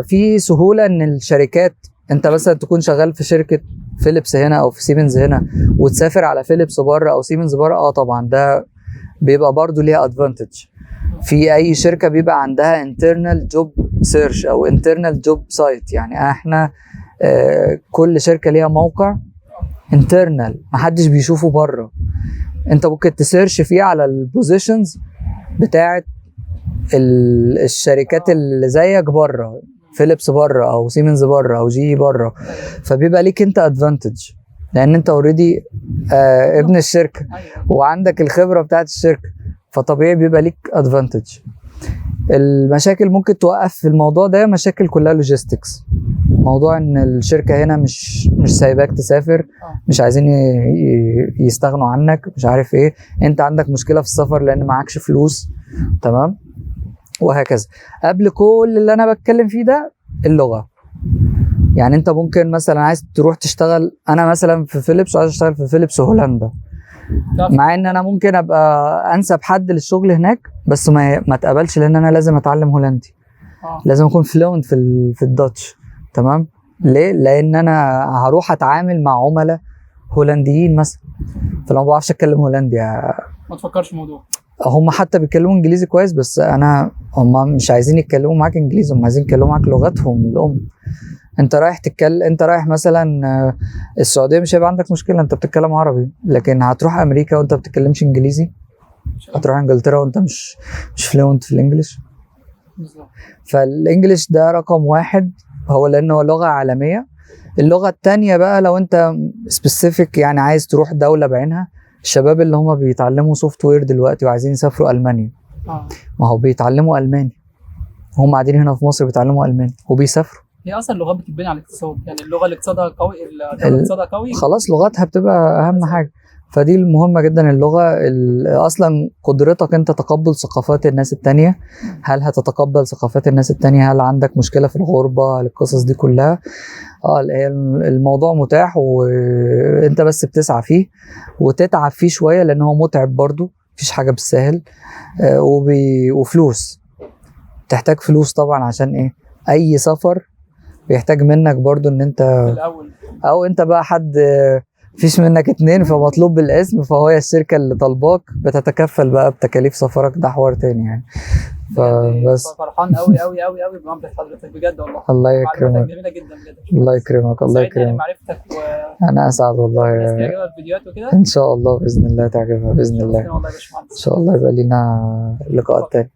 في سهوله ان الشركات، انت مثلا تكون شغال في شركه فيليبس هنا او في سيمنز هنا وتسافر على فيليبس بره او سيمنز بره. طبعا ده بيبقى برضو ليها ادفانتج. في اي شركه بيبقى عندها internal job search او internal job site، يعني احنا كل شركه ليها موقع internal محدش بيشوفه بره، انت ممكن تسيرش فيه على البوزيشنز بتاعت الشركات اللي زيك بره، فيليبس بره او سيمنز بره او جي بره. فبيبقى ليك انت ادفانتج لان انت اوريدي ابن الشركه وعندك الخبره بتاعت الشركه، فطبيعي بيبقى ليك ادفانتج. المشاكل ممكن توقف في الموضوع ده، مشاكل كلها لوجيستكس. موضوع ان الشركه هنا مش سايباك تسافر، مش عايزين يستغنوا عنك، مش عارف ايه، انت عندك مشكله في السفر لان معكش فلوس. تمام، وهكذا. قبل كل اللي انا بتكلم فيه ده، اللغه. يعني انت ممكن مثلا عايز تروح تشتغل، انا مثلا في فيليبس وعايز اشتغل في فيليبس هولندا، مع ان انا ممكن ابقى انسب حد للشغل هناك، بس ما اتقبلش لان انا لازم اتعلم هولندي. لازم اكون فلوينت في الداتش. تمام، ليه؟ لان انا هروح اتعامل مع عملاء هولنديين مثلا، فلو ما بعرفش اتكلم هولندي ما تفكرش في الموضوع. هم حتى بيتكلموا انجليزي كويس، بس هم مش عايزين يتكلموا معاك انجليزي، هم عايزين يتكلموا معاك لغتهم الام. انت رايح مثلا السعوديه، مش هيبقى عندك مشكله، انت بتتكلم عربي. لكن هتروح امريكا وانت بتتكلمش انجليزي، هتروح انجلترا وانت مش فلوينت في الانجليش. فالانجليش ده رقم واحد، هو لانه لغه عالميه. اللغه الثانيه بقى لو انت سبيسيفيك، يعني عايز تروح دوله بعينها، الشباب اللي هم بيتعلموا سوفت وير دلوقتي وعايزين يسافروا المانيا، ما هو بيتعلموا الماني، هم قاعدين هنا في مصر بيتعلموا الماني وبيسافروا. هي اصلا اللغات بتتبني على الاقتصاد، يعني اللغه اللي اقتصادها قوي، الدوله اقتصادها قوي. خلاص لغتها بتبقى اهم حاجه. فدي المهمه جدا اللغه. اصلا قدرتك انت تقبل ثقافات الناس التانية، هل هتتقبل ثقافات الناس التانية، هل عندك مشكله في الغربه، القصص دي كلها. هي الموضوع متاح، وانت بس بتسعى فيه وتتعب فيه شويه، لان هو متعب برضو، مفيش حاجه بالسهل. وفلوس، تحتاج فلوس طبعا. عشان ايه؟ اي سفر بيحتاج منك برضو ان انت في الاول، او انت بقى حد فيش منك اتنين فمطلوب بالاسم، فهو هي الشركة اللي طالباك بتتكفل بقى بتكاليف سفرك، ده حوار تاني يعني. فبس فرحان قوي قوي قوي قوي بمعامله حضرتك بجد والله. الله معلوماتك يكرمك، جميله جدا بجد. الله يكرمك، الله سعيدني يعني يكرمك. معرفتك انا اسعد والله. والناس تعجبها الفيديوهات وكده. ان شاء الله باذن الله تعجبها باذن الله. والله يا باشمهندس. ان شاء الله يبقى لينا لقاءات تاني.